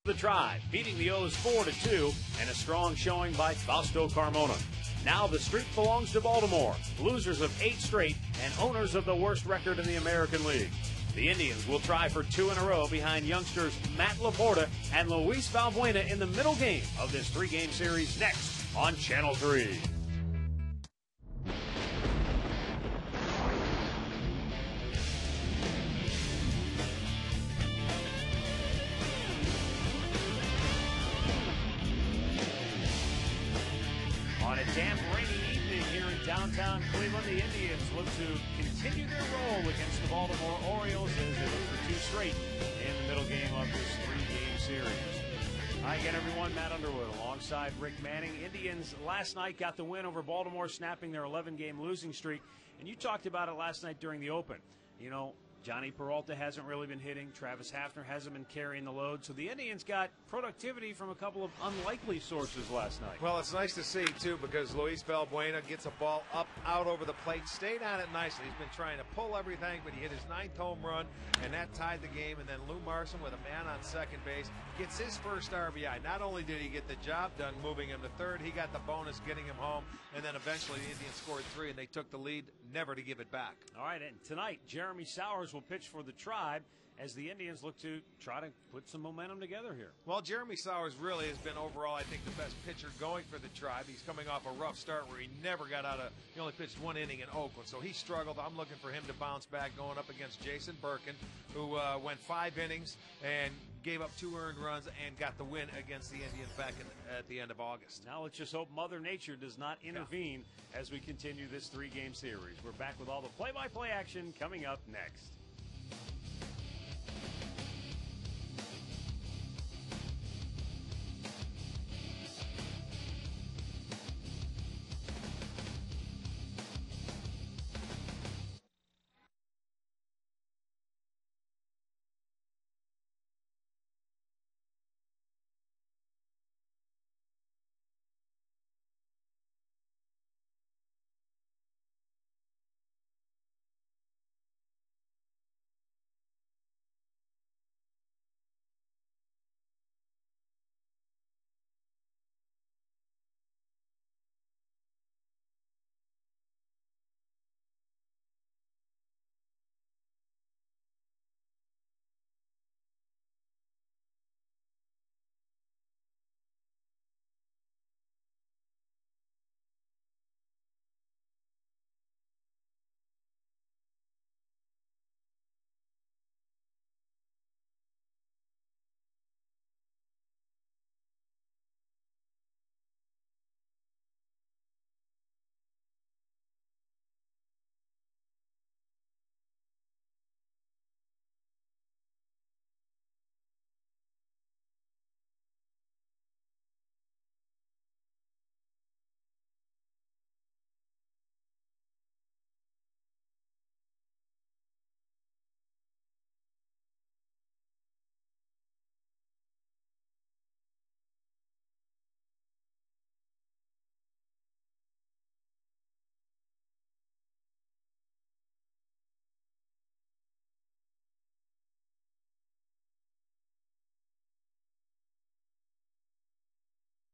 The Tribe beating the O's 4-2 and a strong showing by Fausto Carmona. Now the streak belongs to Baltimore, losers of 8 straight and owners of the worst record in the American League. The Indians will try for 2 in a row behind youngsters Matt Laporta and Luis Valbuena in the middle game of this 3-game series next on Channel 3. On a damp, rainy evening here in downtown Cleveland, the Indians look to continue their role against the Baltimore Orioles as they look for 2 straight in the middle game of this 3-game series. Hi again, everyone. Matt Underwood alongside Rick Manning. Indians last night got the win over Baltimore, snapping their 11-game losing streak. And you talked about it last night during the Open. You know, Johnny Peralta hasn't really been hitting. Travis Hafner hasn't been carrying the load. So the Indians got productivity from a couple of unlikely sources last night. Well, it's nice to see, too, because Luis Valbuena gets a ball up, out over the plate, stayed on it nicely. He's been trying to pull everything, but he hit his 9th home run, and that tied the game. And then Lou Marson, with a man on second base, gets his first RBI. Not only did he get the job done moving him to third, he got the bonus getting him home. And then eventually the Indians scored 3, and they took the lead, never to give it back. All right, and tonight, Jeremy Sowers will pitch for the Tribe as the Indians look to try to put some momentum together here. Well, Jeremy Sowers really has been overall, I think, the best pitcher going for the Tribe. He's coming off a rough start where he never got out of, he only pitched 1 inning in Oakland, so he struggled. I'm looking for him to bounce back going up against Jason Birkin, who went 5 innings and gave up 2 earned runs and got the win against the Indians back at the end of August. Now let's just hope Mother Nature does not intervene as we continue this 3-game series. We're back with all the play-by-play action coming up next.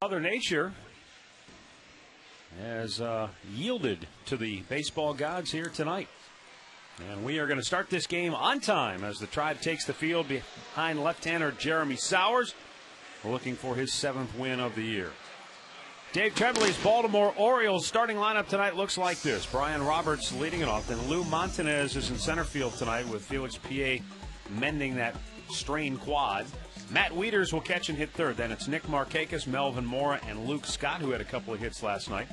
Mother Nature has yielded to the baseball gods here tonight. And we are going to start this game on time as the Tribe takes the field behind left-hander Jeremy Sowers, looking for his 7th win of the year. Dave Trembley's Baltimore Orioles starting lineup tonight looks like this. Brian Roberts leading it off. Then Lou Montanez is in center field tonight with Felix Pie mending that strained quad. Matt Wieters will catch and hit third. Then it's Nick Markakis, Melvin Mora, and Luke Scott, who had a couple of hits last night.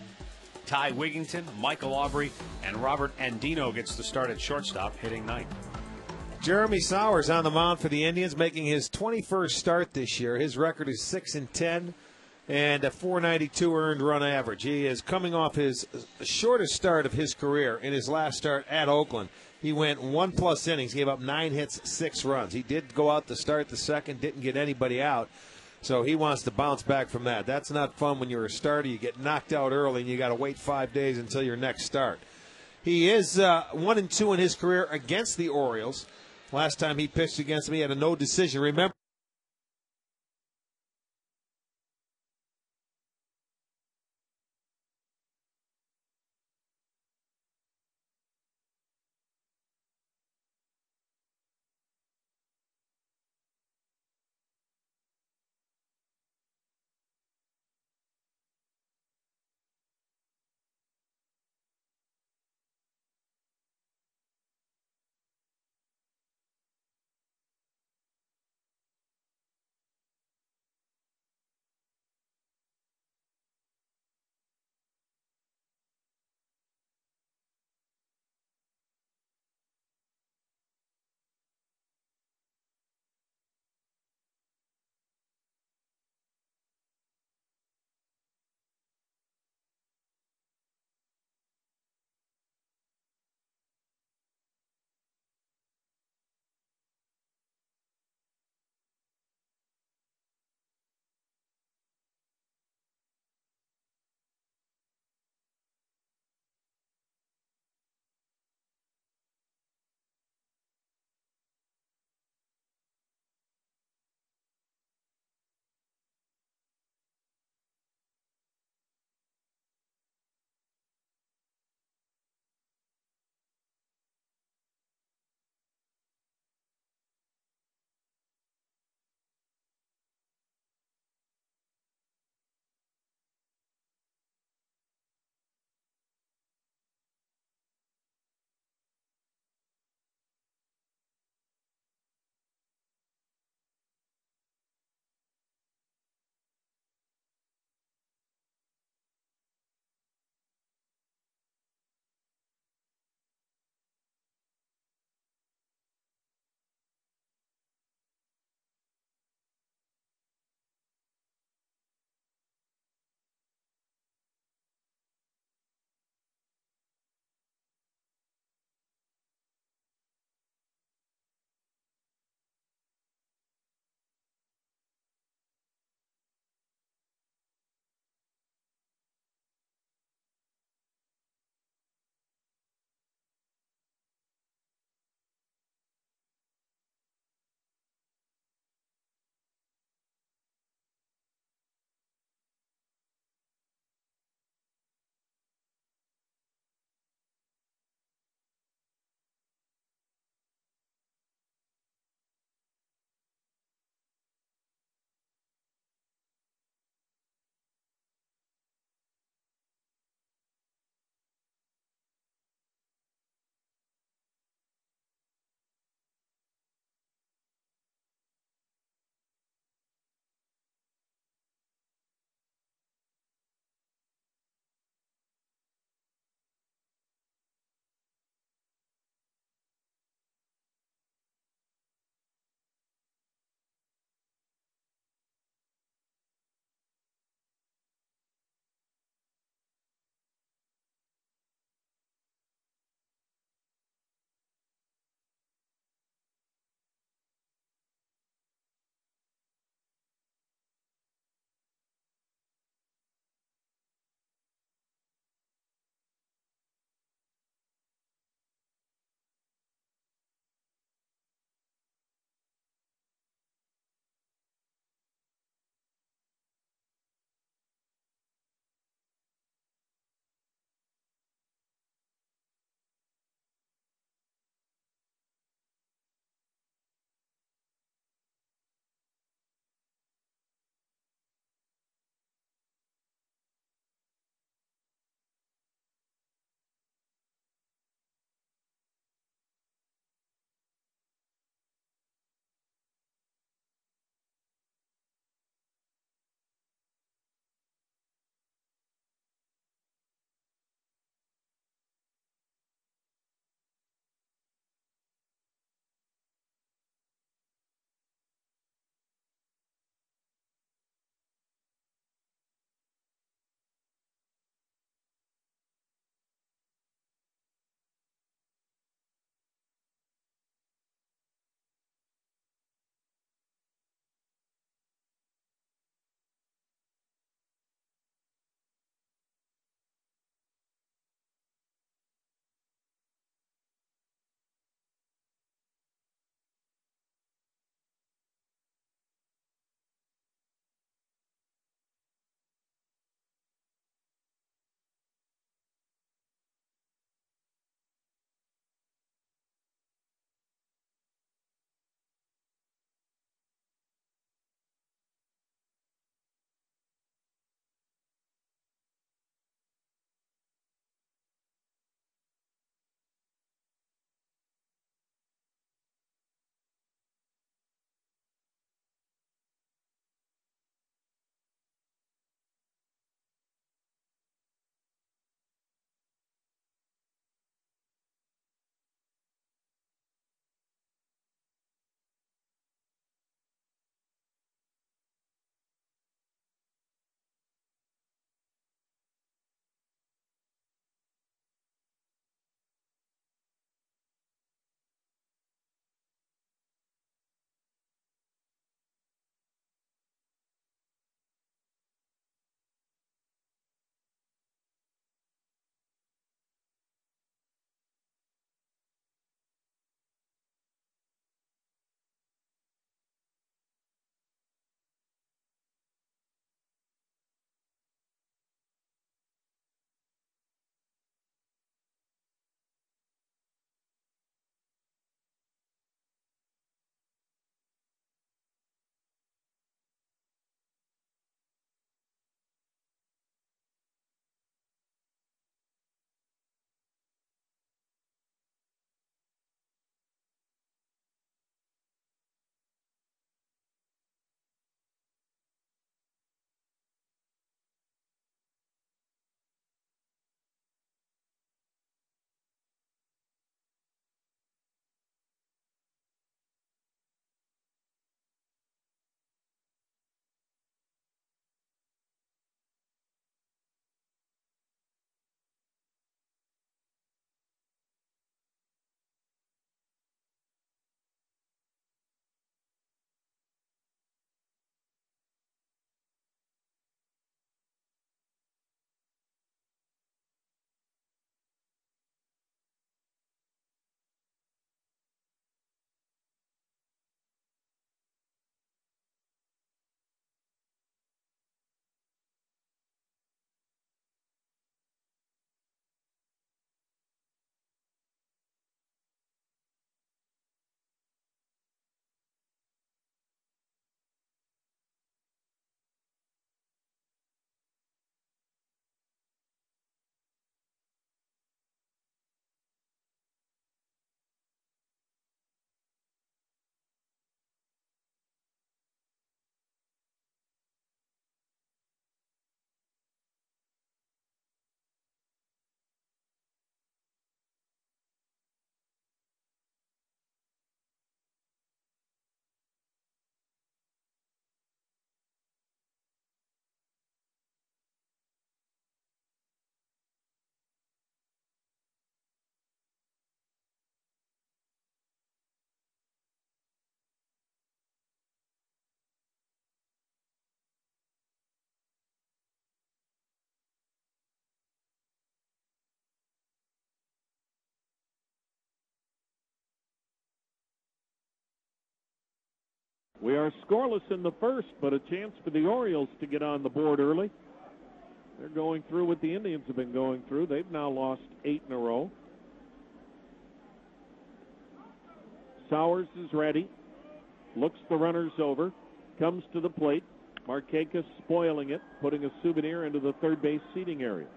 Ty Wigington, Michael Aubrey, and Robert Andino gets the start at shortstop, hitting ninth. Jeremy Sowers on the mound for the Indians, making his 21st start this year. His record is 6-10 and a .492 earned run average. He is coming off his shortest start of his career in his last start at Oakland. He went 1+ innings, gave up 9 hits, 6 runs. He did go out to start the second, didn't get anybody out. So he wants to bounce back from that. That's not fun when you're a starter. You get knocked out early and you got to wait 5 days until your next start. He is 1-2 in his career against the Orioles. Last time he pitched against them, he had a no decision. Remember, We are scoreless in the first, but a chance for the Orioles to get on the board early. They're going through what the Indians have been going through. They've now lost 8 in a row. Sowers is ready. Looks the runners over. Comes to the plate. Markakis spoiling it, putting a souvenir into the third base seating area.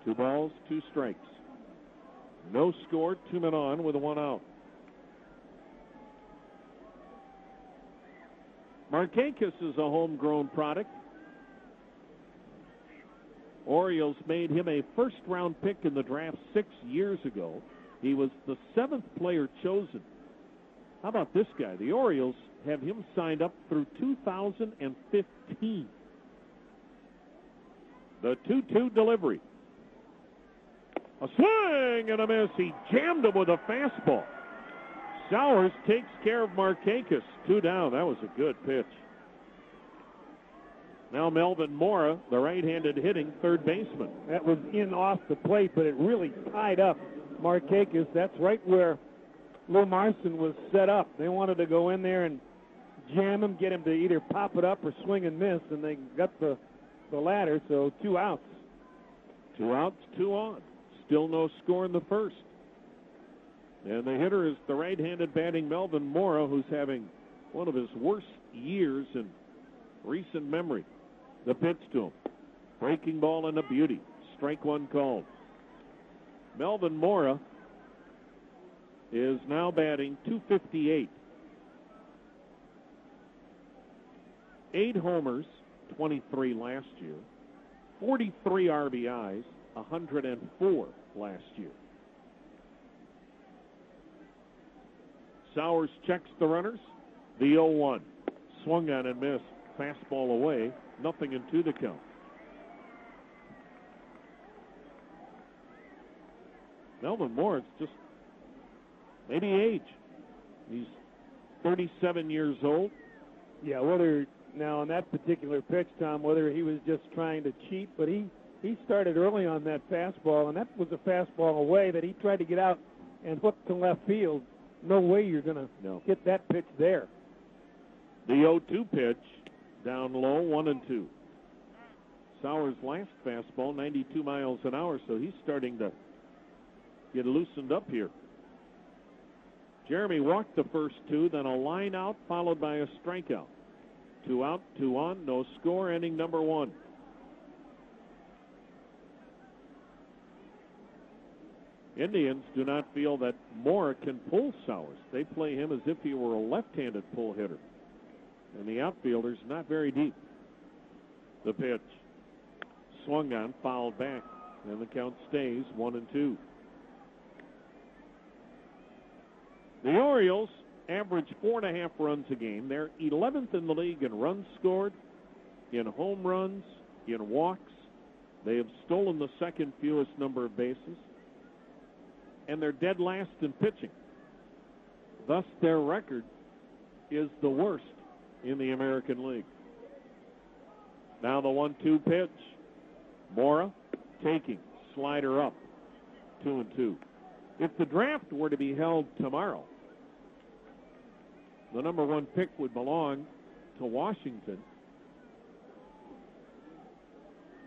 2 balls, 2 strikes. No score, 2 men on with 1 out. Markakis is a homegrown product. Orioles made him a first-round pick in the draft 6 years ago. He was the 7th player chosen. How about this guy? The Orioles have him signed up through 2015. The 2-2 delivery. A swing and a miss. He jammed him with a fastball. Sowers takes care of Markakis. 2 down. That was a good pitch. Now Melvin Mora, the right-handed hitting third baseman. That was in off the plate, but it really tied up Markakis. That's right where Lou Marson was set up. They wanted to go in there and jam him, get him to either pop it up or swing and miss, and they got the latter, so 2 outs. 2 outs, 2 on. Still no score in the first. And the hitter is the right-handed batting Melvin Mora, who's having one of his worst years in recent memory. The pitch to him. Breaking ball and a beauty. Strike 1 called. Melvin Mora is now batting .258. 8 homers, 23 last year. 43 RBIs, 104 last year. Sowers checks the runners. The 0-1. Swung on and missed. Fastball away. 0-2 to count. Melvin Moore, it's just maybe age. He's 37 years old. Yeah, whether now on that particular pitch, Tom, whether he was just trying to cheat, but he started early on that fastball, and that was a fastball away that he tried to get out and hook to left field. No way you're going to hit that pitch there. The 0-2 pitch, down low, 1-2. Sowers' last fastball, 92 miles an hour, so he's starting to get loosened up here. Jeremy walked the first 2, then a line out followed by a strikeout. 2 out, 2 on, no score, inning number 1. Indians do not feel that Moore can pull Sowers. They play him as if he were a left-handed pull hitter. And the outfielder's not very deep. The pitch. Swung on, fouled back. And the count stays 1-2. The Orioles average 4.5 runs a game. They're 11th in the league in runs scored, in home runs, in walks. They have stolen the second fewest number of bases. And they're dead last in pitching. Thus, their record is the worst in the American League. Now the 1-2 pitch. Mora taking. Slider up. 2-2. If the draft were to be held tomorrow, the number 1 pick would belong to Washington.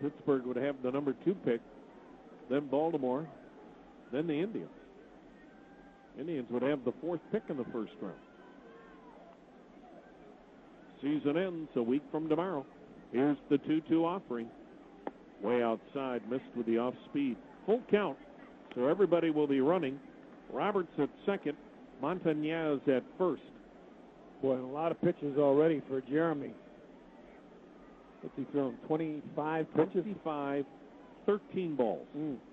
Pittsburgh would have the number 2 pick, then Baltimore, then the Indians. Indians would have the 4th pick in the first round. Season ends a week from tomorrow. Here's the 2-2 offering. Way outside, missed with the off speed. Full count, so everybody will be running. Roberts at second, Montañez at first. Boy, and a lot of pitches already for Jeremy. What's he thrown? 25 pitches? 25, 13 balls,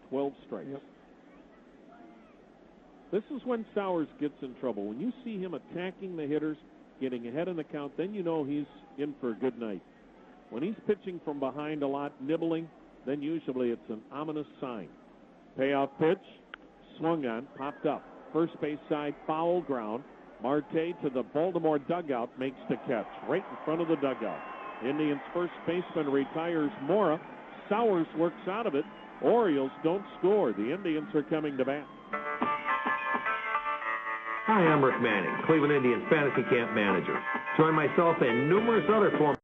12 strikes. Yep. This is when Sowers gets in trouble. When you see him attacking the hitters, getting ahead in the count, then you know he's in for a good night. When he's pitching from behind a lot, nibbling, then usually it's an ominous sign. Payoff pitch, swung on, popped up. First base side, foul ground. Marte to the Baltimore dugout, makes the catch right in front of the dugout. Indians first baseman retires Mora. Sowers works out of it. Orioles don't score. The Indians are coming to bat. Hi, I'm Rick Manning, Cleveland Indians Fantasy Camp Manager. Join myself and numerous other former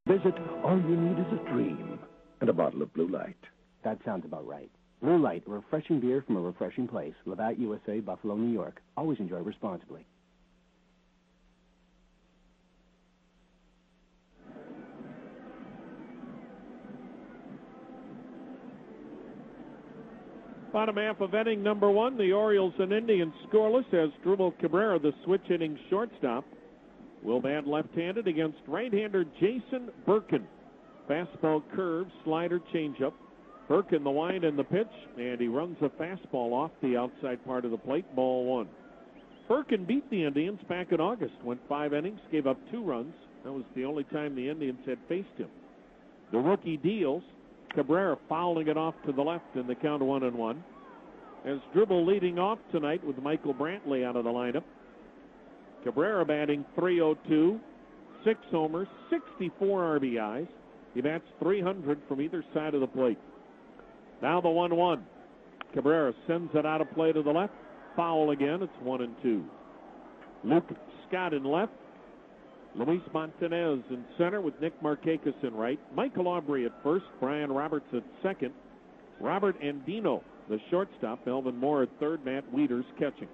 Visit All You Need Is a Dream and a bottle of Blue Light. That sounds about right. Blue Light, a refreshing beer from a refreshing place. Labatt, USA, Buffalo, New York. Always enjoy responsibly. Bottom half of inning number 1, the Orioles and Indians scoreless as Drupal Cabrera, the switch hitting shortstop, will bat left-handed against right-hander Jason Birkin. Fastball curve, slider, changeup. Birkin the wind and the pitch, and he runs a fastball off the outside part of the plate, ball 1. Birkin beat the Indians back in August, went 5 innings, gave up 2 runs. That was the only time the Indians had faced him. The rookie deals. Cabrera fouling it off to the left in the count 1-1. As Dribble leading off tonight with Michael Brantley out of the lineup. Cabrera batting .302, 6 homers, 64 RBIs. He bats .300 from either side of the plate. Now the 1-1. Cabrera sends it out of play to the left. Foul again. It's 1-2. Luke Scott in left. Luis Montanez in center with Nick Markakis in right. Michael Aubrey at first. Brian Roberts at second. Robert Andino, the shortstop. Melvin Moore at third. Matt Wieters catching.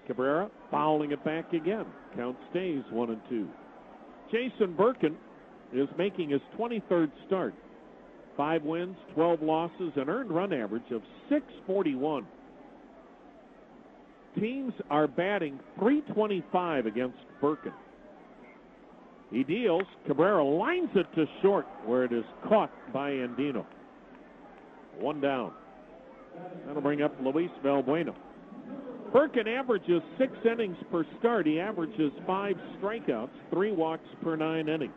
Cabrera fouling it back again. Count stays 1-2. Jason Birkin is making his 23rd start. 5 wins, 12 losses, an earned run average of .641. Teams are batting .325 against Birkin. He deals. Cabrera lines it to short where it is caught by Andino. 1 down. That'll bring up Luis Valbuena. Birkin averages 6 innings per start. He averages 5 strikeouts, 3 walks per 9 innings.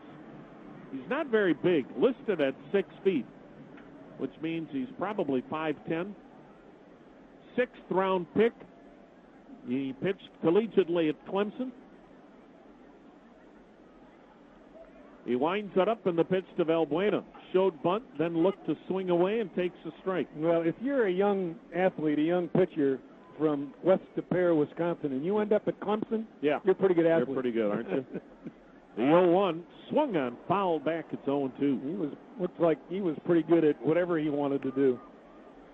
He's not very big, listed at 6 feet, which means he's probably 5'10". 6th round pick. He pitched collegiately at Clemson. He winds it up in the pitch to Valbuena. Showed bunt, then looked to swing away and takes a strike. Well, if you're a young athlete, a young pitcher from West De Pere, Wisconsin, and you end up at Clemson, yeah, you're a pretty good athlete. You're pretty good, aren't you? The 0-1 swung on, fouled back. It's 0-2. Looked like he was pretty good at whatever he wanted to do.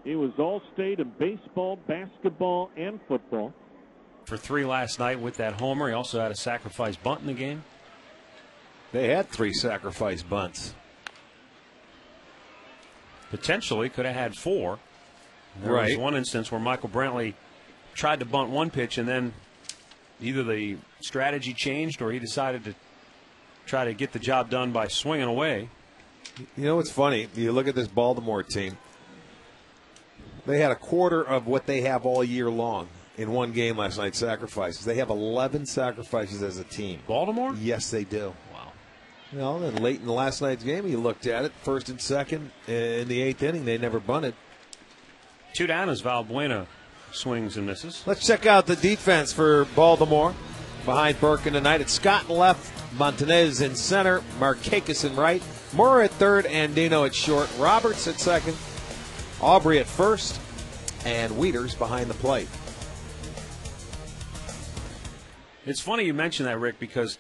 He was all-state in baseball, basketball, and football. For 3 last night with that homer. He also had a sacrifice bunt in the game. They had 3 sacrifice bunts. Potentially could have had 4. There was one instance where Michael Brantley tried to bunt one pitch, and then either the strategy changed or he decided to try to get the job done by swinging away. You know what's funny? You look at this Baltimore team. They had a quarter of what they have all year long in one game last night, sacrifices. They have 11 sacrifices as a team. Baltimore? Yes, they do. Wow. Well, then late in the last night's game, he looked at it, first and second. In the 8th inning, they never bunted. 2 down as Valbuena swings and misses. Let's check out the defense for Baltimore. Behind Burkin tonight, it's Scott in left, Montanez in center, Markakis in right, Moore at third, Andino at short, Roberts at second, Aubrey at first, and Wieters behind the plate. It's funny you mention that, Rick, because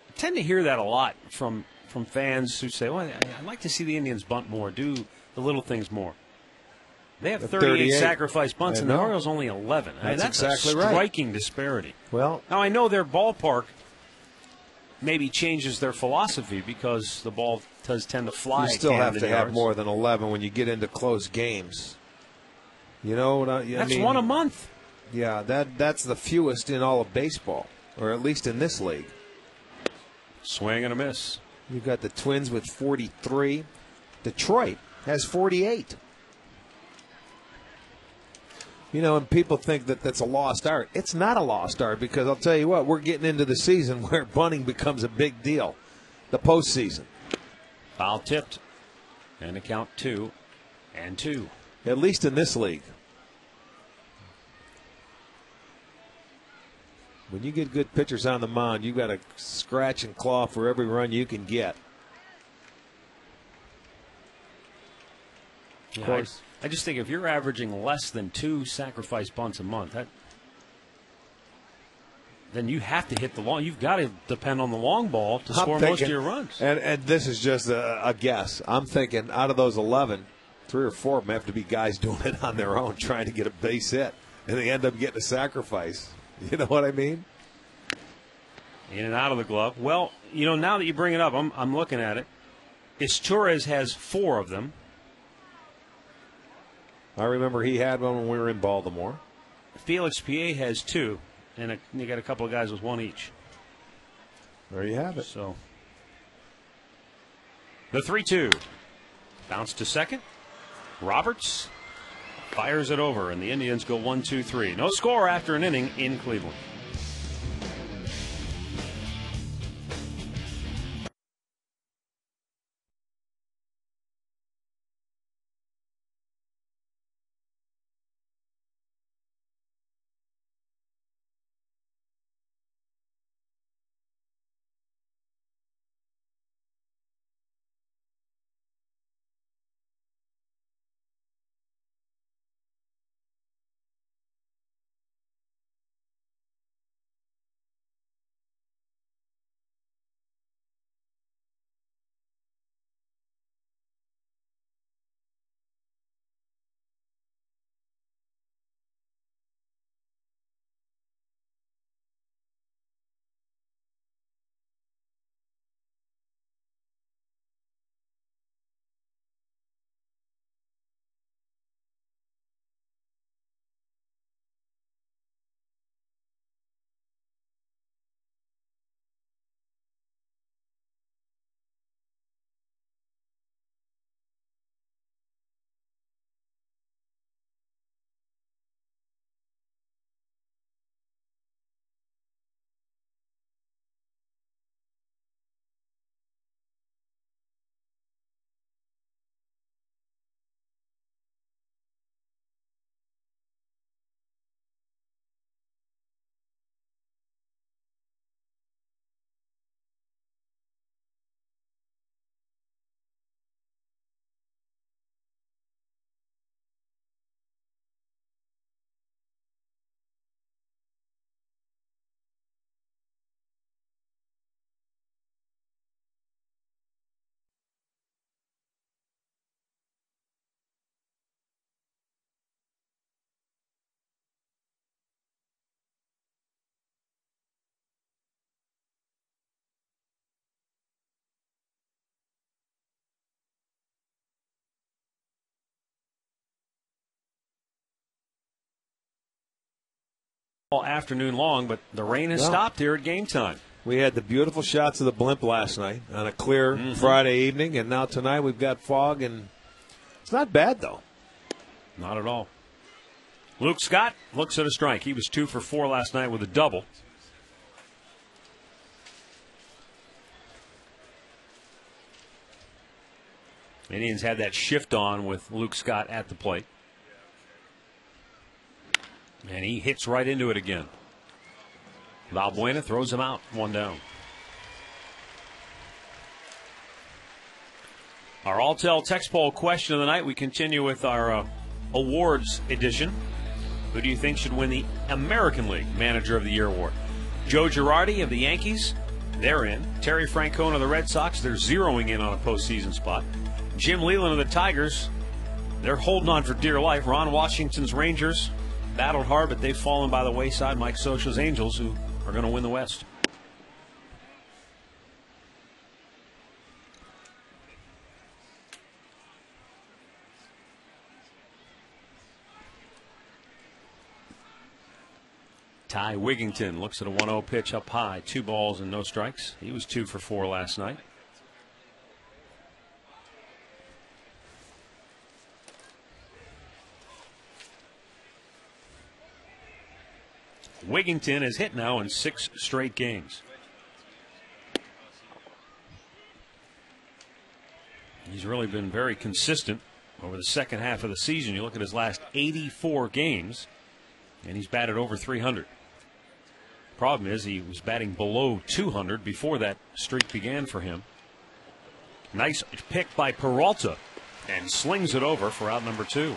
I tend to hear that a lot from fans who say, well, I'd like to see the Indians bunt more, do the little things more. They have 38 sacrifice bunts, and the Orioles only 11. That's exactly a striking disparity. Well, now I know their ballpark maybe changes their philosophy because the ball does tend to fly. You still have to have more than 11 when you get into close games. You know what I mean? That's one a month. Yeah, that's the fewest in all of baseball, or at least in this league. Swing and a miss. You've got the Twins with 43. Detroit has 48. You know, and people think that that's a lost art. It's not a lost art because I'll tell you what, we're getting into the season where bunting becomes a big deal. The postseason. Foul tipped. And a count 2-2. At least in this league. When you get good pitchers on the mound, you've got to scratch and claw for every run you can get. Of course. I just think if you're averaging less than 2 sacrifice bunts a month, then you have to hit the long. You've got to depend on the long ball to score most of your runs. And this is just a guess. I'm thinking out of those 11, 3 or 4 of them have to be guys doing it on their own, trying to get a base hit, and they end up getting a sacrifice. You know what I mean? In and out of the glove. Well, you know, now that you bring it up, I'm looking at it. Torres has 4 of them. I remember he had one when we were in Baltimore. Felix Pie has 2, and you got a couple of guys with 1 each. There you have it. So the 3-2 bounce to second. Roberts fires it over, and the Indians go 1-2-3. No score after an inning in Cleveland. All afternoon long, but the rain has stopped here at game time. We had the beautiful shots of the blimp last night on a clear Friday evening, and now tonight we've got fog, and it's not bad, though. Not at all. Luke Scott looks at a strike. He was 2 for 4 last night with a double. Indians had that shift on with Luke Scott at the plate. And he hits right into it again. Valbuena throws him out, 1 down. Our Alltel text poll question of the night. We continue with our awards edition. Who do you think should win the American League Manager of the Year award? Joe Girardi of the Yankees, they're in. Terry Francona of the Red Sox, they're zeroing in on a postseason spot. Jim Leyland of the Tigers, they're holding on for dear life. Ron Washington's Rangers battled hard, but they've fallen by the wayside. Mike Scioscia's Angels, who are going to win the West. Ty Wigington looks at a 1-0 pitch up high. 2 balls and no strikes. He was 2 for 4 last night. Wigington is hit now in 6 straight games. He's really been very consistent over the second half of the season. You look at his last 84 games, and he's batted over 300. Problem is, he was batting below 200 before that streak began for him. Nice pick by Peralta, and slings it over for out number 2.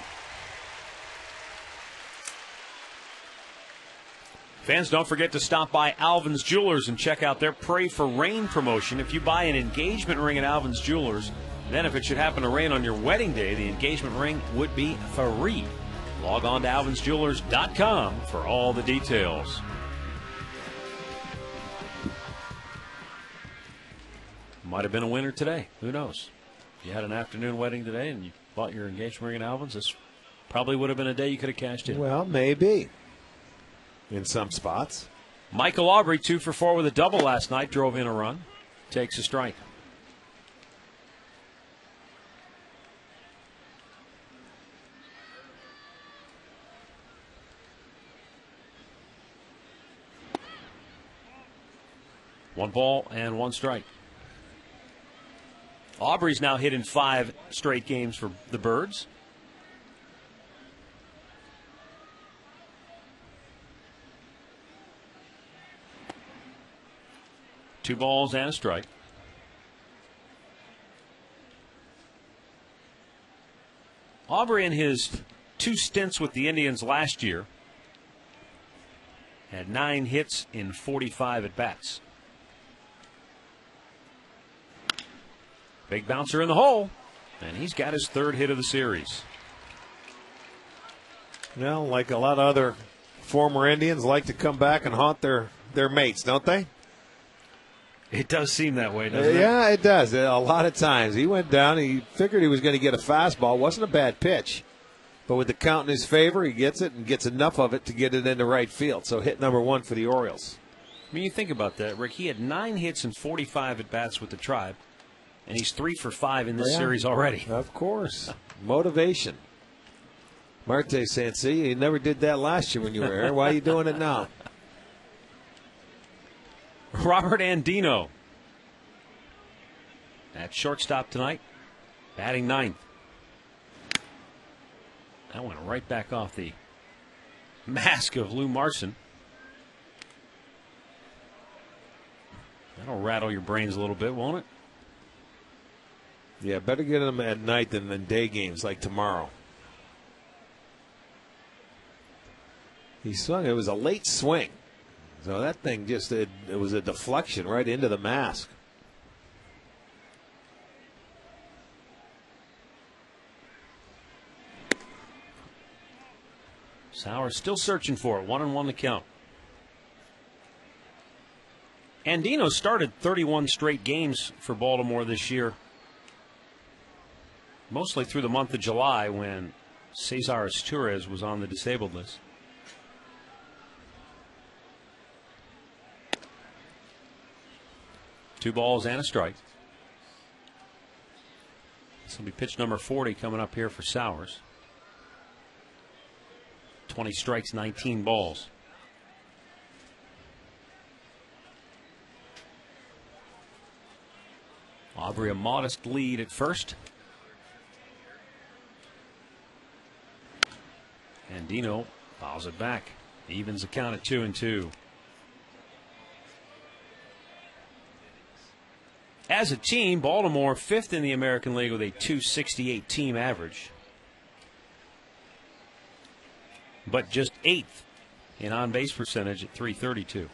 Fans, don't forget to stop by Alvin's Jewelers and check out their Pray for Rain promotion. If you buy an engagement ring at Alvin's Jewelers, then if it should happen to rain on your wedding day, the engagement ring would be free. Log on to alvinsjewelers.com for all the details. Might have been a winner today. Who knows? If you had an afternoon wedding today and you bought your engagement ring at Alvin's, this probably would have been a day you could have cashed in. Well, maybe. In some spots. Michael Aubrey, 2 for 4 with a double last night, drove in a run. Takes a strike. One ball and 1 strike. Aubrey's now hit in 5 straight games for the Birds. Two balls and a strike. Aubrey, in his 2 stints with the Indians last year, had 9 hits in 45 at-bats. Big bouncer in the hole, and he's got his 3rd hit of the series. Well, like a lot of other former Indians, like to come back and haunt their mates, don't they? It does seem that way, doesn't it? Yeah, it does. A lot of times. He went down. He figured he was going to get a fastball. Wasn't a bad pitch. But with the count in his favor, he gets it and gets enough of it to get it into right field. So hit number 1 for the Orioles. I mean, you think about that, Rick. He had 9 hits and 45 at-bats with the Tribe, and he's 3 for 5 in this series already. Of course. Motivation. Marte saying, see, you never did that last year when you were here. Why are you doing it now? Robert Andino at shortstop tonight, batting 9th. That went right back off the mask of Lou Marson. That'll rattle your brains a little bit, won't it? Yeah, better get them at night than day games like tomorrow. He swung. It was a late swing. So that thing just, it was a deflection right into the mask. Sauer still searching for it. 1-1 to count. Andino started 31 straight games for Baltimore this year. Mostly through the month of July when Cesar Astúriz was on the disabled list. Two balls and a strike. This will be pitch number 40 coming up here for Sowers. 20 strikes, 19 balls. Aubrey a modest lead at first. And Dino fouls it back. Evens the count at 2-2. As a team, Baltimore 5th in the American League with a .268 team average, but just 8th in on-base percentage at .332.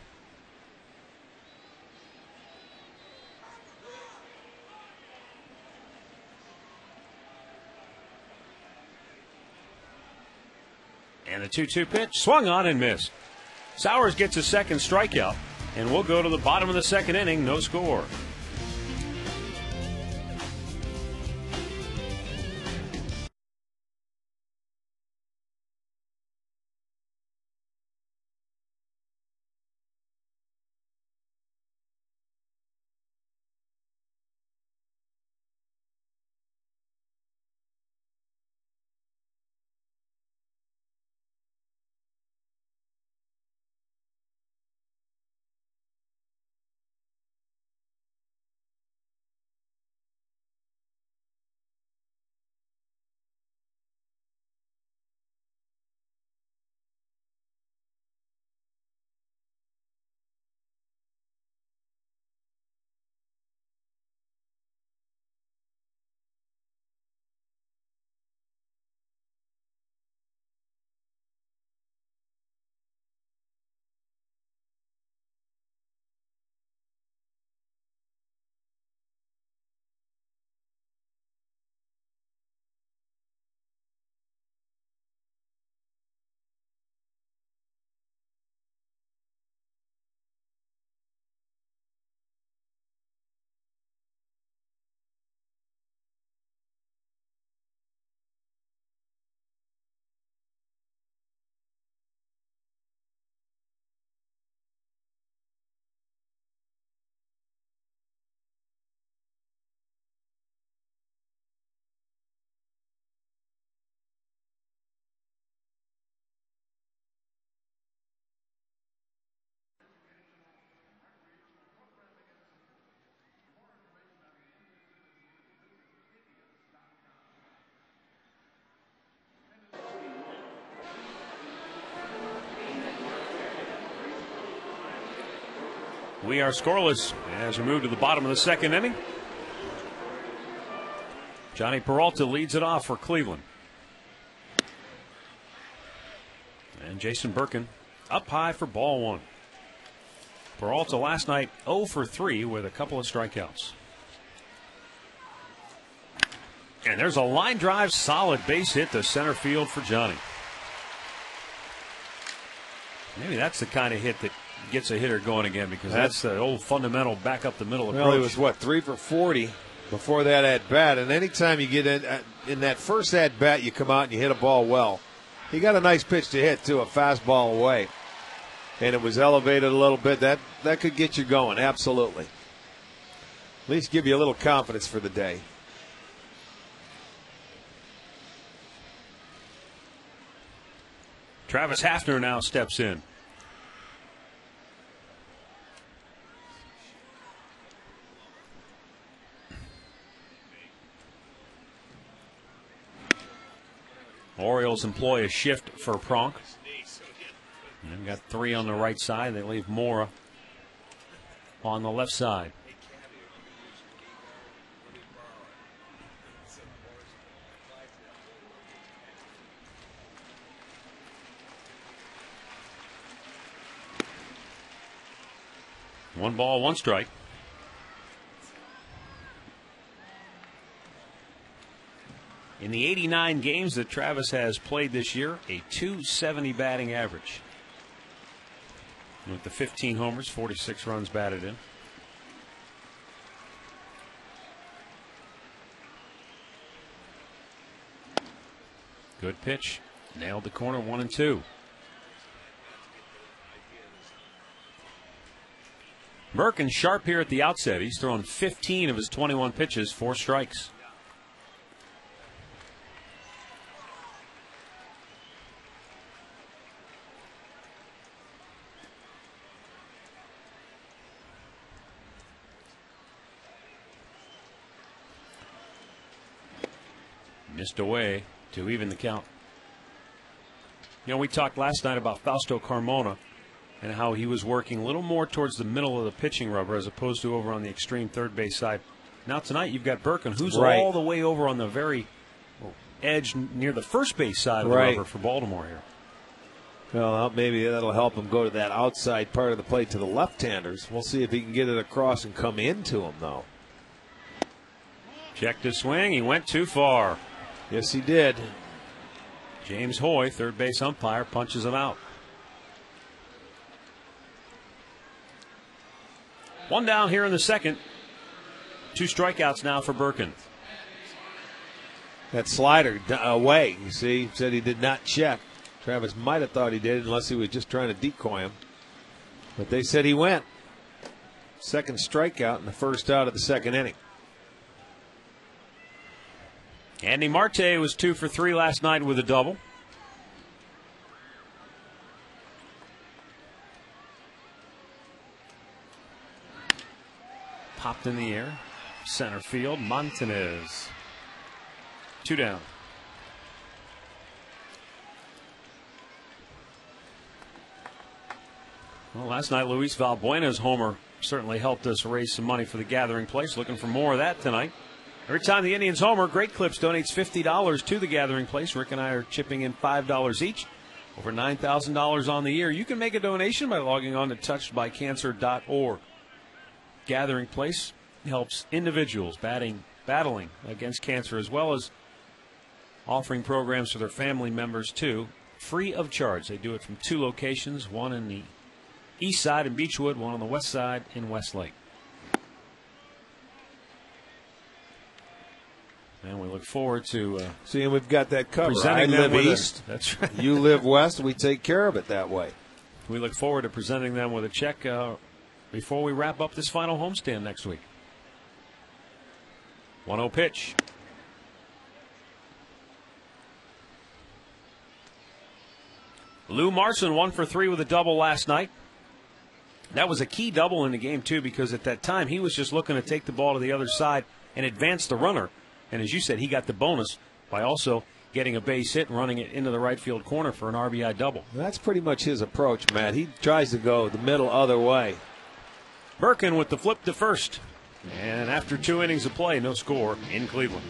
And the 2-2 pitch swung on and missed. Sowers gets a second strikeout, and we'll go to the bottom of the second inning, no score. We are scoreless as we move to the bottom of the second inning. Johnny Peralta leads it off for Cleveland. And Jason Birkin up high for ball one. Peralta last night 0 for 3 with a couple of strikeouts. And there's a line drive, solid base hit to center field for Johnny. Maybe that's the kind of hit that gets a hitter going again, because that's the old fundamental back up the middle approach. Well, he was, what, 3 for 40 before that at-bat. And anytime you get in that first at-bat, you come out and you hit a ball well. He got a nice pitch to hit, too, a fastball away. And it was elevated a little bit. That could get you going, absolutely. At least give you a little confidence for the day. Travis Hafner now steps in. Orioles employ a shift for Pronk. And got 3 on the right side. They leave Mora on the left side. One ball, one strike. In the 89 games that Travis has played this year, a .270 batting average. With the 15 homers, 46 runs batted in. Good pitch. Nailed the corner, 1-2. Birkin sharp here at the outset. He's thrown 15 of his 21 pitches, 4 strikes. Missed away to even the count. You know, we talked last night about Fausto Carmona and how he was working a little more towards the middle of the pitching rubber as opposed to over on the extreme third base side. Now tonight you've got Birkin, who's all the way over on the very edge near the first base side of the rubber for Baltimore here. Well, maybe that'll help him go to that outside part of the plate to the left-handers. We'll see if he can get it across and come into him, though. Checked his swing. He went too far. Yes, he did. James Hoy, third base umpire, punches him out. One down here in the second. 2 strikeouts now for Birkin. That slider away, you see, said he did not check. Travis might have thought he did unless he was just trying to decoy him. But they said he went. Second strikeout in the first out of the second inning. Andy Marte was 2 for 3 last night with a double. Popped in the air. Center field, Montanez. 2 down. Well, last night, Luis Valbuena's homer certainly helped us raise some money for the Gathering Place. Looking for more of that tonight. Every time the Indians homer, Great Clips donates $50 to the Gathering Place. Rick and I are chipping in $5 each. Over $9,000 on the year. You can make a donation by logging on to touchedbycancer.org. Gathering Place helps individuals battling against cancer, as well as offering programs for their family members, too, free of charge. They do it from 2 locations, one in the east side in Beechwood, one on the west side in Westlake. And we look forward to seeing we've got that covered. I presenting live them east. That's right. You live west. We take care of it that way. We look forward to presenting them with a check before we wrap up this final homestand next week. 1-0 pitch. Lou Marson 1 for 3 with a double last night. That was a key double in the game, too, because at that time he was just looking to take the ball to the other side and advance the runner. And as you said, he got the bonus by also getting a base hit and running it into the right field corner for an RBI double. That's pretty much his approach, Matt. He tries to go the middle other way. Birkin with the flip to first. And after 2 innings of play, no score in Cleveland.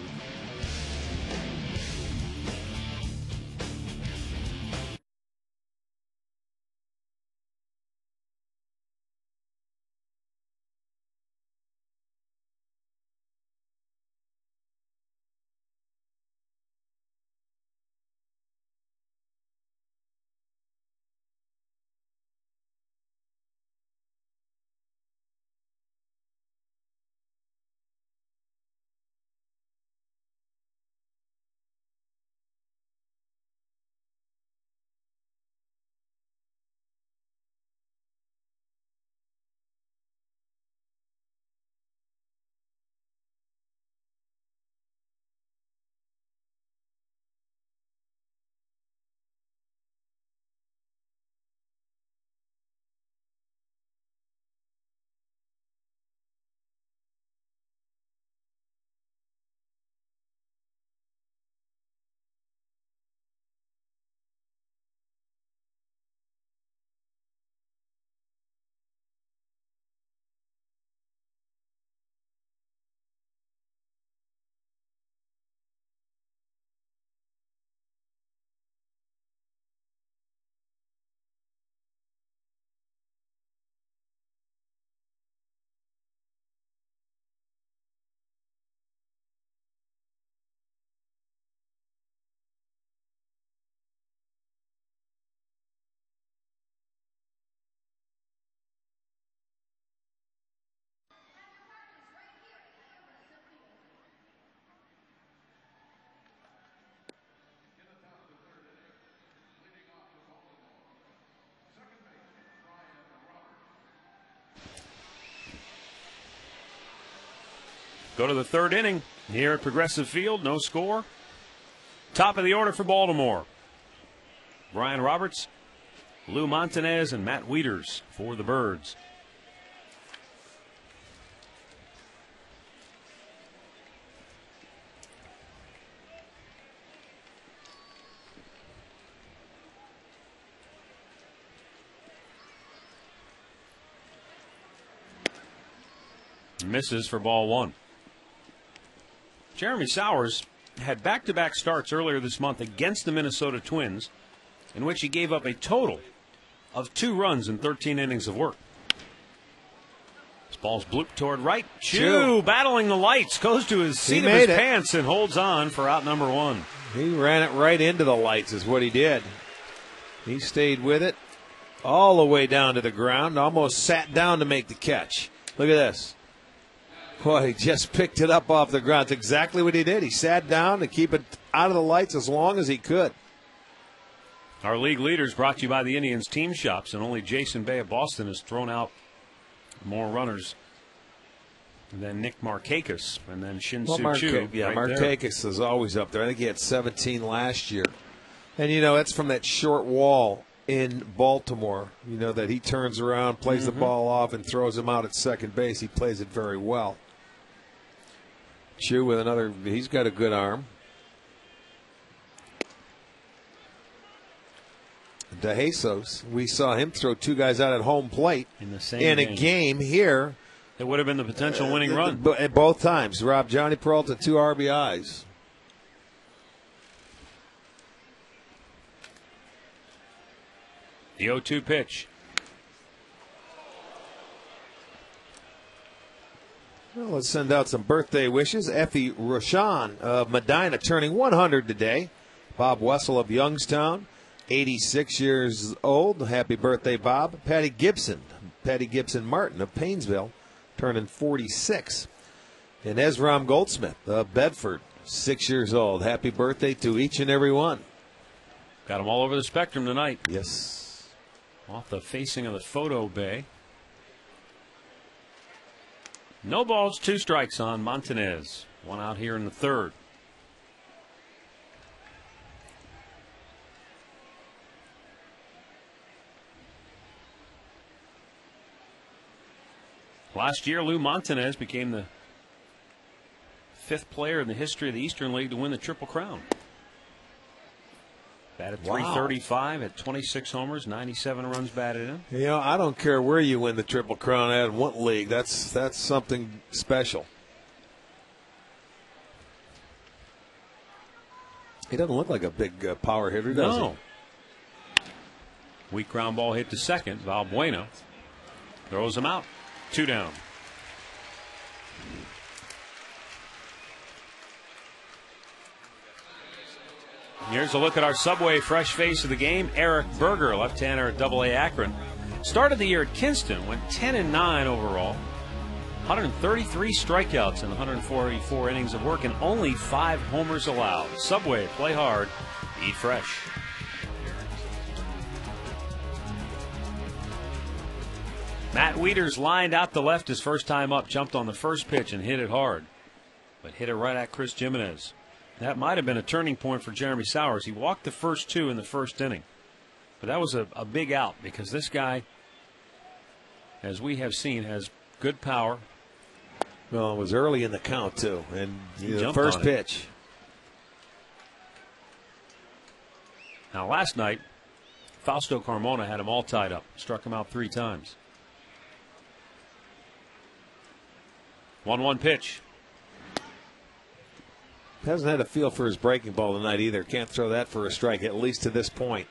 Go to the 3rd inning here at Progressive Field. No score. Top of the order for Baltimore. Brian Roberts, Lou Montanez, and Matt Wieters for the Birds. misses for ball one. Jeremy Sowers had back-to-back starts earlier this month against the Minnesota Twins, in which he gave up a total of 2 runs in 13 innings of work. This ball's blooped toward right. Chu battling the lights, goes to his seat of his pants and holds on for out number 1. He ran it right into the lights is what he did. He stayed with it all the way down to the ground, almost sat down to make the catch. Look at this. Boy, he just picked it up off the ground. That's exactly what he did. He sat down to keep it out of the lights as long as he could. Our league leaders brought to you by the Indians Team Shops, and only Jason Bay of Boston has thrown out more runners than Nick Markakis and then Shin-Soo Choo. Yeah, Markakis is always up there. I think he had 17 last year. And, you know, that's from that short wall in Baltimore, you know, that he turns around, plays the ball off, and throws him out at second base. He plays it very well. Chu with another, he's got a good arm. De Jesus, we saw him throw 2 guys out at home plate in the same a game here. It would have been the potential winning run. At both times. Robbed Johnny Peralta 2 RBIs. The 0-2 pitch. Well, let's send out some birthday wishes. Effie Roshan of Medina turning 100 today. Bob Wessel of Youngstown, 86 years old. Happy birthday, Bob. Patty Gibson Martin of Painesville, turning 46. And Ezram Goldsmith of Bedford, 6 years old. Happy birthday to each and every one. Got them all over the spectrum tonight. Yes. Off the facing of the photo bay. No balls, 2 strikes on Montanez. 1 out here in the 3rd. Last year, Lou Montanez became the 5th player in the history of the Eastern League to win the Triple Crown. Batted .335 at 26 homers, 97 runs batted in. You know, I don't care where you win the Triple Crown at in what league. That's something special. He doesn't look like a big power hitter, does he? Weak ground ball hit to second. Valbuena throws him out. 2 down. Here's a look at our Subway fresh face of the game. Eric Berger, left-hander at AA Akron. Started the year at Kinston, went 10-9 overall. 133 strikeouts in 144 innings of work and only 5 homers allowed. Subway, play hard, eat fresh. Matt Wieters lined out the left his first time up, jumped on the first pitch and hit it hard, but hit it right at Chris Jimenez. That might have been a turning point for Jeremy Sowers. He walked the first 2 in the first inning, but that was a big out because this guy, as we have seen, has good power. Well, it was early in the count, too, and the first pitch. Now, last night, Fausto Carmona had him all tied up, struck him out 3 times. 1-1 pitch. Hasn't had a feel for his breaking ball tonight either. Can't throw that for a strike, at least to this point.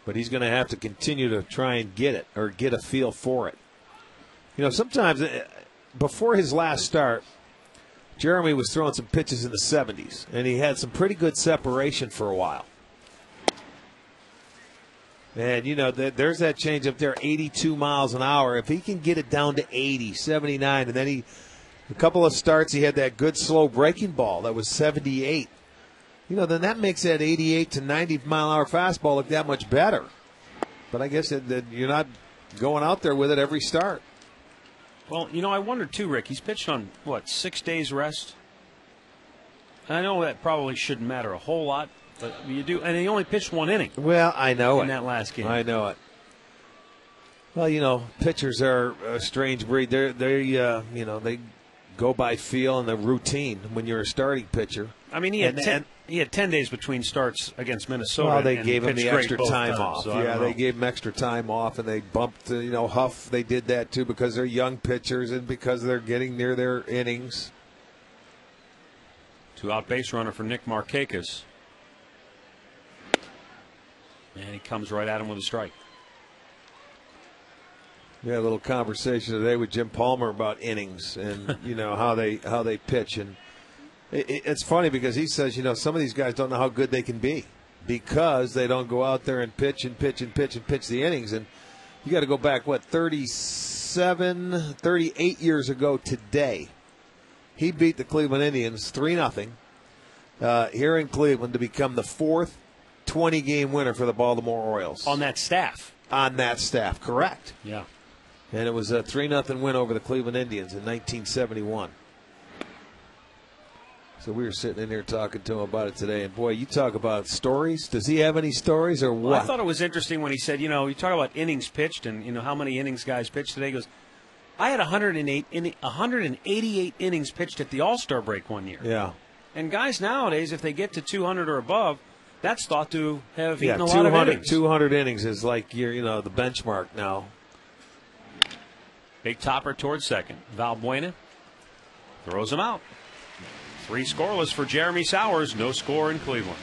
But he's going to have to continue to try and get it or get a feel for it. You know, sometimes before his last start, Jeremy was throwing some pitches in the 70s, and he had some pretty good separation for a while. And, you know, there's that change up there, 82 miles an hour. If he can get it down to 80, 79, and then a couple of starts, he had that good slow breaking ball that was 78. You know, then that makes that 88 to 90 mile an hour fastball look that much better. But I guess that you're not going out there with it every start. Well, you know, I wonder too, Rick. He's pitched on, 6 days rest? I know that probably shouldn't matter a whole lot, but you do. And he only pitched 1 inning. Well, I know in that last game. I know it. Well, you know, pitchers are a strange breed. They go by feel and the routine when you're a starting pitcher. I mean, he had 10 days between starts against Minnesota. Well, they and gave him the extra time times, off. So Yeah, they gave him extra time off, and they bumped, Huff. They did that, too, because they're young pitchers and because they're getting near their innings. 2-out base runner for Nick Markakis. And he comes right at him with a strike. We had a little conversation today with Jim Palmer about innings and how they pitch, and it's funny because he says some of these guys don't know how good they can be because they don't go out there and pitch the innings. And you got to go back 38 years ago today. He beat the Cleveland Indians 3-0 here in Cleveland to become the fourth 20-game winner for the Baltimore Orioles. On that staff, correct. Yeah. And it was a 3-0 win over the Cleveland Indians in 1971. So we were sitting in here talking to him about it today. And, boy, you talk about stories. Does he have any stories or what? Well, I thought it was interesting when he said, you talk about innings pitched and, how many innings guys pitched today. He goes, I had 188 innings pitched at the All-Star break one year. Yeah. And guys nowadays, if they get to 200 or above, that's thought to have eaten a lot of innings. 200 innings is like the benchmark now. Big topper towards second. Valbuena throws him out. 3 scoreless for Jeremy Sowers. No score in Cleveland.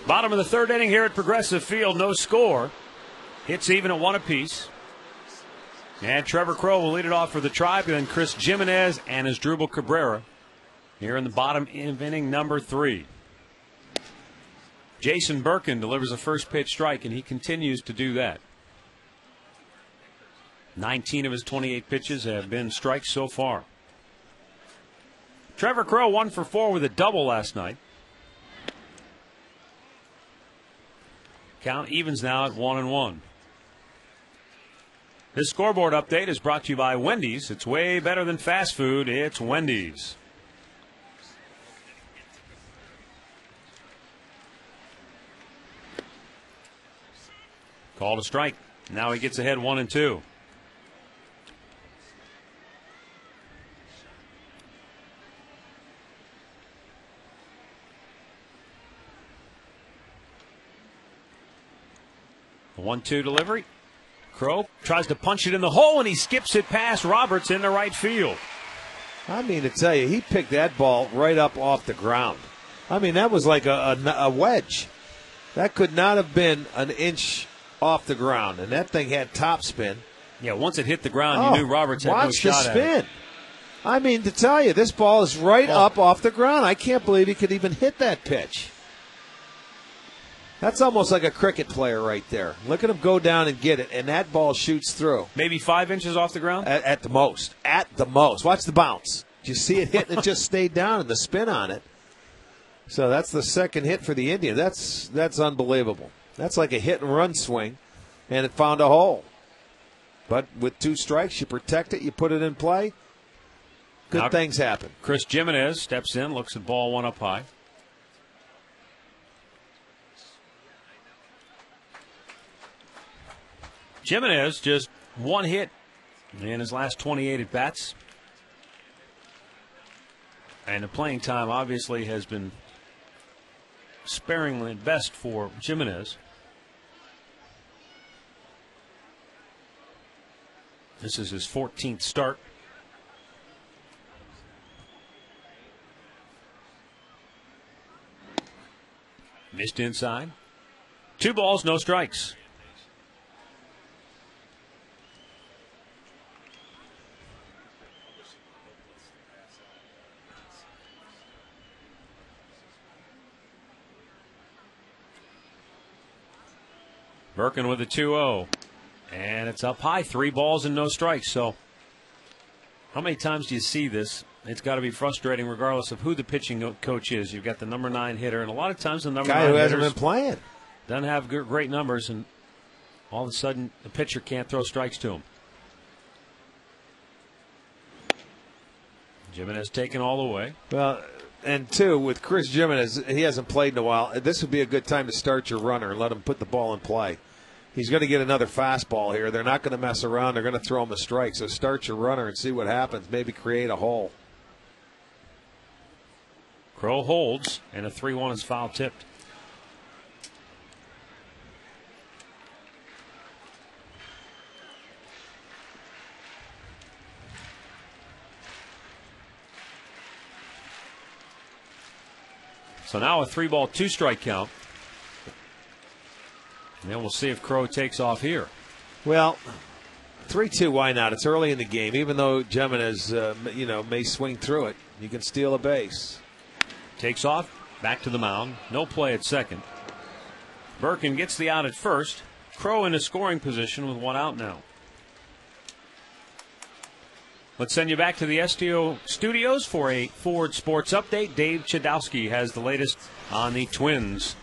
Bottom of the third inning here at Progressive Field. No score. Hits even at 1 apiece. And Trevor Crowe will lead it off for the Tribe. And then Chris Jimenez and Asdrubal Cabrera here in the bottom of inning number 3. Jason Birkin delivers a first pitch strike, and he continues to do that. 19 of his 28 pitches have been strikes so far. Trevor Crowe 1 for 4 with a double last night. Count evens now at 1-1. This scoreboard update is brought to you by Wendy's. It's way better than fast food. It's Wendy's. Called a strike. Now he gets ahead 1-2. The 1-2 delivery. Crowe tries to punch it in the hole, and he skips it past Roberts in the right field. I mean, to tell you, he picked that ball right up off the ground. I mean, that was like a wedge. That could not have been an inch off the ground, and that thing had top spin. Yeah, once it hit the ground, you knew Roberts had no shot at it. Watch the spin. I mean, to tell you, this ball is right up off the ground. I can't believe he could even hit that pitch. That's almost like a cricket player right there. Look at him go down and get it, and that ball shoots through. Maybe 5 inches off the ground? At the most. At the most. Watch the bounce. Did you see it hit and it just stayed down and the spin on it? So that's the second hit for the Indians. That's unbelievable. That's like a hit and run swing, and it found a hole. But with 2 strikes, you protect it, you put it in play. Good things happen. Chris Jimenez steps in, looks at ball 1 up high. Jimenez just 1 hit in his last 28 at bats. And the playing time obviously has been sparingly at best for Jimenez. This is his 14th start. Missed inside. 2 balls, no strikes. Birkin with a 2-0. And it's up high, 3 balls and no strikes. So how many times do you see this? It's got to be frustrating regardless of who the pitching coach is. You've got the number 9 hitter, and a lot of times the number 9 guy who hitter hasn't been playing doesn't have great numbers, and all of a sudden the pitcher can't throw strikes to him. Jimenez taken all the way. Well, and 2, with Chris Jimenez, he hasn't played in a while. This would be a good time to start your runner and let him put the ball in play. He's going to get another fastball here. They're not going to mess around. They're going to throw him a strike. So start your runner and see what happens. Maybe create a hole. Crow holds, and a 3-1 is foul tipped. So now a 3-ball, 2-strike count. And then we'll see if Crow takes off here. Well, 3-2, why not? It's early in the game. Even though Jimenez, may swing through it, you can steal a base. Takes off, back to the mound. No play at second. Birkin gets the out at first. Crow in a scoring position with 1 out now. Let's send you back to the STO studios for a Ford Sports update. Dave Chudowski has the latest on the Twins.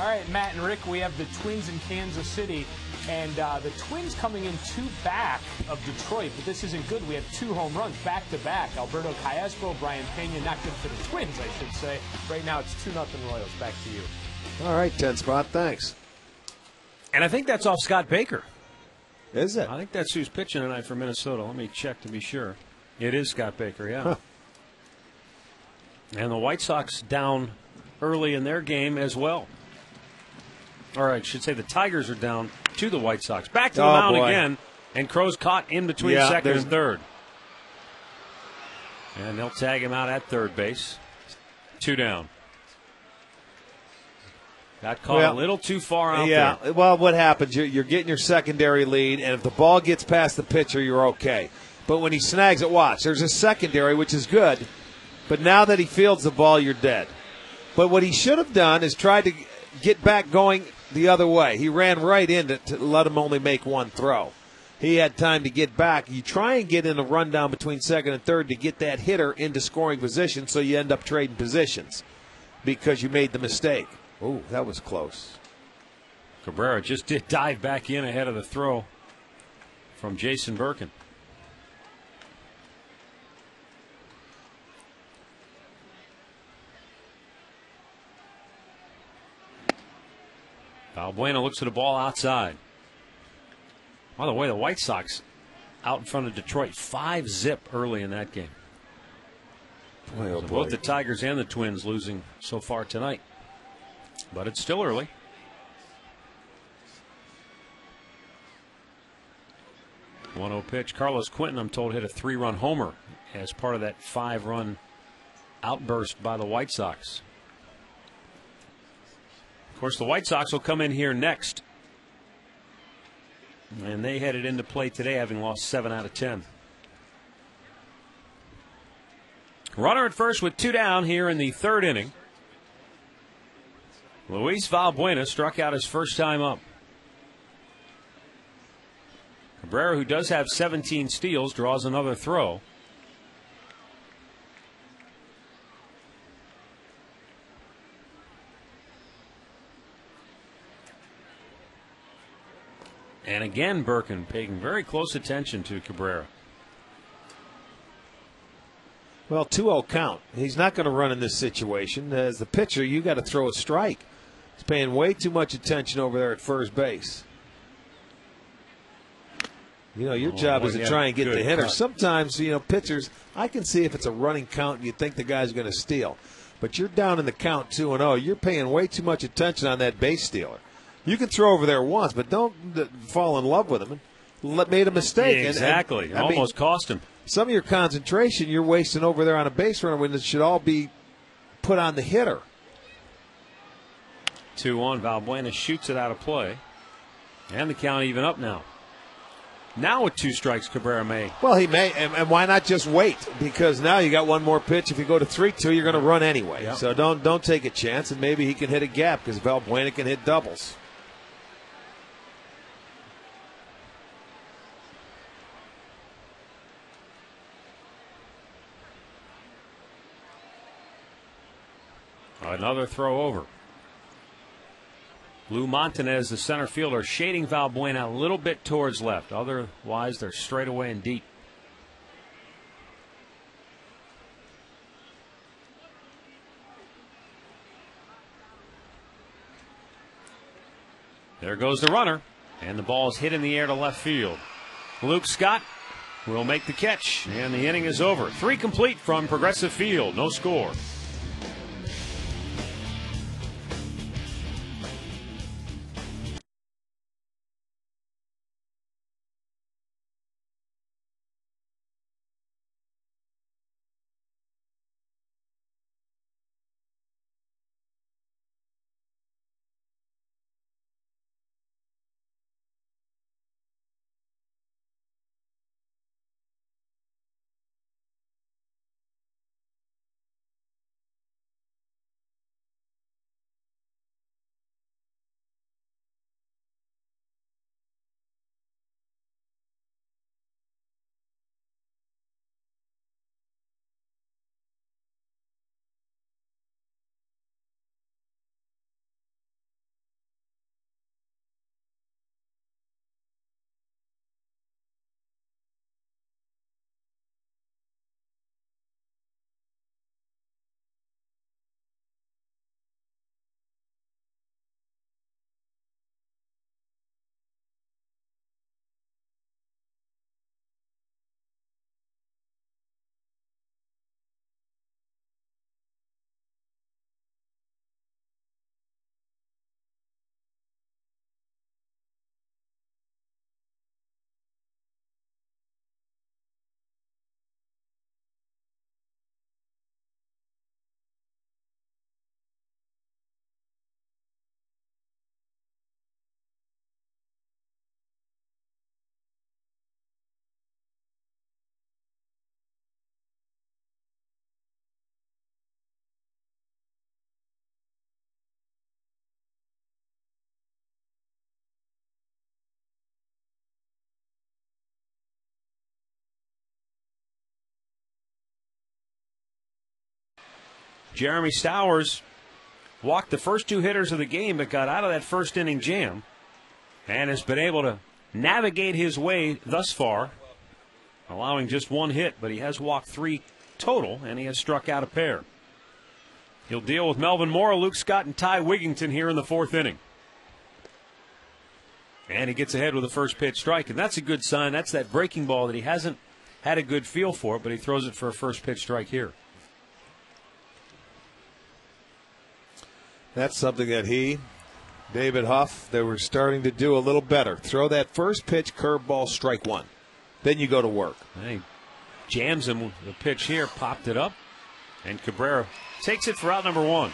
All right, Matt and Rick, we have the Twins in Kansas City, and the Twins coming in 2 back of Detroit, but this isn't good. We have 2 home runs back-to-back. Alberto Callaspo, Brian Pena, not good for the Twins, I should say. Right now it's 2-0 Royals. Back to you. All right, 10 Spot, thanks. And I think that's off Scott Baker. Is it? I think that's who's pitching tonight for Minnesota. Let me check to be sure. It is Scott Baker, yeah. Huh. And the White Sox down early in their game as well. Or I should say the Tigers are down to the White Sox. Back to the mound again, and Crow's caught in between second and third. And they'll tag him out at third base. 2 down. Got caught a little too far out there. Yeah, well, what happens? You're getting your secondary lead, and if the ball gets past the pitcher, you're okay. But when he snags it, watch. There's a secondary, which is good, but now that he fields the ball, you're dead. But what he should have done is tried to get back going the other way. He ran right in to let him only make 1 throw. He had time to get back. You try and get in a rundown between second and third to get that hitter into scoring position so you end up trading positions because you made the mistake. Oh, that was close. Cabrera just did dive back in ahead of the throw from Jason Birkin. Valbuena looks at a ball outside. By the way, the White Sox out in front of Detroit 5-0 early in that game. Boy, oh so boy. Both the Tigers and the Twins losing so far tonight. But it's still early. One-0 pitch. Carlos Quentin, I'm told, hit a 3-run homer as part of that 5-run outburst by the White Sox. Of course, the White Sox will come in here next. And they headed into play today, having lost 7 out of 10. Runner at first with 2 down here in the 3rd inning. Luis Valbuena struck out his first time up. Cabrera, who does have 17 steals, draws another throw. And again, Birkin paying very close attention to Cabrera. Well, 2-0 count. He's not going to run in this situation. As the pitcher, you got to throw a strike. He's paying way too much attention over there at first base. You know, your job is to try and get the hitter. Sometimes, you know, pitchers, I can see if it's a running count and you think the guy's going to steal. But you're down in the count 2-0. You're paying way too much attention on that base stealer. You can throw over there once, but don't fall in love with him. Made a mistake. Exactly. And almost cost him. Some of your concentration you're wasting over there on a base runner when it should all be put on the hitter. 2-1. Valbuena shoots it out of play. And the count even up now. Now with 2 strikes, Cabrera may. Well, he may. And why not just wait? Because now you got one more pitch. If you go to 3-2, you're going to run anyway. Yep. So don't take a chance, and maybe he can hit a gap because Valbuena can hit doubles. Another throw over. Lou Montanez, the center fielder, shading Valbuena a little bit towards left. Otherwise, they're straight away and deep. There goes the runner, and the ball is hit in the air to left field. Luke Scott will make the catch, and the inning is over. 3 complete from Progressive Field. No score. Jeremy Stowers walked the first 2 hitters of the game but got out of that first inning jam and has been able to navigate his way thus far, allowing just 1 hit, but he has walked 3 total, and he has struck out a pair. He'll deal with Melvin Mora, Luke Scott, and Ty Wigington here in the 4th inning. And he gets ahead with a first pitch strike, and that's a good sign. That's that breaking ball that he hasn't had a good feel for, but he throws it for a first pitch strike here. That's something that David Huff, they were starting to do a little better. Throw that first pitch, curveball, strike 1. Then you go to work. And he jams him with the pitch here, popped it up, and Cabrera takes it for out number 1.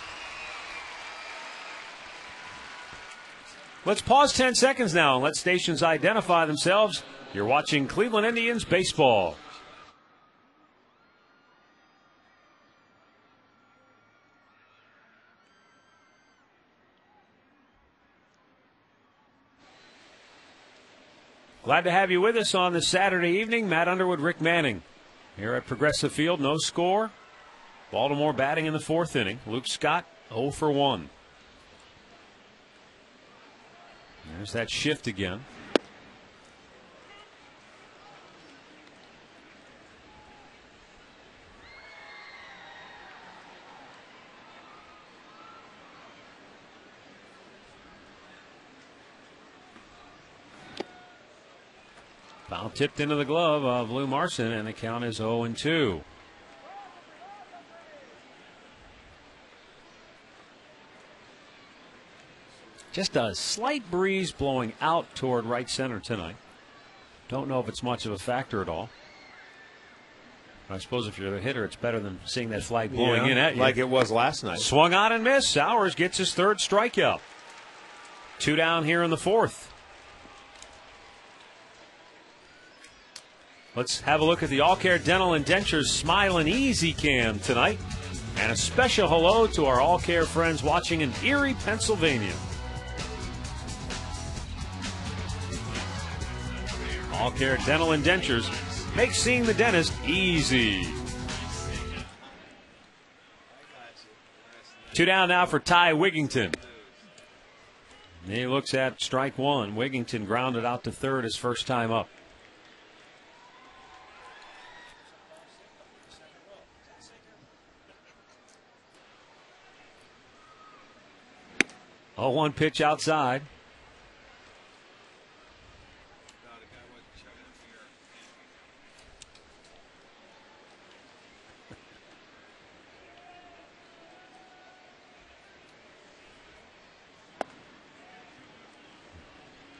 Let's pause 10 seconds now and let stations identify themselves. You're watching Cleveland Indians baseball. Glad to have you with us on this Saturday evening. Matt Underwood, Rick Manning here at Progressive Field. No score. Baltimore batting in the 4th inning. Luke Scott 0 for 1. There's that shift again. Foul tipped into the glove of Lou Marson, and the count is 0-2. Just a slight breeze blowing out toward right center tonight. Don't know if it's much of a factor at all. I suppose if you're the hitter, it's better than seeing that flag blowing in at you. Like it was last night. Swung on and missed. Sowers gets his 3rd strikeout. 2 down here in the 4th. Let's have a look at the All Care Dental and Dentures Smile and Easy Cam tonight. And a special hello to our All Care friends watching in Erie, Pennsylvania. All Care Dental and Dentures make seeing the dentist easy. 2 down now for Ty Wigington. He looks at strike 1. Wigington grounded out to 3rd his first time up. 0-1 pitch outside.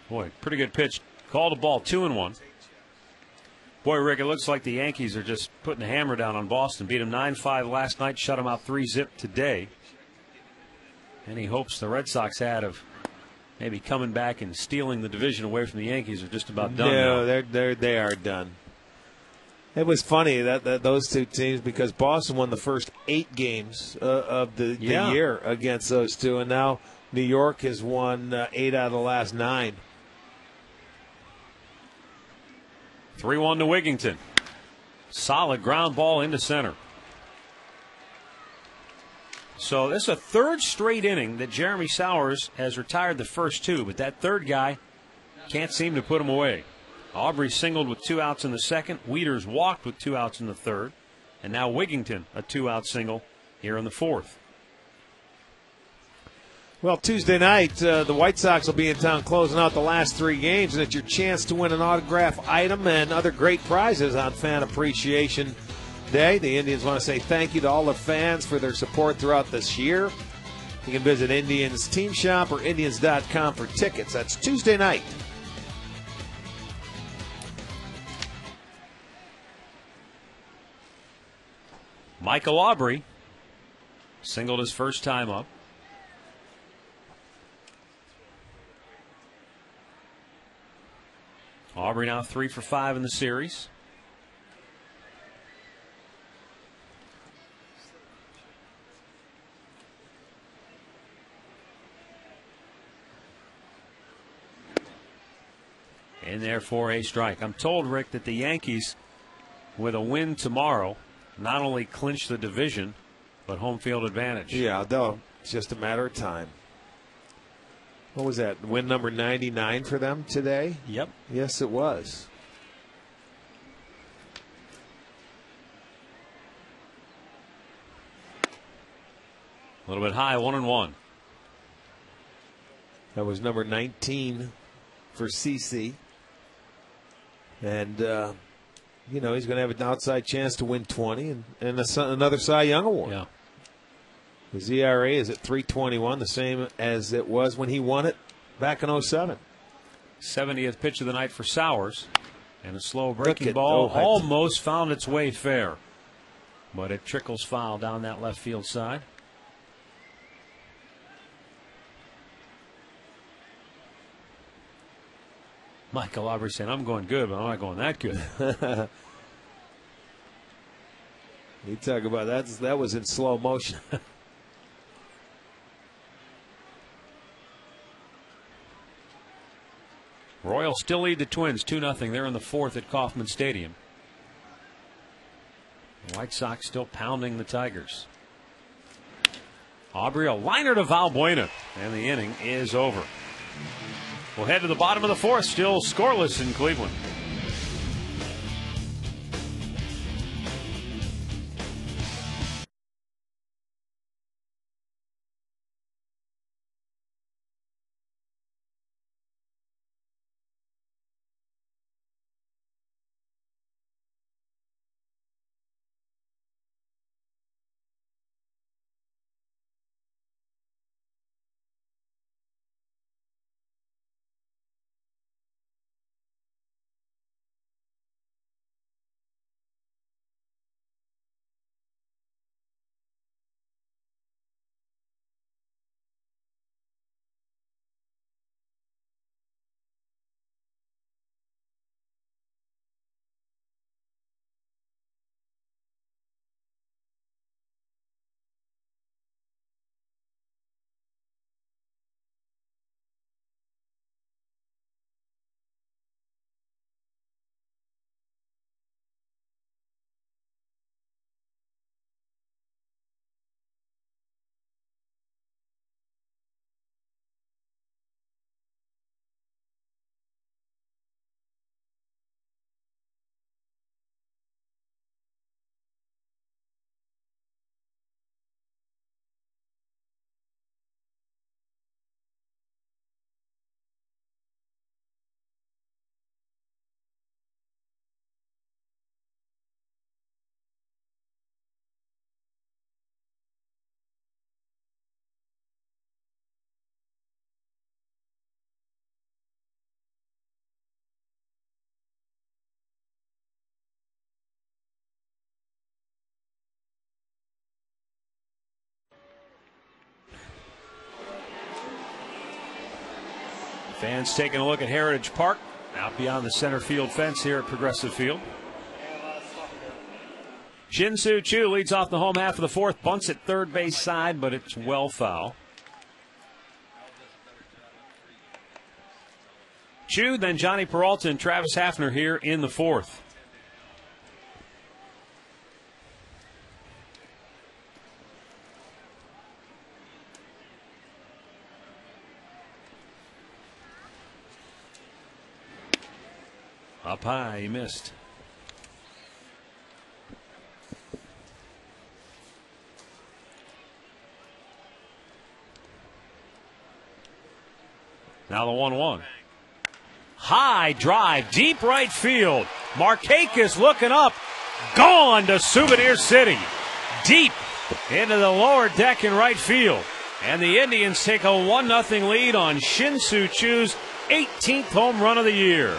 Boy, pretty good pitch. Called a ball, 2-1. Boy, Rick, it looks like the Yankees are just putting a hammer down on Boston. Beat them 9-5 last night, shut them out 3-0 today. Any hopes the Red Sox had of maybe coming back and stealing the division away from the Yankees are just about done. No, they are done. It was funny that those two teams, because Boston won the first 8 games of the year against those two, and now New York has won 8 out of the last 9. 3-1 to Wigington. Solid ground ball into center. So this is a 3rd straight inning that Jeremy Sowers has retired the first 2, but that 3rd guy can't seem to put him away. Aubrey singled with 2 outs in the 2nd. Wieters walked with 2 outs in the 3rd. And now Wigington, a 2-out single here in the 4th. Well, Tuesday night, the White Sox will be in town closing out the last 3 games, and it's your chance to win an autograph item and other great prizes on Fan Appreciation Day. The Indians want to say thank you to all the fans for their support throughout this year. You can visit Indians Team Shop or Indians.com for tickets. That's Tuesday night. Michael Aubrey singled his first time up. Aubrey now 3 for 5 in the series. In there for a strike. I'm told, Rick, that the Yankees, with a win tomorrow, not only clinch the division, but home field advantage. Yeah, though it's just a matter of time. What was that? Win number 99 for them today? Yep. Yes, it was. A little bit high, 1-1. That was number 19 for CC. And, you know, he's going to have an outside chance to win 20 and another Cy Young Award. Yeah. His ERA is at 3.21, the same as it was when he won it back in 07. 70th pitch of the night for Sowers. And a slow breaking ball almost found its way fair. But it trickles foul down that left field side. Michael Aubrey saying, I'm going good, but I'm not going that good. You talk about that was in slow motion. Royals still lead the Twins 2-0. They're in the fourth at Kauffman Stadium. The White Sox still pounding the Tigers. Aubrey, a liner to Valbuena, and the inning is over. We'll head to the bottom of the fourth, still scoreless in Cleveland. Fans taking a look at Heritage Park, out beyond the center field fence here at Progressive Field. Shin-Soo Choo leads off the home half of the fourth, bunts at third base side, but it's well foul. Choo, then Johnny Peralta and Travis Hafner here in the fourth. Up high, he missed. Now the 1-1. High drive, deep right field. Markakis looking up. Gone to Souvenir City. Deep into the lower deck in right field. And the Indians take a 1-0 lead on Shin-Soo Choo's 18th home run of the year.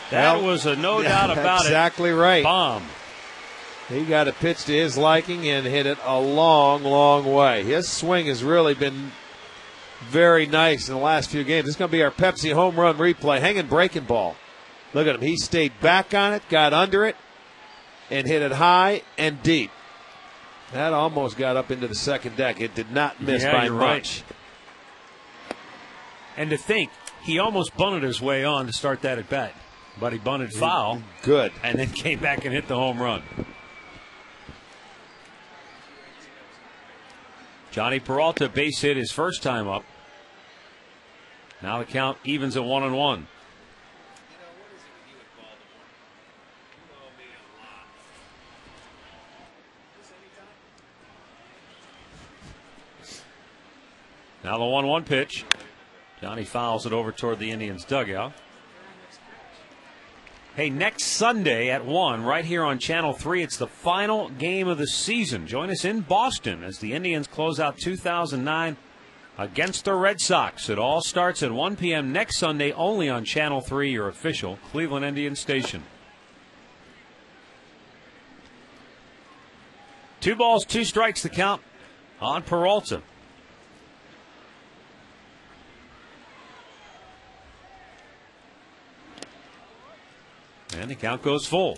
That was a no doubt about exactly right. Bomb. He got a pitch to his liking and hit it a long, long way. His swing has really been very nice in the last few games. This is going to be our Pepsi home run replay. Hanging breaking ball. Look at him. He stayed back on it, got under it, and hit it high and deep. That almost got up into the second deck. It did not miss by much. Right. And to think, he almost bunted his way on to start that at bat. But he bunted foul. Good. And then came back and hit the home run. Johnny Peralta base hit his first time up. Now the count evens at 1-1. Now the 1-1 pitch. Johnny fouls it over toward the Indians' dugout. Hey, next Sunday at 1, right here on Channel 3, it's the final game of the season. Join us in Boston as the Indians close out 2009 against the Red Sox. It all starts at 1 p.m. next Sunday, only on Channel 3, your official Cleveland Indians station. 2 balls, 2 strikes, the count on Peralta. And the count goes full.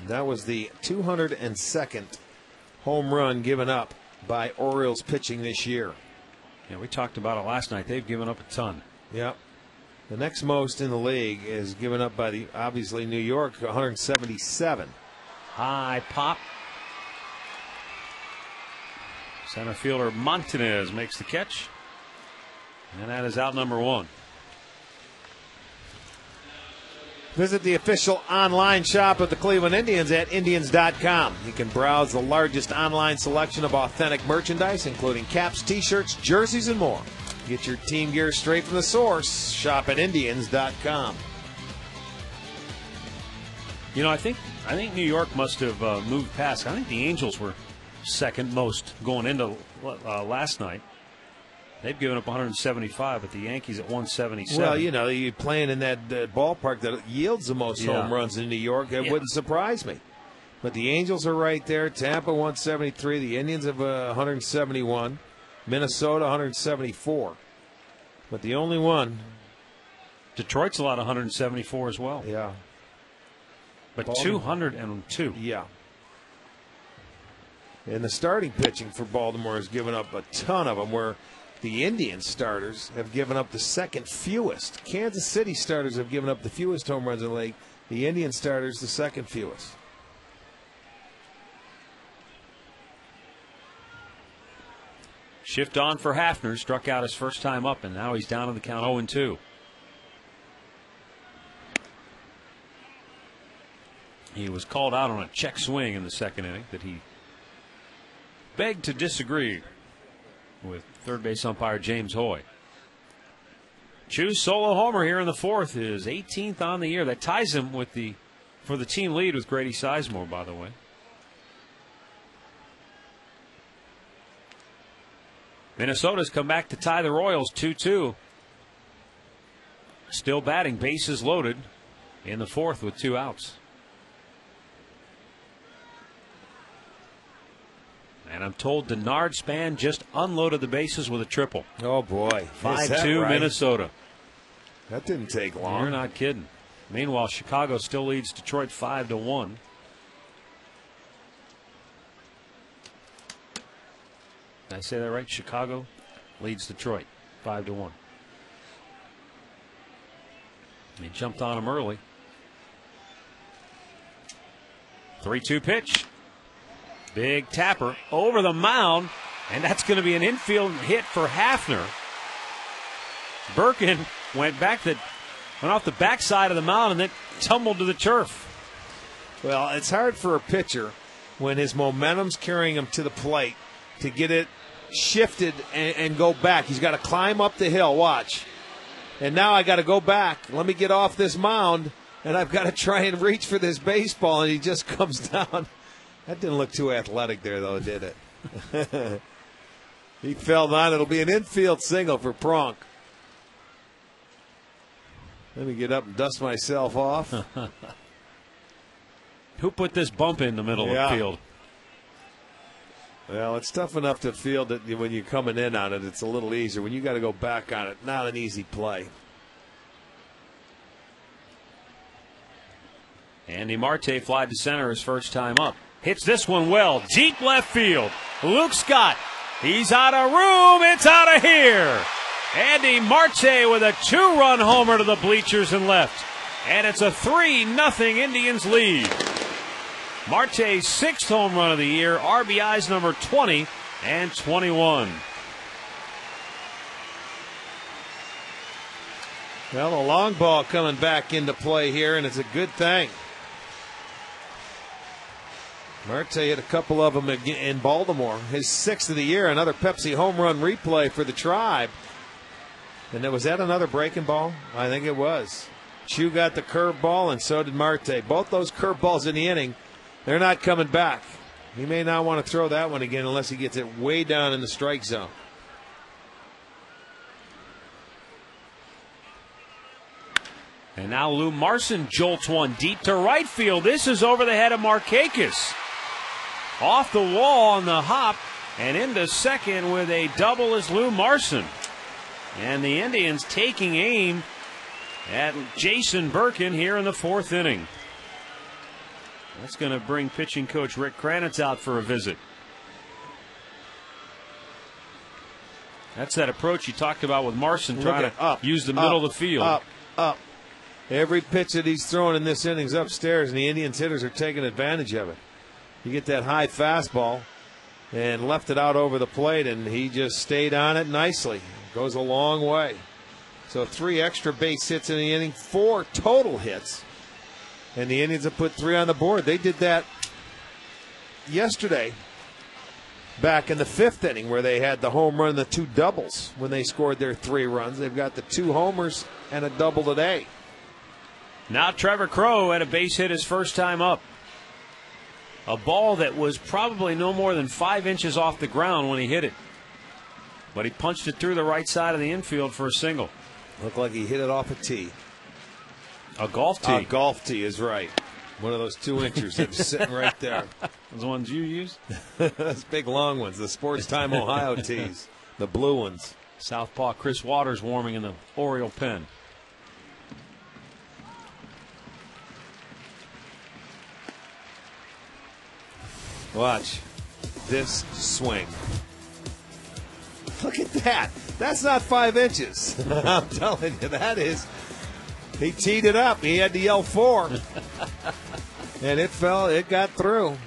That was the 202nd home run given up by Orioles pitching this year. Yeah, we talked about it last night. They've given up a ton. Yep. The next most in the league is given up by obviously New York, 177. High pop. Center fielder Montanez makes the catch. And that is out number 1. Visit the official online shop of the Cleveland Indians at Indians.com. You can browse the largest online selection of authentic merchandise, including caps, t-shirts, jerseys, and more. Get your team gear straight from the source. Shop at Indians.com. You know, I think New York must have moved past. I think the Angels were second most going into last night. They've given up 175, but the Yankees at 177. Well, you know, you're playing in that ballpark that yields the most home runs in New York. It wouldn't surprise me. But the Angels are right there. Tampa 173. The Indians have 171. Minnesota 174. But the only one. Detroit's allowed 174 as well. Yeah. But Baltimore. 202. Yeah. And the starting pitching for Baltimore has given up a ton of them, where the Indian starters have given up the second fewest. Kansas City starters have given up the fewest home runs in the league. The Indian starters, the second fewest. Shift on for Hafner. Struck out his first time up, and now he's down to the count 0-2. He was called out on a check swing in the second inning that he begged to disagree with third base umpire James Hoy. Chu's solo homer here in the fourth, his 18th on the year. That ties him for the team lead with Grady Sizemore, by the way. Minnesota's come back to tie the Royals 2-2. Still batting, bases loaded in the fourth with 2 outs. And I'm told Denard Span just unloaded the bases with a triple. Oh, boy. 5-2 right? Minnesota. That didn't take long. You're not kidding. Meanwhile, Chicago still leads Detroit 5-1. Did I say that right? Chicago leads Detroit 5-1. He jumped on him early. 3-2 pitch. Big tapper over the mound, and that's going to be an infield hit for Hafner. Birkin went off the backside of the mound and then tumbled to the turf. Well, it's hard for a pitcher when his momentum's carrying him to the plate to get it shifted and go back. He's got to climb up the hill. Watch. And now I got to go back. Let me get off this mound, and I've got to try and reach for this baseball, and he just comes down. That didn't look too athletic there, though, did it? He fell down. It'll be an infield single for Pronk. Let me get up and dust myself off. Who put this bump in the middle of the field? Well, it's tough enough to field it when you're coming in on it. It's a little easier. When you got to go back on it, not an easy play. Andy Marte flied to center his first time up. Hits this one well. Deep left field. Luke Scott. He's out of room. It's out of here. Andy Marte with a 2-run homer to the bleachers and left. And it's a 3-0 Indians lead. Marte's 6th home run of the year. RBIs number 20 and 21. Well, a long ball coming back into play here, and it's a good thing. Marte hit a couple of them in Baltimore. His 6th of the year, another Pepsi home run replay for the Tribe. And was that another breaking ball? I think it was. Chu got the curve ball, and so did Marte. Both those curve balls in the inning, they're not coming back. He may not want to throw that one again unless he gets it way down in the strike zone. And now Lou Marson jolts one deep to right field. This is over the head of Markakis. Off the wall on the hop and into second with a double is Lou Marson. And the Indians taking aim at Jason Birkin here in the 4th inning. That's going to bring pitching coach Rick Kranitz out for a visit. That's that approach you talked about with Marson, trying to use the up, middle of the field. Up. Every pitch that he's throwing in this inning's upstairs, and the Indians hitters are taking advantage of it. You get that high fastball and left it out over the plate, and he just stayed on it nicely. Goes a long way. So 3 extra base hits in the inning, 4 total hits. And the Indians have put 3 on the board. They did that yesterday back in the 5th inning where they had the home run and the 2 doubles when they scored their 3 runs. They've got the 2 homers and a double today. Now Trevor Crowe had a base hit his first time up. A ball that was probably no more than 5 inches off the ground when he hit it. But he punched it through the right side of the infield for a single. Looked like he hit it off a tee. A golf tee. A golf tee is right. One of those 2-inchers that was sitting right there. Those ones you use? Those big long ones, the Sports Time Ohio tees. The blue ones. Southpaw Chris Waters warming in the Oriole pen. Watch this swing. Look at that. That's not 5 inches. I'm telling you, that is. He teed it up. He had to yell 4. And it fell. It got through.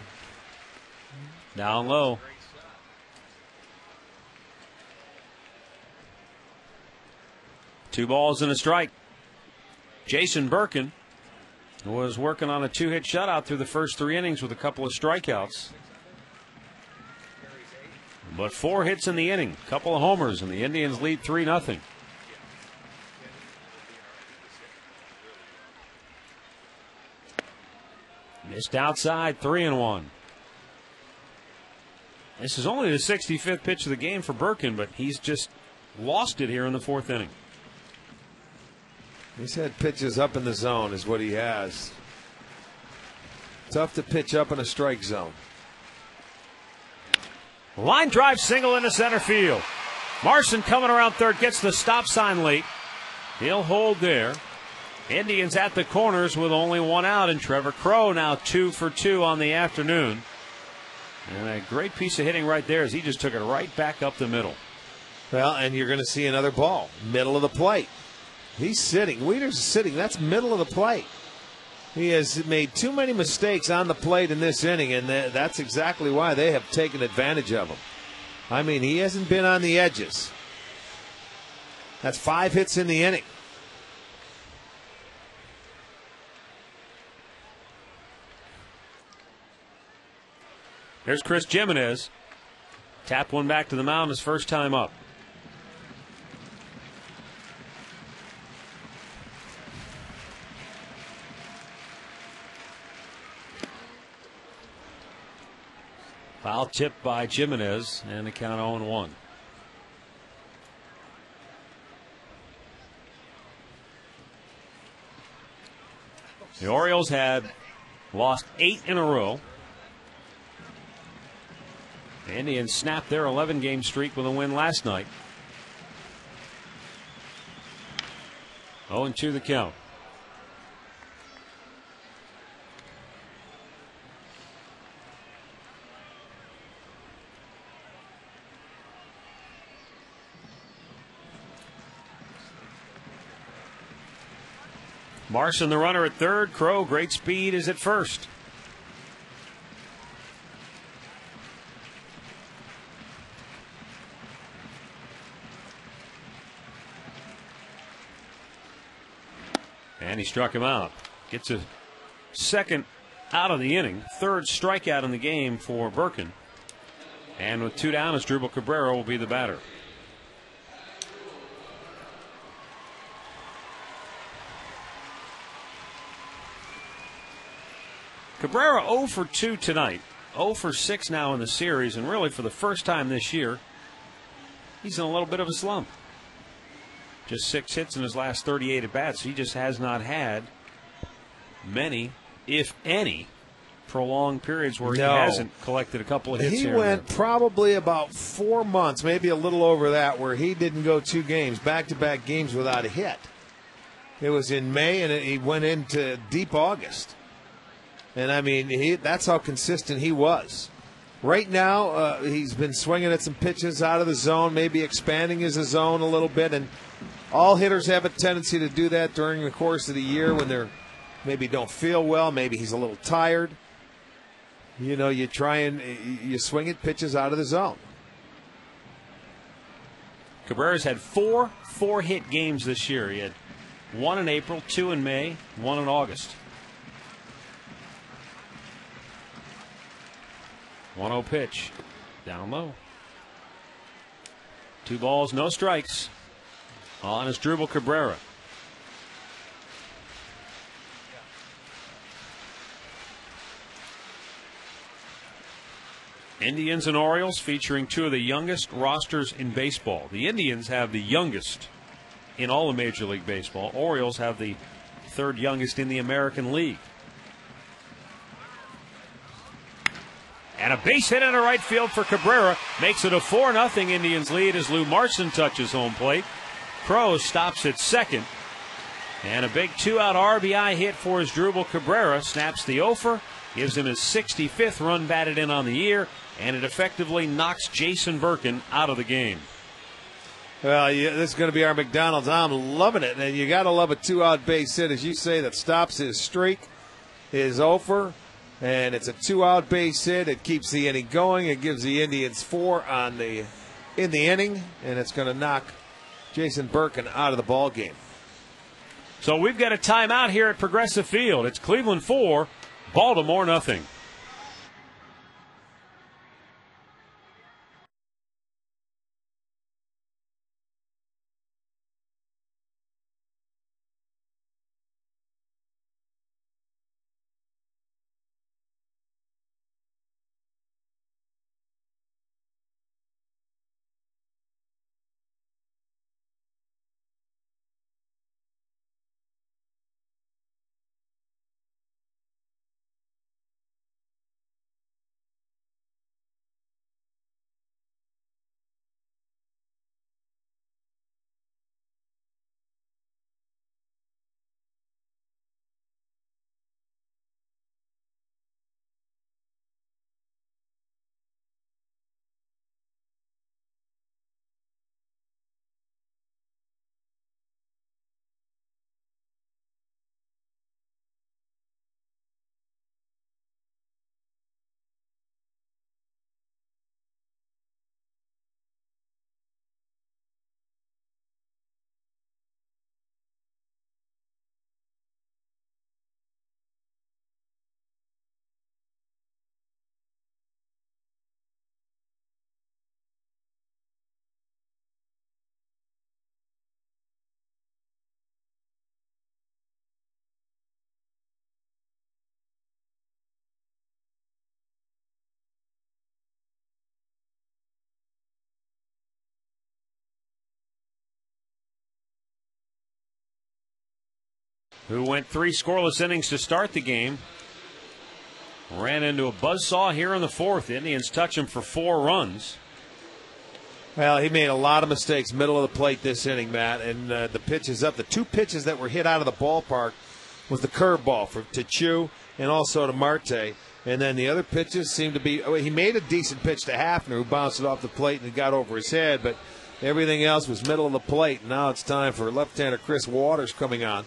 Down low. Two balls and a strike. Jason Birkin was working on a 2-hit shutout through the first 3 innings with a couple of strikeouts. But 4 hits in the inning, a couple of homers, and the Indians lead 3-0. Missed outside, 3-1. This is only the 65th pitch of the game for Birkin, but he's just lost it here in the 4th inning. He's had pitches up in the zone is what he has. Tough to pitch up in a strike zone. Line drive single into center field. Marson coming around third, gets the stop sign late. He'll hold there. Indians at the corners with only 1 out, and Trevor Crowe now 2 for 2 on the afternoon. And a great piece of hitting right there as he just took it right back up the middle. Well, and you're going to see another ball, middle of the plate. He's sitting. Wieters is sitting. That's middle of the plate. He has made too many mistakes on the plate in this inning, and that's exactly why they have taken advantage of him. I mean, he hasn't been on the edges. That's 5 hits in the inning. There's Chris Jimenez. Tapped one back to the mound his first time up. Foul tip by Jimenez, and the count 0-1. The Orioles had lost 8 in a row. The Indians snapped their 11-game streak with a win last night. 0-2 the count. Marson, the runner at third. Crowe, great speed, is at first. And he struck him out. Gets a second out of the inning. 3rd strikeout in the game for Birkin. And with 2 down, Asdrubal Cabrera will be the batter. Cabrera 0 for 2 tonight. 0 for 6 now in the series, and really for the first time this year, he's in a little bit of a slump. Just 6 hits in his last 38 at-bats. He just has not had many, if any, prolonged periods where he hasn't collected a couple of hits here. He went probably about 4 months, maybe a little over that, where he didn't go 2 games, back-to-back games without a hit. It was in May, and he went into deep August. And, I mean, that's how consistent he was. Right now, he's been swinging at some pitches out of the zone, maybe expanding his zone a little bit, and all hitters have a tendency to do that during the course of the year when they're maybe don't feel well, maybe he's a little tired. You know, you try and you swing at pitches out of the zone. Cabrera's had 4 4-hit games this year. He had 1 in April, 2 in May, 1 in August. 1-0 pitch. Down low. 2 balls, no strikes. On is Drupal Cabrera. Indians and Orioles featuring 2 of the youngest rosters in baseball. The Indians have the youngest in all of Major League Baseball. Orioles have the 3rd youngest in the American League. And a base hit into right field for Cabrera makes it a 4-0 Indians lead as Lou Marson touches home plate. Crowe stops at second. And a big 2-out RBI hit for his Drupal Cabrera snaps the offer, gives him his 65th run batted in on the year, and it effectively knocks Jason Birkin out of the game. Well, this is going to be our McDonald's. I'm loving it. And you got to love a 2-out base hit, as you say, that stops his streak, his offer. And it's a 2-out base hit. It keeps the inning going. It gives the Indians 4 in the inning, and it's going to knock Jason Birkin out of the ball game. So we've got a timeout here at Progressive Field. It's Cleveland 4, Baltimore 0. Who went 3 scoreless innings to start the game. Ran into a buzzsaw here in the 4th. Indians touch him for 4 runs. Well, he made a lot of mistakes middle of the plate this inning, Matt, and the pitches up. The 2 pitches that were hit out of the ballpark was the curveball to Chu and also to Marte. And then the other pitches seemed to be he made a decent pitch to Hafner, who bounced it off the plate and got over his head, but everything else was middle of the plate. Now it's time for left-hander Chris Waters coming on.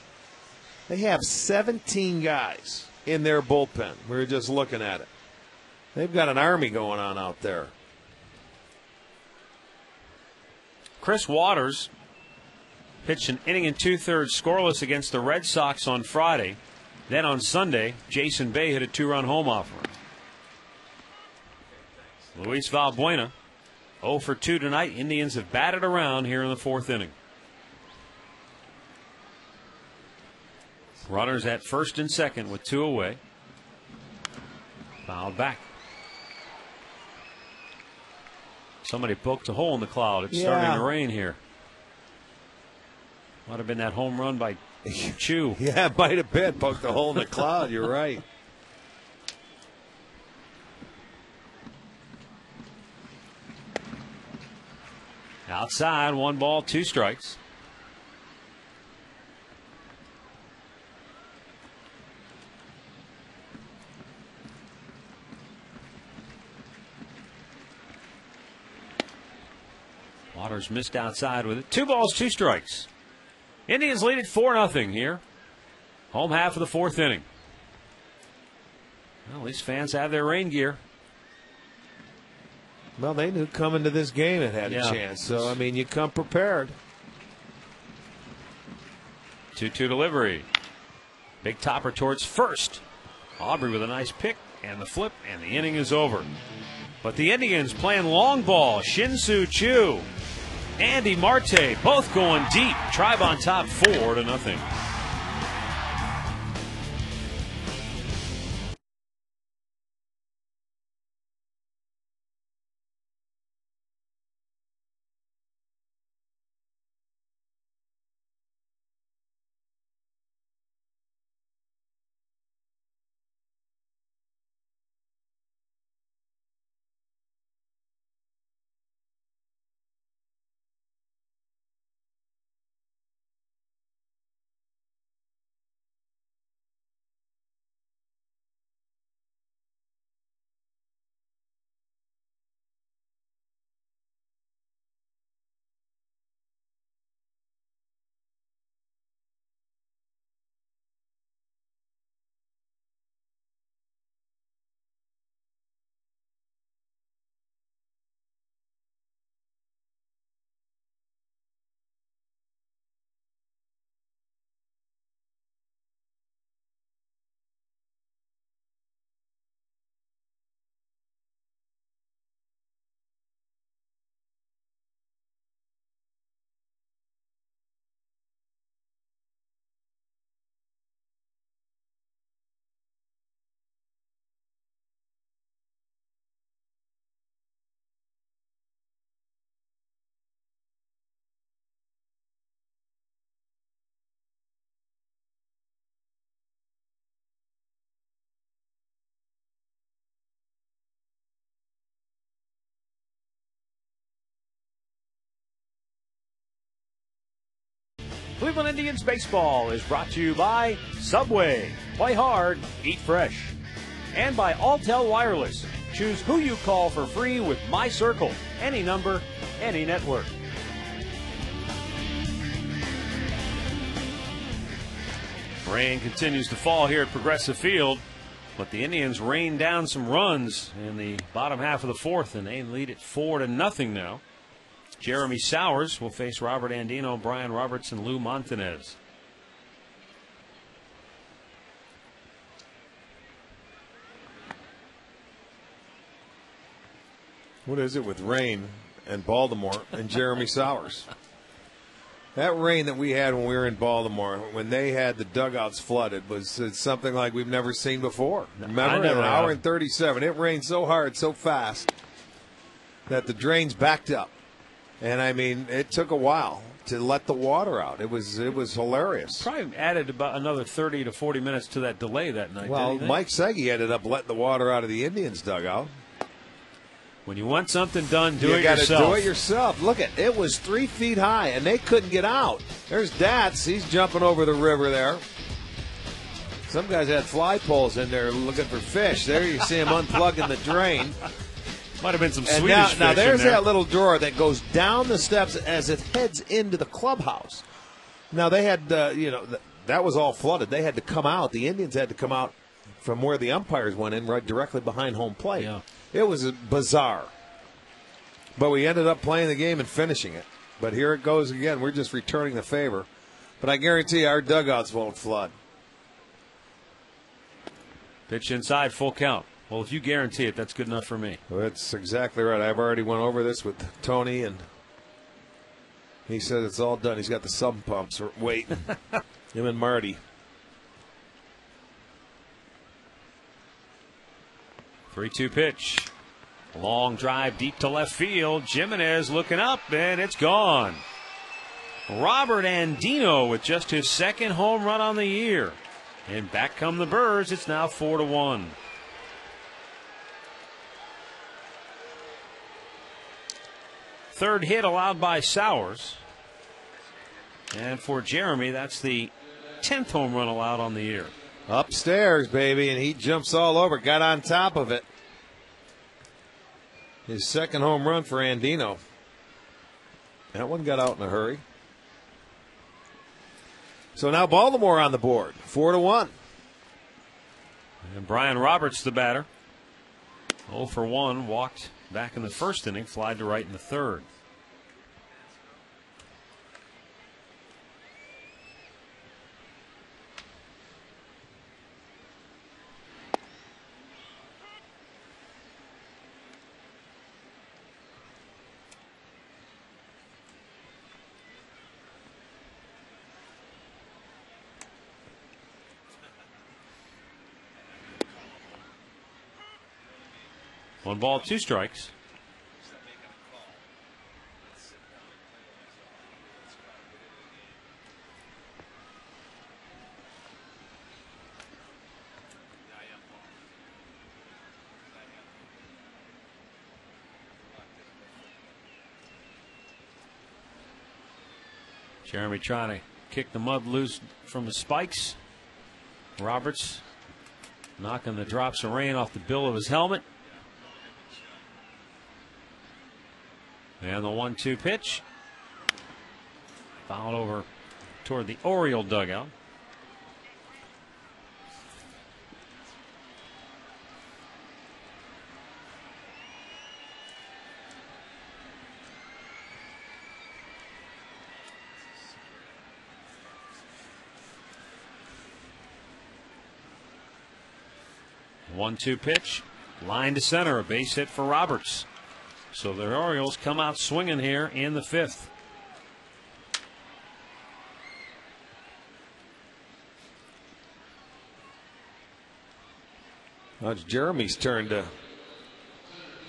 They have 17 guys in their bullpen. We were just looking at it. They've got an army going on out there. Chris Waters pitched an inning and 2/3 scoreless against the Red Sox on Friday. Then on Sunday, Jason Bay hit a 2-run home offering. Luis Valbuena, 0 for 2 tonight. Indians have batted around here in the 4th inning. Runners at first and second with 2 away. Fouled back. Somebody poked a hole in the cloud. It's starting to rain here. Might have been that home run by Chu. Yeah, it might have been. Poked a hole in the cloud. You're right. Outside, 1 ball, 2 strikes. Waters missed outside with it. 2 balls, 2 strikes. Indians lead it 4-0 here. Home half of the 4th inning. Well, these fans have their rain gear. Well, they knew coming to this game it had a chance. So, I mean, you come prepared. 2-2 delivery. Big topper towards first. Aubrey with a nice pick and the flip, and the inning is over. But the Indians playing long ball. Shin-Soo Choo, Andy Marte, both going deep. Tribe on top 4-0. Cleveland Indians baseball is brought to you by Subway. Play hard, eat fresh. And by Alltel Wireless. Choose who you call for free with My Circle. Any number, any network. Rain continues to fall here at Progressive Field, but the Indians rain down some runs in the bottom half of the 4th, and they lead it 4-0 now. Jeremy Sowers will face Robert Andino, Brian Roberts, and Lou Montanez. What is it with rain and Baltimore and Jeremy Sowers? That rain that we had when we were in Baltimore, when they had the dugouts flooded, it's something like we've never seen before. Remember, an hour and 37. It rained so hard, so fast, that the drains backed up. And, I mean, it took a while to let the water out. It was hilarious. Probably added about another 30 to 40 minutes to that delay that night. Well, Mike Segui ended up letting the water out of the Indians' dugout. When you want something done, do it yourself. You got to do it yourself. Look, it was 3 feet high, and they couldn't get out. There's Dats. He's jumping over the river there. Some guys had fly poles in there looking for fish. There you see him unplugging the drain. Might have been some Swedish fish now there's in there. That little drawer that goes down the steps as it heads into the clubhouse. Now they had, that was all flooded. They had to come out. The Indians had to come out from where the umpires went in, right directly behind home plate. Yeah. It was bizarre. But we ended up playing the game and finishing it. But here it goes again. We're just returning the favor. But I guarantee our dugouts won't flood. Pitch inside, full count. Well, if you guarantee it, that's good enough for me. Well, that's exactly right. I've already went over this with Tony, and he said it's all done. He's got the sump pumps waiting. Him and Marty. 3-2 pitch. Long drive deep to left field. Jimenez looking up, and it's gone. Robert Andino with just his 2nd home run on the year. And back come the Birds. It's now 4-1. Third hit allowed by Sowers. And for Jeremy, that's the 10th home run allowed on the year. Upstairs, baby, and he jumps all over, got on top of it. His 2nd home run for Andino. That one got out in a hurry. So now Baltimore on the board, 4-1. And Brian Roberts, the batter. 0 for 1, walked back in the first inning, flied to right in the third. One ball, 2 strikes. Jeremy trying to kick the mud loose from the spikes. Roberts knocking the drops of rain off the bill of his helmet. And the 1-2 pitch. Fouled over toward the Oriole dugout. The 1-2 pitch. Line to center. A base hit for Roberts. So the Orioles come out swinging here in the 5th. Well, it's Jeremy's turn to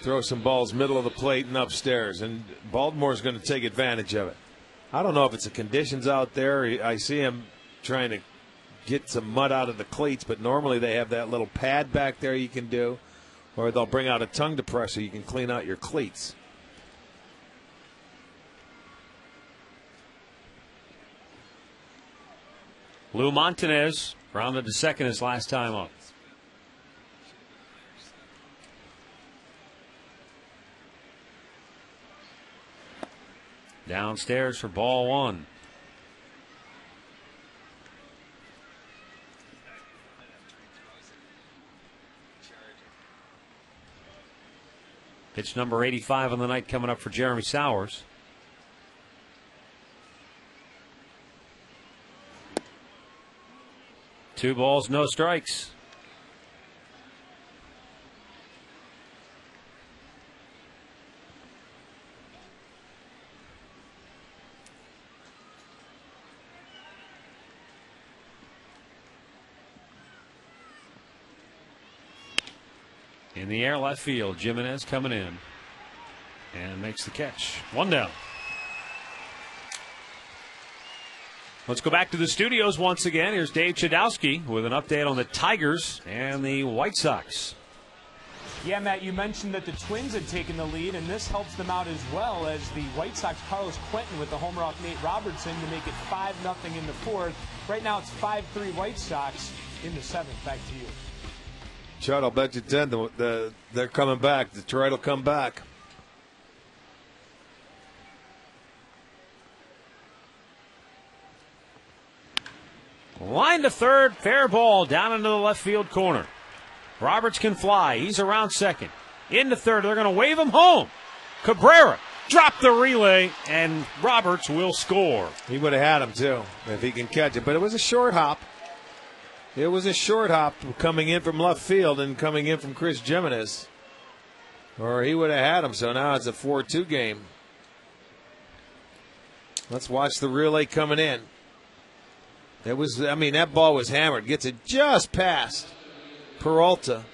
throw some balls middle of the plate and upstairs, and Baltimore's going to take advantage of it. I don't know if it's the conditions out there. I see him trying to get some mud out of the cleats, but normally they have that little pad back there you can do. Or they'll bring out a tongue depressor. You can clean out your cleats. Lou Montanez rounded to second his last time up. Downstairs for ball 1. Pitch number 85 on the night coming up for Jeremy Sowers. Two balls, no strikes. In the air, left field. Jimenez coming in and makes the catch. 1 down. Let's go back to the studios once again. Here's Dave Chudowski with an update on the Tigers and the White Sox. Yeah, Matt, you mentioned that the Twins had taken the lead, and this helps them out as well as the White Sox, Carlos Quentin with the homer off Nate Robertson to make it 5-0 in the 4th. Right now it's 5-3 White Sox in the 7th. Back to you. Chud, I'll bet you 10 they're coming back. Detroit will come back. Line to third, fair ball down into the left field corner. Roberts can fly. He's around second. Into third, they're going to wave him home. Cabrera dropped the relay, and Roberts will score. He would have had him, too, if he can catch it. But it was a short hop. It was a short hop coming in from left field and coming in from Chris Jimenez. Or he would have had him, so now it's a 4-2 game. Let's watch the relay coming in. That ball was hammered. Gets it just past Peralta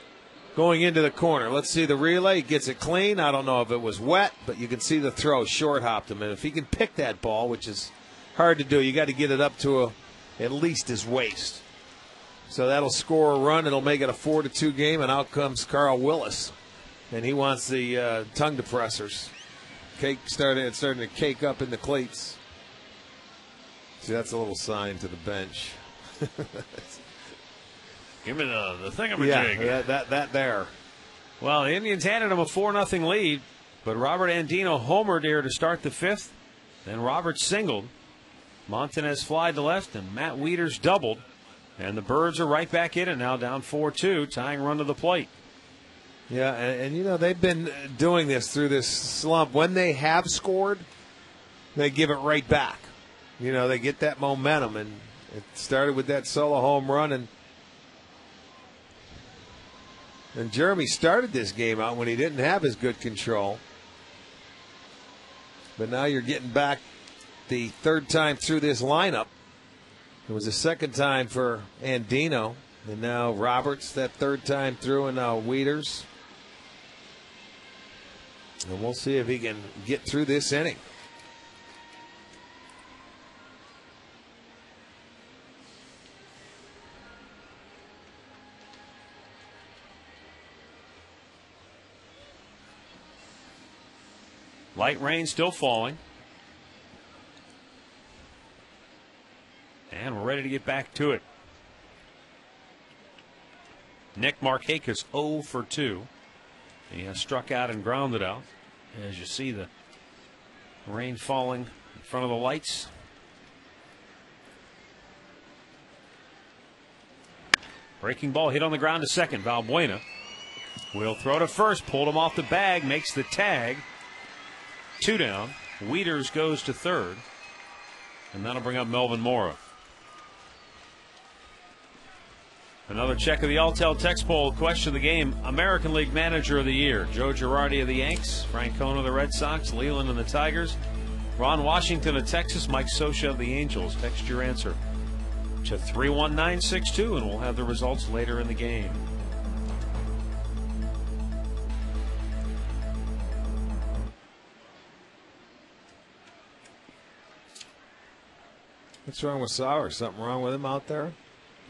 going into the corner. Let's see the relay. Gets it clean. I don't know if it was wet, but you can see the throw. Short hopped him. And if he can pick that ball, which is hard to do, you got to get it up to at least his waist. So that'll score a run. It'll make it a 4-2 game, and out comes Carl Willis. And he wants the tongue depressors. It's starting to cake up in the cleats. See, that's a little sign to the bench. Give me the thingamajig. Yeah, that there. Well, the Indians handed him a 4-0 lead, but Robert Andino homered here to start the 5th. Then Roberts singled. Montanez flied to left, and Matt Wieters doubled. And the Birds are right back in it now, down 4-2, tying run to the plate. Yeah, and you know, they've been doing this through this slump. When they have scored, they give it right back. You know, they get that momentum, and it started with that solo home run. And Jeremy started this game out when he didn't have as good control. But now you're getting back the third time through this lineup. It was the second time for Andino, and now Roberts that third time through, and now Wieters. And we'll see if he can get through this inning. Light rain still falling. And we're ready to get back to it. Nick Markakis 0 for 2. He has struck out and grounded out. As you see the rain falling in front of the lights. Breaking ball hit on the ground to second. Valbuena will throw to first. Pulled him off the bag. Makes the tag. 2 down. Wieters goes to third. And that'll bring up Melvin Mora. Another check of the Alltel text poll. Question of the game. American League Manager of the Year. Joe Girardi of the Yanks. Frank Cohn of the Red Sox. Leland of the Tigers. Ron Washington of Texas. Mike Scioscia of the Angels. Text your answer to 31962, and we'll have the results later in the game. What's wrong with Sauer? Something wrong with him out there?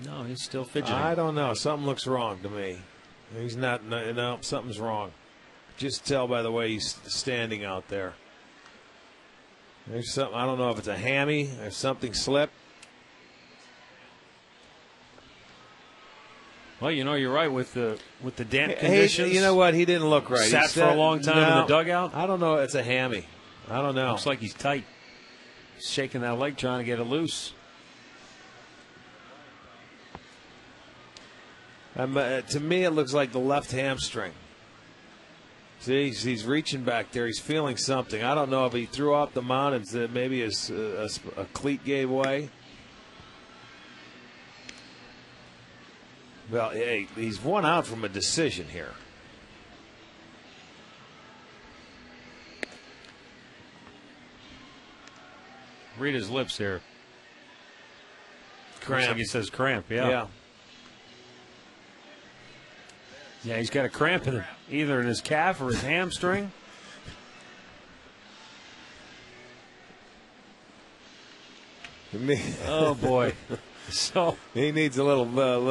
No, he's still fidgeting. I don't know. Something looks wrong to me. He's not. No, something's wrong. Just tell by the way he's standing out there. There's something. I don't know if it's a hammy or something slipped. Well, you know, you're right with the damp conditions. You know what? He didn't look right. Sat for a long time in the dugout. I don't know. It's a hammy. I don't know. Looks like he's tight. He's shaking that leg, trying to get it loose. To me, it looks like the left hamstring. See, he's reaching back there. He's feeling something. I don't know if he threw off the mound and maybe a cleat gave way. Well, hey, he's 1 out from a decision here. Read his lips here. Cramp. Looks like he says cramp, yeah. Yeah, he's got a cramp in either in his calf or his hamstring. Oh, boy. So he needs a little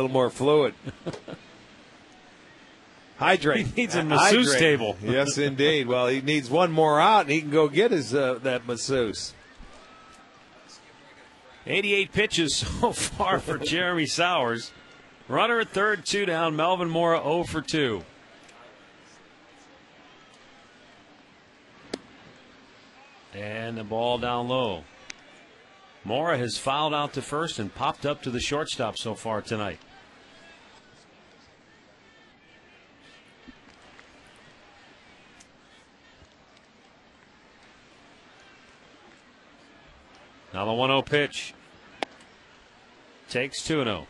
more fluid. Hydrate. He needs a masseuse table. Yes, indeed. Well, he needs one more out, and he can go get his that masseuse. 88 pitches so far for Jeremy Sowers. Runner at third, 2 down. Melvin Mora 0 for 2. And the ball down low. Mora has fouled out to first and popped up to the shortstop so far tonight. Now the 1-0 pitch. Takes 2-0.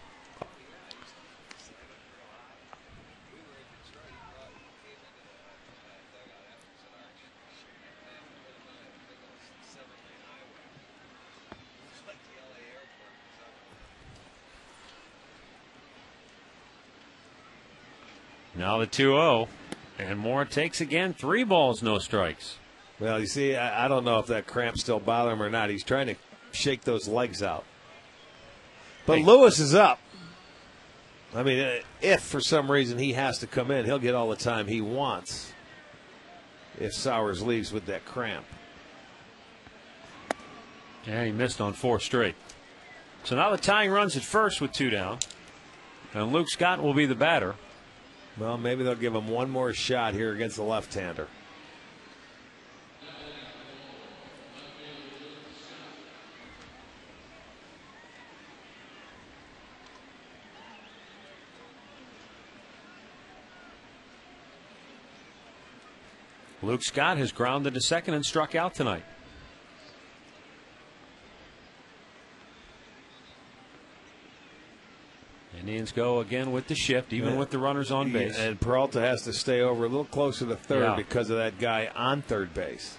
Now the 2-0, and Moore takes again. 3 balls, no strikes. Well, you see, I don't know if that cramp's still bothering him or not. He's trying to shake those legs out. But Lewis is up. I mean, if for some reason he has to come in, he'll get all the time he wants if Sowers leaves with that cramp. Yeah, he missed on 4 straight. So now the tying runs at first with 2 down, and Luke Scott will be the batter. Well, maybe they'll give him one more shot here against the left-hander. Luke Scott has grounded to second and struck out tonight. Indians go again with the shift, even with the runners on base. And Peralta has to stay over a little closer to third because of that guy on third base.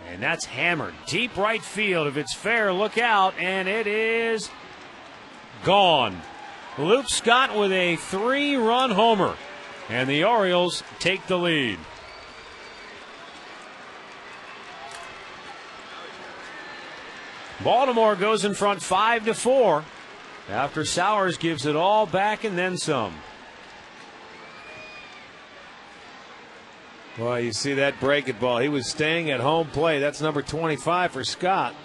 And that's hammered. Deep right field. If it's fair, look out. And it is gone. Luke Scott with a 3-run homer. And the Orioles take the lead. Baltimore goes in front 5-4 after Sowers gives it all back and then some. Well, you see that breaking ball. He was staying at home plate. That's number 25 for Scott.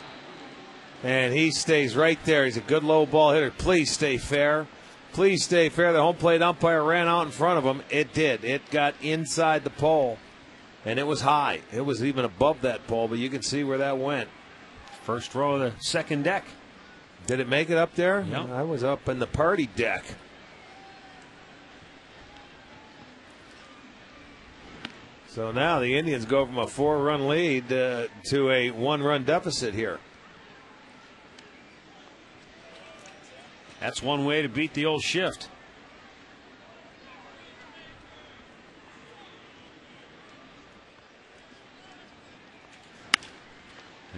And he stays right there. He's a good low ball hitter. Please stay fair. Please stay fair. The home plate umpire ran out in front of him. It did. It got inside the pole. And it was high. It was even above that pole, but you can see where that went. First row of the second deck. Did it make it up there? Yep. I was up in the party deck. So now the Indians go from a 4-run lead to a 1-run deficit here. That's one way to beat the old shift.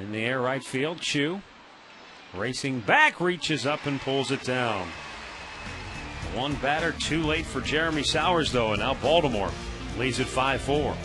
In the air, right field, Chu. Racing back, reaches up and pulls it down. One batter too late for Jeremy Sowers, though, and now Baltimore leads at 5-4.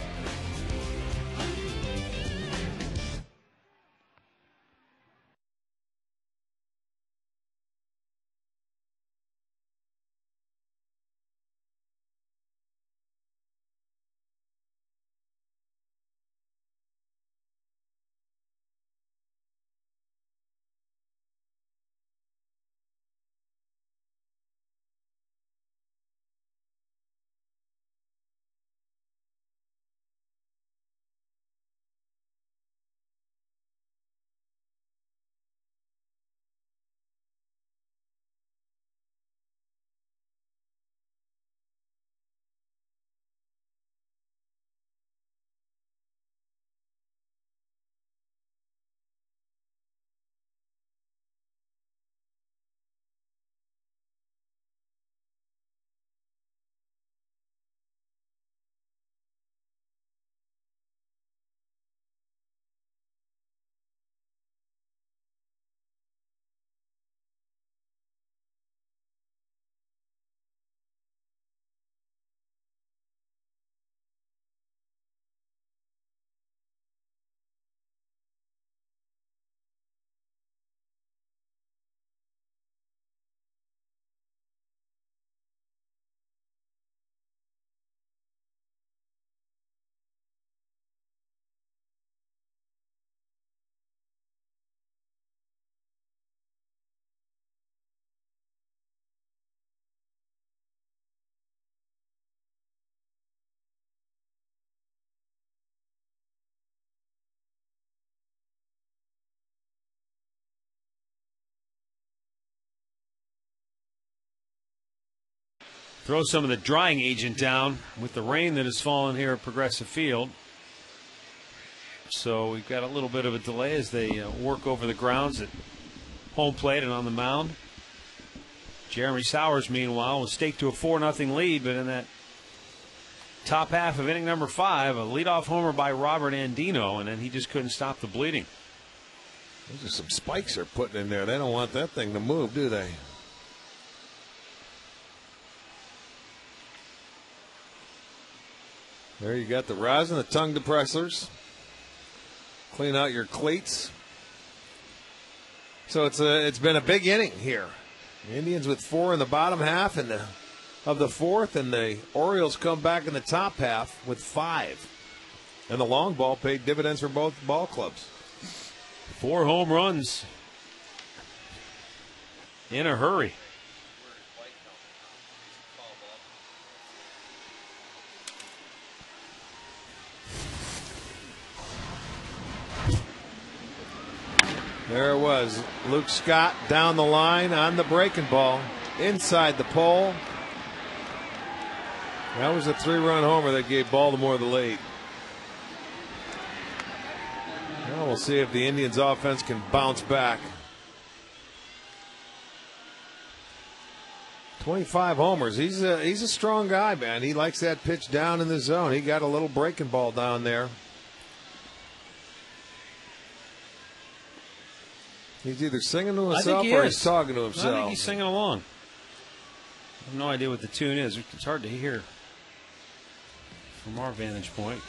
Throw some of the drying agent down with the rain that has fallen here at Progressive Field. So we've got a little bit of a delay as they work over the grounds at home plate and on the mound. Jeremy Sowers, meanwhile, was staked to a 4-0 lead, but in that top half of inning number 5, a leadoff homer by Robert Andino, and then he just couldn't stop the bleeding. Those are some spikes they're putting in there. They don't want that thing to move, do they? There you got the rosin, the tongue depressors. Clean out your cleats. So it's been a big inning here. The Indians with 4 in the bottom half of the fourth, and the Orioles come back in the top half with 5. And the long ball paid dividends for both ball clubs. 4 home runs in a hurry. There it was. Luke Scott down the line on the breaking ball. Inside the pole. That was a 3-run homer that gave Baltimore the lead. Now we'll see if the Indians' offense can bounce back. 25 homers. He's a strong guy, man. He likes that pitch down in the zone. He got a little breaking ball down there. He's either singing to himself or he's talking to himself. I think he's singing along. I have no idea what the tune is. It's hard to hear from our vantage point.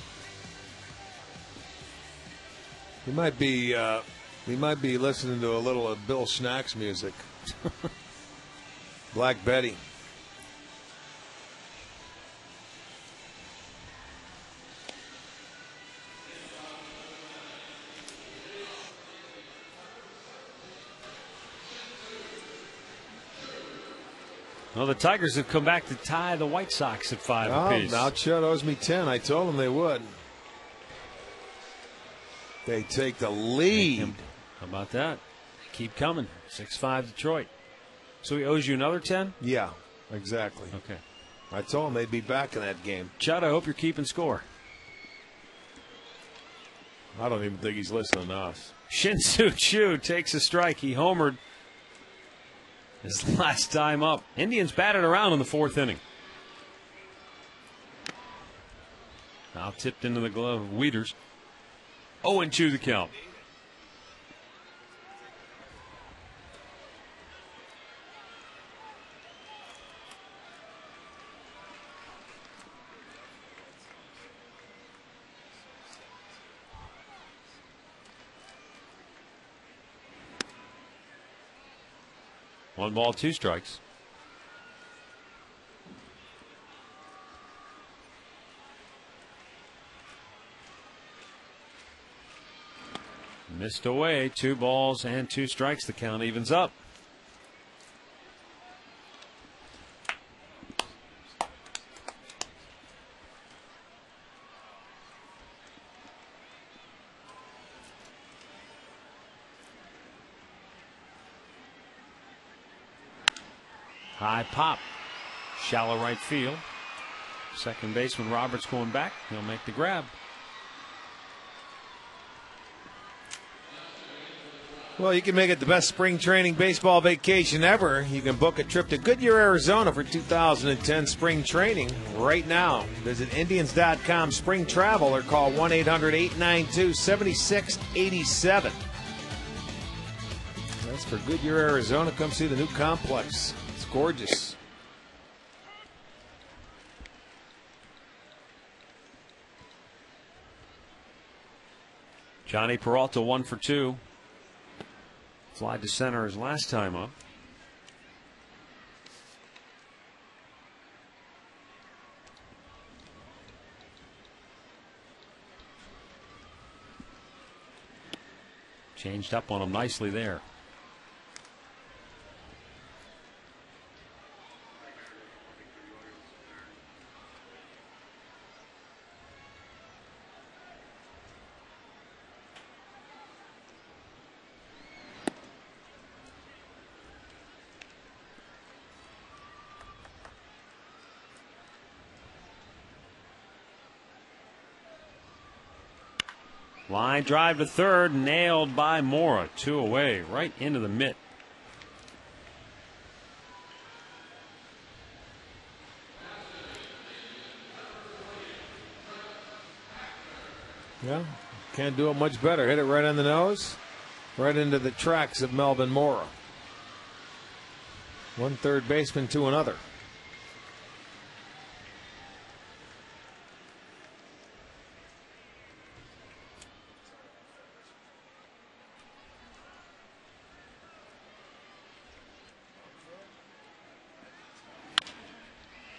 He might be listening to a little of Bill Schnack's music. Black Betty. Well, the Tigers have come back to tie the White Sox at 5 apiece. Now Chet owes me 10. I told him they would. They take the lead. How about that? Keep coming. 6-5 Detroit. So he owes you another 10? Yeah, exactly. Okay. I told him they'd be back in that game. Chad, I hope you're keeping score. I don't even think he's listening to us. Shin-Soo Choo takes a strike. He homered his last time up. Indians batted around in the 4th inning. Now tipped into the glove of Wieters. 0-2 the count. One ball, 2 strikes. Missed away. 2 balls and 2 strikes. The count evens up. High pop. Shallow right field. Second baseman Roberts going back. He'll make the grab. Well, you can make it the best spring training baseball vacation ever. You can book a trip to Goodyear, Arizona for 2010 spring training right now. Visit Indians.com spring travel or call 1-800-892-7687. That's for Goodyear, Arizona. Come see the new complex. It's gorgeous. Johnny Peralta 1 for 2. Fly to center his last time up. Changed up on him nicely there. Line drive to third, nailed by Mora. 2 away, right into the mitt. Yeah, can't do it much better. Hit it right on the nose, right into the tracks of Melvin Mora. One third baseman to another.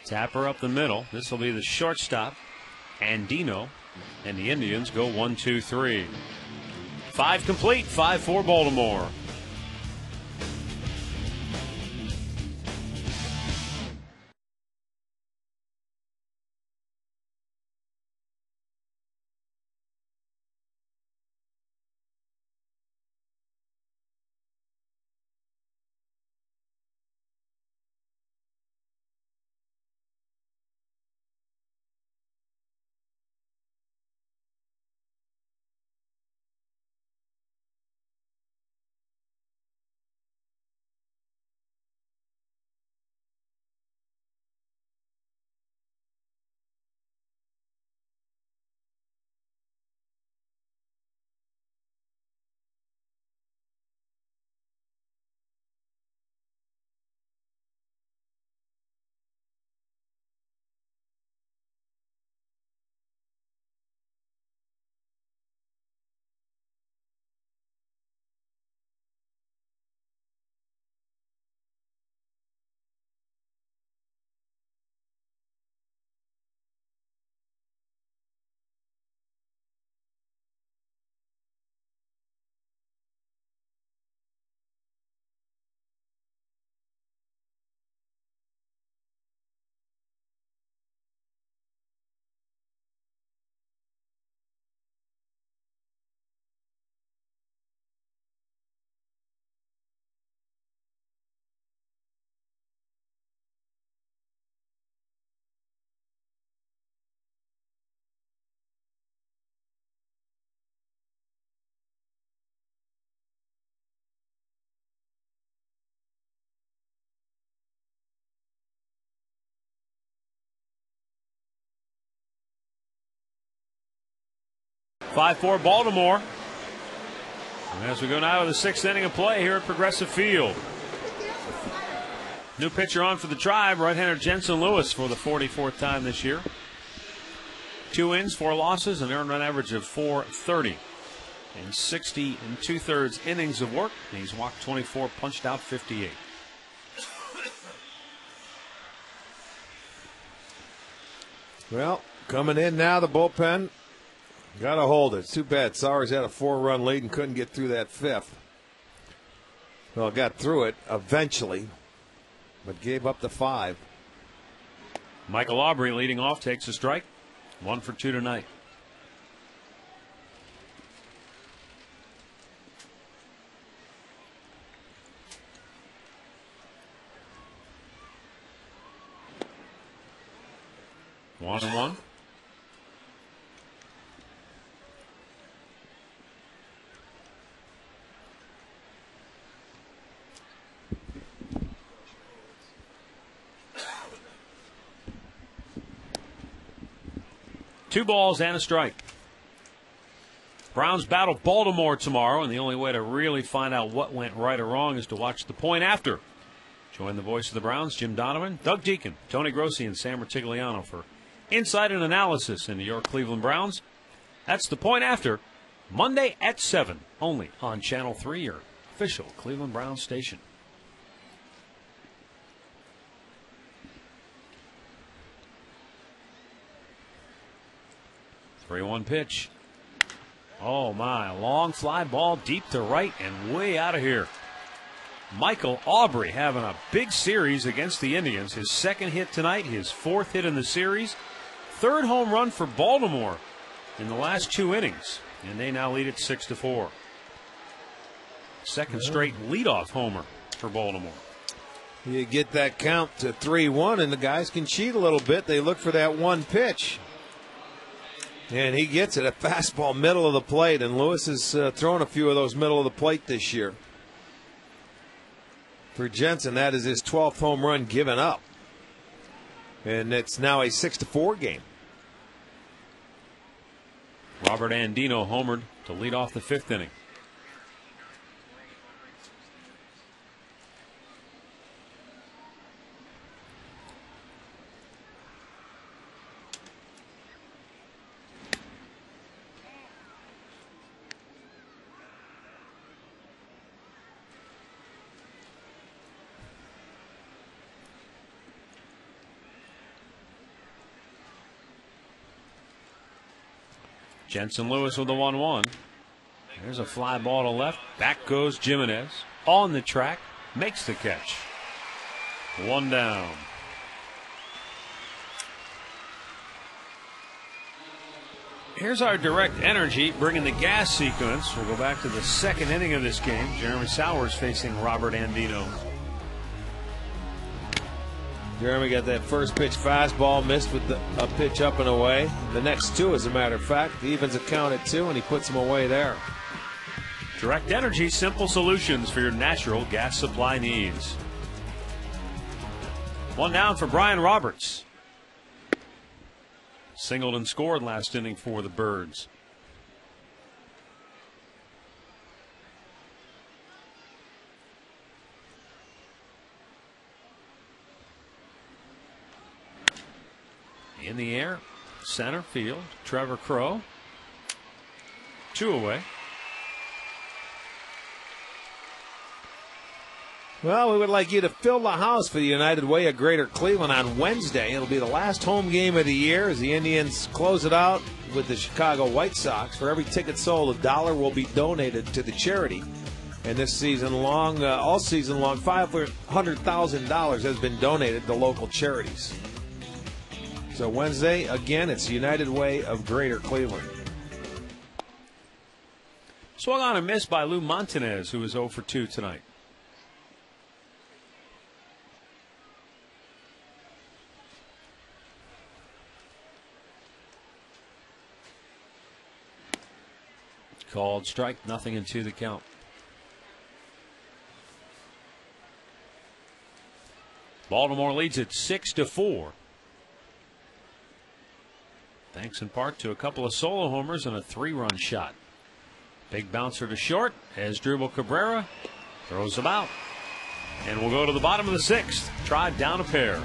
Tapper up the middle. This will be the shortstop, Andino, and the Indians go 1-2-3. 5 complete, 5-4 Baltimore. 5-4 Baltimore. And as we go now to the 6th inning of play here at Progressive Field. New pitcher on for the Tribe, right-hander Jensen Lewis for the 44th time this year. 2 wins, 4 losses, an earned run average of .430. And 60 2/3 innings of work. He's walked 24, punched out 58. Well, coming in now, the bullpen. Got to hold it. It's too bad. Sowers had a 4-run lead and couldn't get through that 5th. Well, got through it eventually, but gave up the 5. Michael Aubrey leading off, takes a strike. 1 for 2 tonight. One and one. Two balls and a strike. Browns battle Baltimore tomorrow, and the only way to really find out what went right or wrong is to watch the point after. Join the voice of the Browns, Jim Donovan, Doug Deacon, Tony Grossi, and Sam Rutigliano for insight and analysis into your Cleveland Browns. That's the point after, Monday at 7, only on Channel 3, your official Cleveland Browns station. Three-one pitch. Oh my, a long fly ball deep to right and way out of here. Michael Aubrey having a big series against the Indians. His 2nd hit tonight, his 4th hit in the series. 3rd home run for Baltimore in the last 2 innings, and they now lead it 6-4. 2nd straight leadoff homer for Baltimore. You get that count to 3-1, and the guys can cheat a little bit. They look for that one pitch, and he gets it, a fastball middle of the plate, and Lewis has thrown a few of those middle of the plate this year. For Jensen, that is his 12th home run given up. And it's now a 6-4 game. Robert Andino homered to lead off the 5th inning. Jensen Lewis with the 1-1. There's a fly ball to left. Back goes Jimenez. On the track. Makes the catch. 1 down. Here's our direct energy bringing the gas sequence. We'll go back to the 2nd inning of this game. Jeremy Sowers facing Robert Andino. Jeremy got that first pitch fastball, missed with a pitch up and away. The next 2, as a matter of fact, he evens a count at 2, and he puts him away there. Direct Energy, simple solutions for your natural gas supply needs. 1 down for Brian Roberts. Singled and scored last inning for the Birds. In the air, center field, Trevor Crowe. 2 away. Well, we would like you to fill the house for the United Way of Greater Cleveland on Wednesday. It'll be the last home game of the year as the Indians close it out with the Chicago White Sox. For every ticket sold, $1 will be donated to the charity. And this season long, all season long, $500,000 has been donated to local charities. So Wednesday, again, it's United Way of Greater Cleveland. Swung on a miss by Lou Montanez, who was 0 for 2 tonight. Called strike, nothing into the count. Baltimore leads it 6-4. thanks in part to a couple of solo homers and a 3-run shot. Big bouncer to short as Drupal Cabrera throws him out. And we'll go to the bottom of the 6th. Tribe down a pair.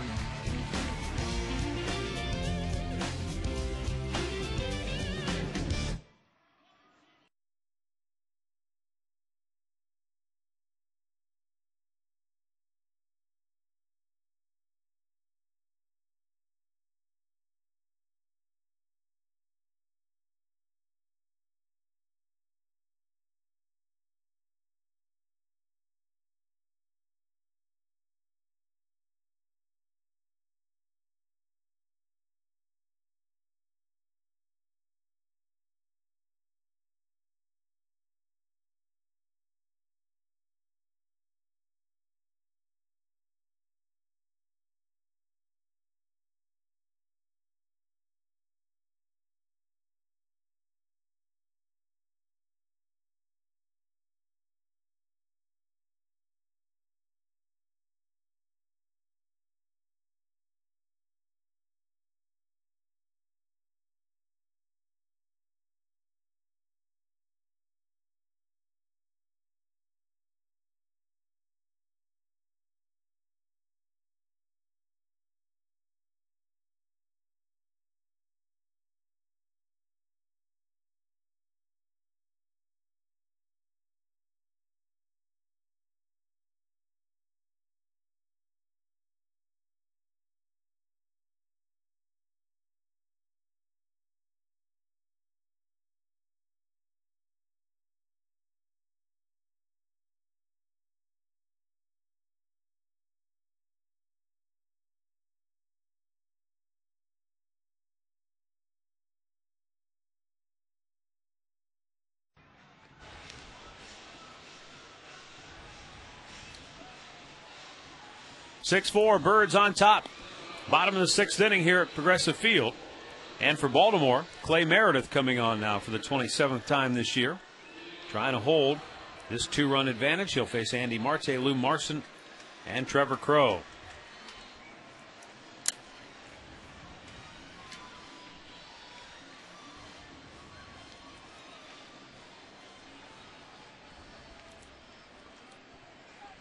Six-4, Birds on top. Bottom of the 6th inning here at Progressive Field. And for Baltimore, Clay Meredith coming on now for the 27th time this year. Trying to hold this 2-run advantage. He'll face Andy Marte, Lou Marson, and Trevor Crowe.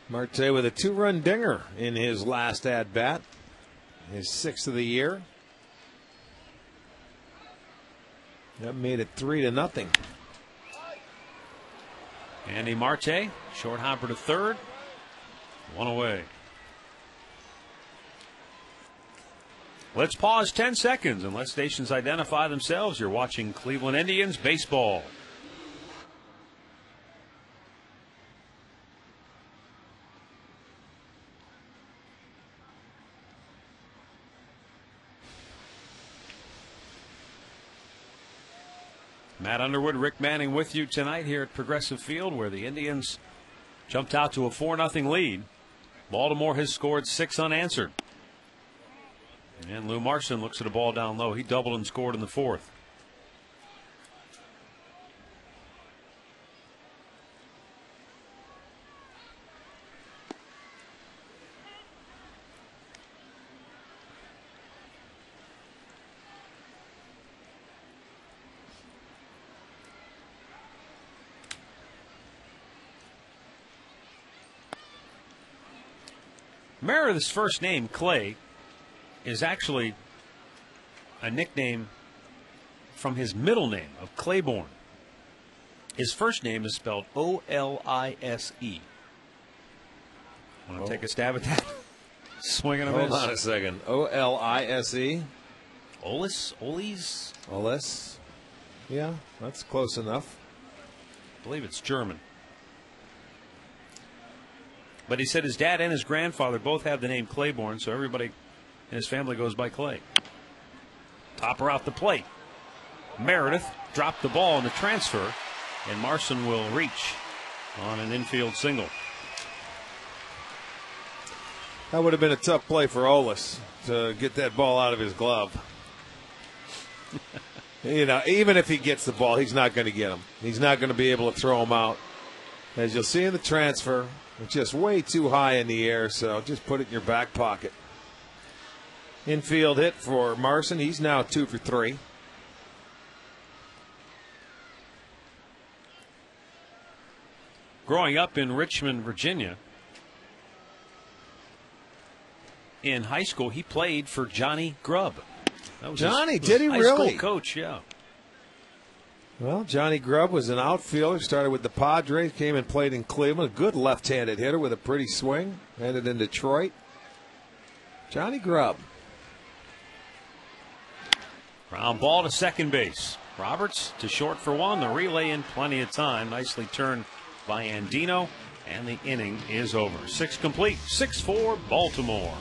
Marte with a 2-run dinger in his last at-bat, his 6th of the year. That made it 3-0. Andy Marte, short hopper to third, 1 away. Let's pause 10 seconds and let stations identify themselves. You're watching Cleveland Indians baseball. Matt Underwood, Rick Manning with you tonight here at Progressive Field, where the Indians jumped out to a 4-0 lead. Baltimore has scored 6 unanswered. And Lou Marson looks at a ball down low. He doubled and scored in the 4th. Meredith's first name, Clay, is actually a nickname from his middle name of Claiborne. His first name is spelled O-L-I-S-E. Want to take a stab at that? Swing and a miss. Hold on a second. O-L-I-S-E? Olis? Olis? Yeah, that's close enough. I believe it's German. But he said his dad and his grandfather both have the name Claiborne, so everybody in his family goes by Clay. Topper out the plate. Meredith dropped the ball in the transfer, and Marson will reach on an infield single. That would have been a tough play for Olis to get that ball out of his glove. You know, even if he gets the ball, he's not going to get him. He's not going to be able to throw him out. As you'll see in the transfer, it's just way too high in the air, so just put it in your back pocket. Infield hit for Marson. He's now 2 for 3. growing up in Richmond, Virginia. In high school, he played for Johnny Grubb. That was Johnny, his did he high really? school coach, yeah. Well, Johnny Grubb was an outfielder, started with the Padres, came and played in Cleveland. A good left-handed hitter with a pretty swing. Ended in Detroit. Johnny Grubb. Ground ball to second base. Roberts to short for one. The relay in plenty of time. Nicely turned by Andino. And the inning is over. 6 complete. 6-4 Baltimore.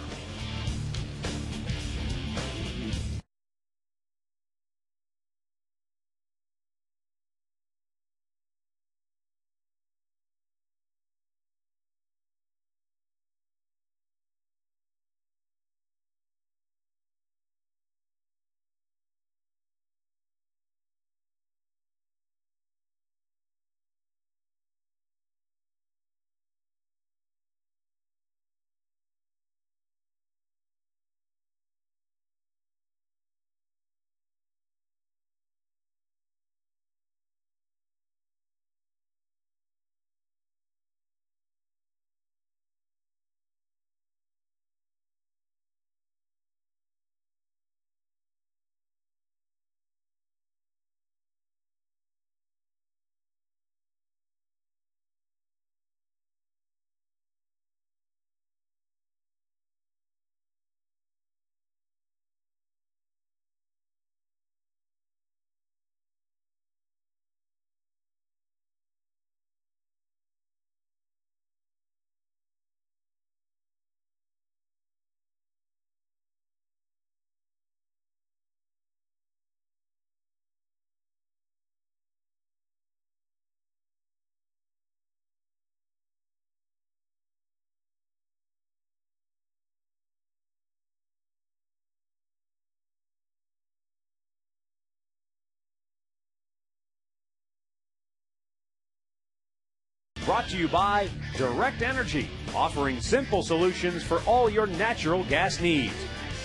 Brought to you by Direct Energy, offering simple solutions for all your natural gas needs.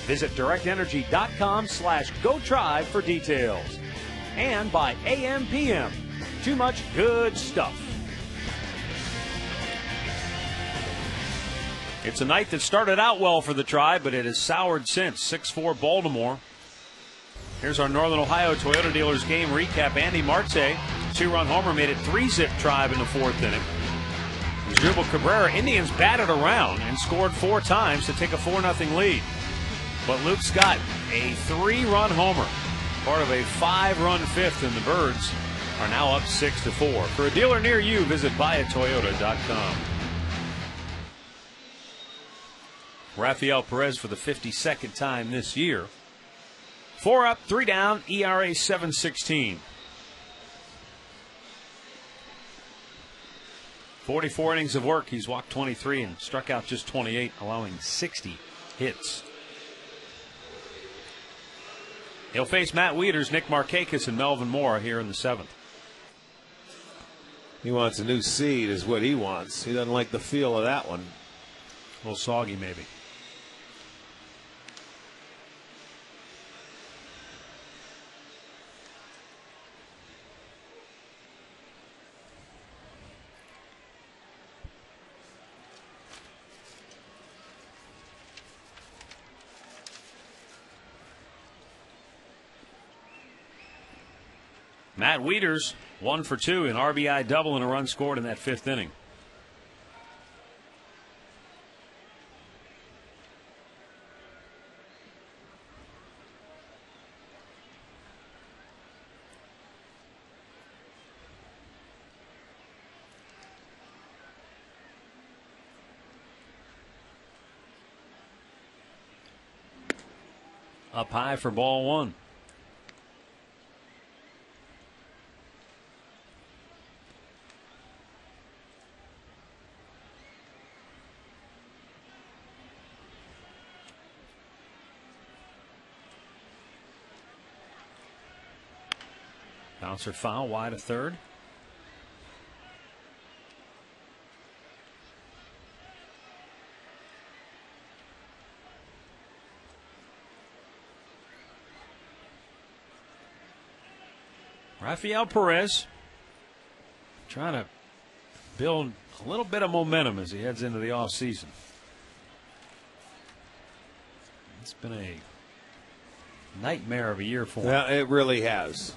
Visit directenergy.com/GoTry for details. And by AM/PM, too much good stuff. It's a night that started out well for the Tribe, but it has soured since. 6-4 Baltimore. Here's our Northern Ohio Toyota Dealers game recap. Andy Marte, 2-run homer, made it 3-zip Tribe in the 4th inning. Jubal Cabrera, Indians batted around and scored 4 times to take a 4-0 lead. But Luke Scott, a 3-run homer, part of a 5-run 5th, and the Birds are now up 6-4. For a dealer near you, visit buyatoyota.com. Rafael Perez for the 52nd time this year. 4 up, 3 down, ERA 7.16. 44 innings of work. He's walked 23 and struck out just 28, allowing 60 hits. He'll face Matt Wieters, Nick Markakis, and Melvin Moore here in the 7th. He wants a new seed is what he wants. He doesn't like the feel of that one. A little soggy maybe. Matt Wieters, 1 for 2, an RBI double and a run scored in that 5th inning. Up high for ball 1. Bouncer foul wide of third. Rafael Perez trying to build a little bit of momentum as he heads into the offseason. It's been a nightmare of a year for him. Yeah, it really has.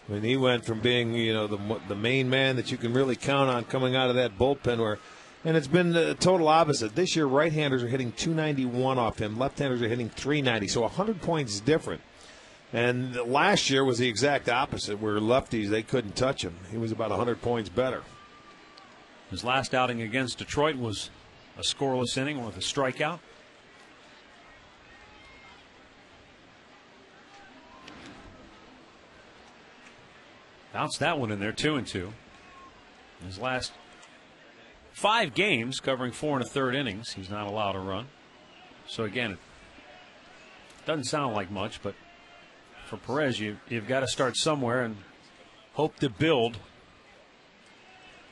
I mean, he went from being, the main man that you can really count on coming out of that bullpen and it's been the total opposite. This year, right-handers are hitting 291 off him. Left-handers are hitting 390, so 100 points different. And last year was the exact opposite, where lefties, they couldn't touch him. He was about 100 points better. His last outing against Detroit was a scoreless inning with a strikeout. Bounced that one in there, 2-2. His last 5 games, covering 4 1/3 innings, he's not allowed to run. So again, it doesn't sound like much, but for Perez, you've got to start somewhere and hope to build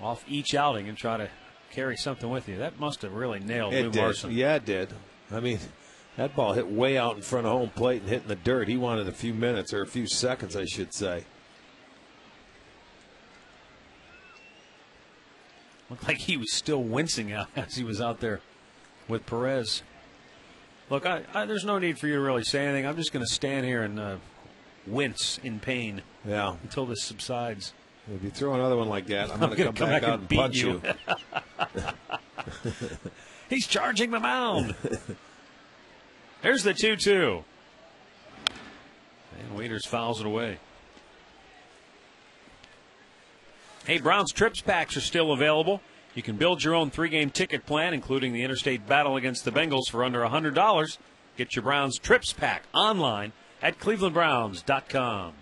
off each outing and try to carry something with you. That must have really nailed Lou Marson. Yeah, it did. I mean, that ball hit way out in front of home plate and hit in the dirt. He wanted a few minutes, or a few seconds, I should say. Looked like he was still wincing out as he was out there with Perez. Look, there's no need for you to really say anything. I'm just going to stand here and wince in pain until this subsides. If you throw another one like that, I'm going to come back out and punch you. He's charging the mound. There's the 2-2. And Waiters fouls it away. Hey, Browns Trips Packs are still available. You can build your own 3-game ticket plan, including the interstate battle against the Bengals, for under $100. Get your Browns Trips Pack online at clevelandbrowns.com.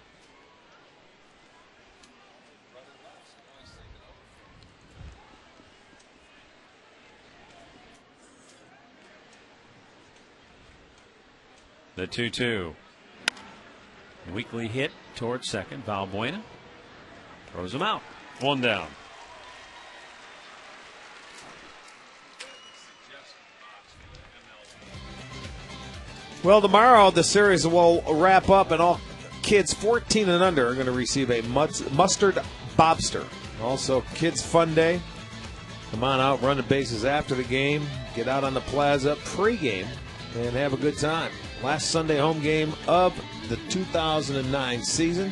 The 2-2. Weekly hit towards second. Valbuena throws him out. 1 down. Well, tomorrow the series will wrap up, and all kids 14 and under are going to receive a mustard bobster. Also, Kids Fun Day. Come on out, run the bases after the game, get out on the plaza pregame, and have a good time. Last Sunday home game of the 2009 season.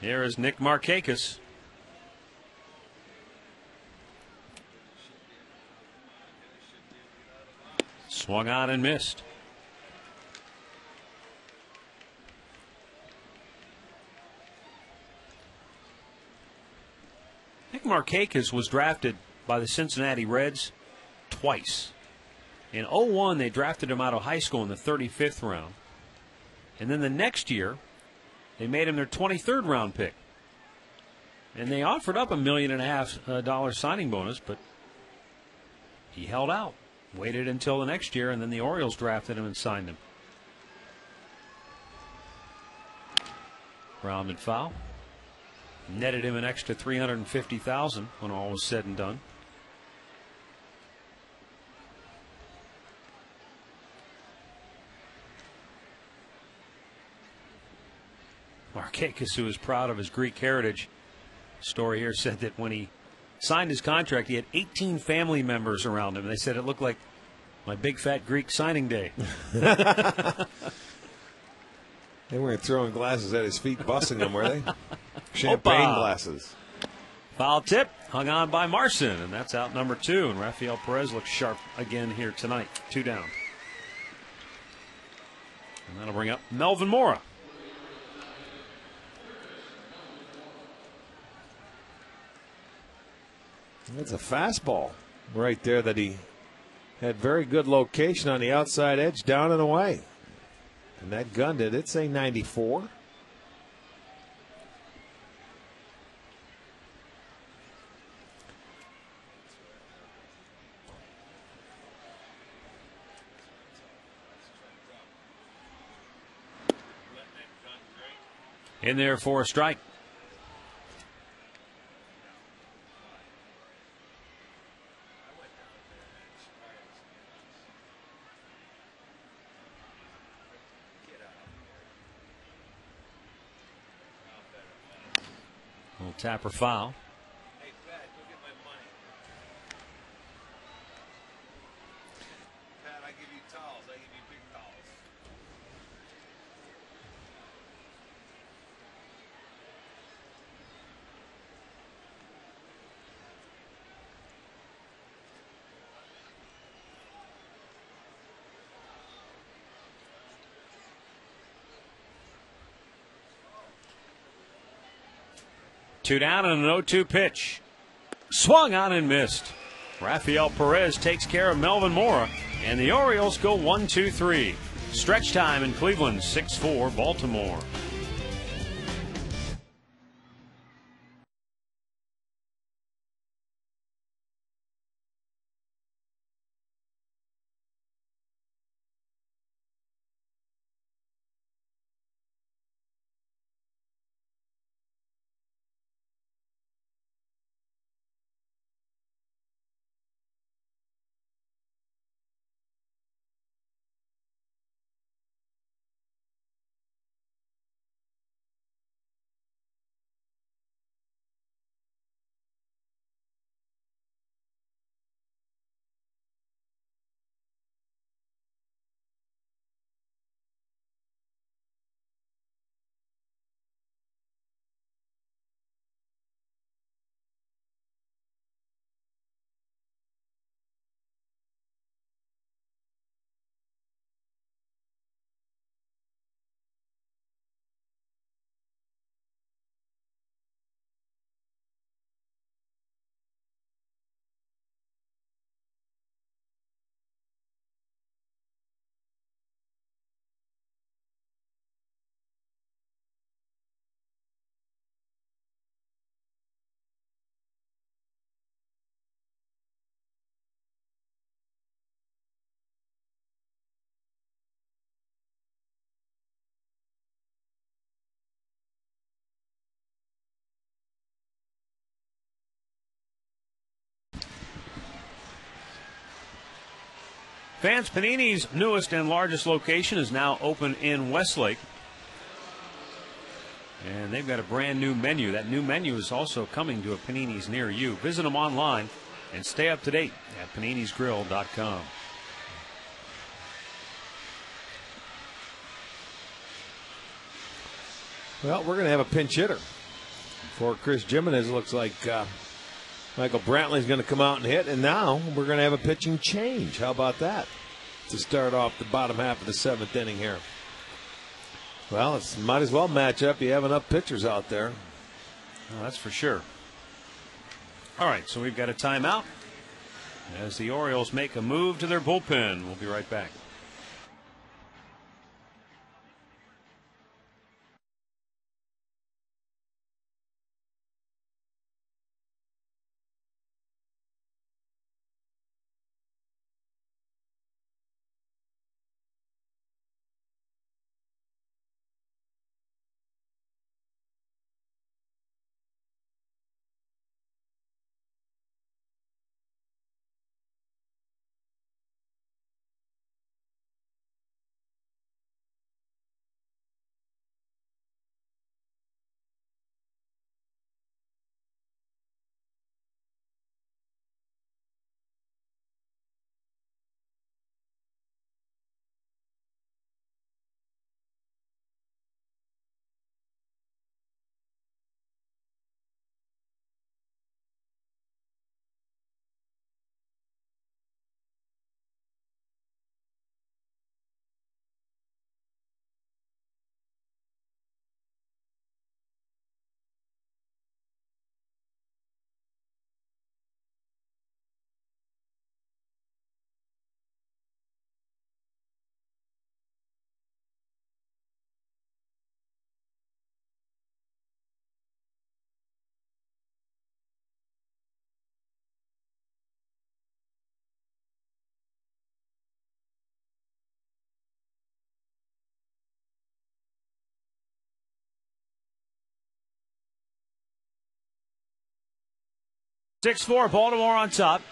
Here is Nick Markakis. Swung on and missed. Nick Markakis was drafted by the Cincinnati Reds twice. In 2001, they drafted him out of high school in the 35th round. And then the next year, they made him their 23rd round pick. And they offered up $1.5 million signing bonus, but he held out. Waited until the next year, and then the Orioles drafted him and signed him. Grounded foul. Netted him an extra $350,000 when all was said and done. Markakis, who is proud of his Greek heritage, story here said that when he signed his contract, he had 18 family members around him. They said it looked like my big fat Greek signing day. They weren't throwing glasses at his feet, busting them, were they? Champagne glasses. Foul tip, hung on by Marson, and that's out number 2. And Rafael Perez looks sharp again here tonight. 2 down. And that'll bring up Melvin Mora. That's a fastball right there that he had very good location on the outside edge, down and away. And that gun did it say 94. In there for a strike. Little tapper foul. Hey, Pat, go get my money. Pat, I give you towels. I give you big towels. Two down and an 0-2 pitch. Swung on and missed. Rafael Perez takes care of Melvin Mora, and the Orioles go 1-2-3. Stretch time in Cleveland, 6-4 Baltimore. Vance Panini's newest and largest location is now open in Westlake. And they've got a brand new menu. That new menu is also coming to a Panini's near you. Visit them online and stay up to date at paninisgrill.com. Well, we're going to have a pinch hitter. For Chris Jimenez, it looks like Michael Brantley's going to come out and hit, and now we're going to have a pitching change. How about that? To start off the bottom half of the seventh inning here. Well, it might as well match up. You have enough pitchers out there. Well, that's for sure. All right, so we've got a timeout as the Orioles make a move to their bullpen. We'll be right back. Six-4 Baltimore on top.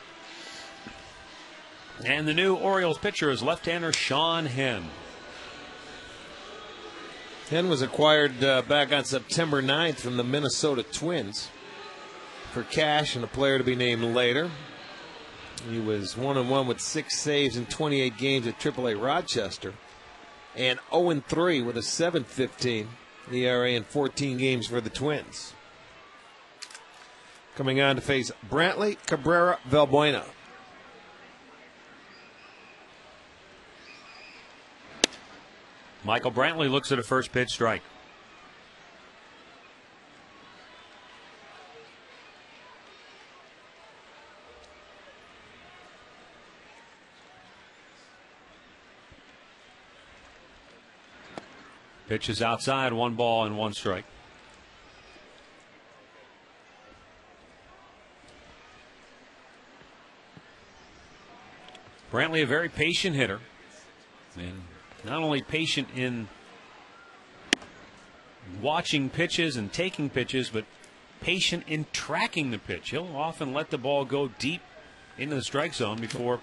And the new Orioles pitcher is left-hander Sean Henn. Henn was acquired back on September 9th from the Minnesota Twins for cash and a player to be named later. He was 1-1 with 6 saves in 28 games at AAA Rochester, and 0-3 with a 7.15 ERA in 14 games for the Twins. Coming on to face Brantley Cabrera Valbuena. Michael Brantley looks at a first pitch strike. Pitch is outside, 1 ball and 1 strike. Brantley, a very patient hitter, and not only patient in watching pitches and taking pitches, but patient in tracking the pitch. He'll often let the ball go deep into the strike zone before,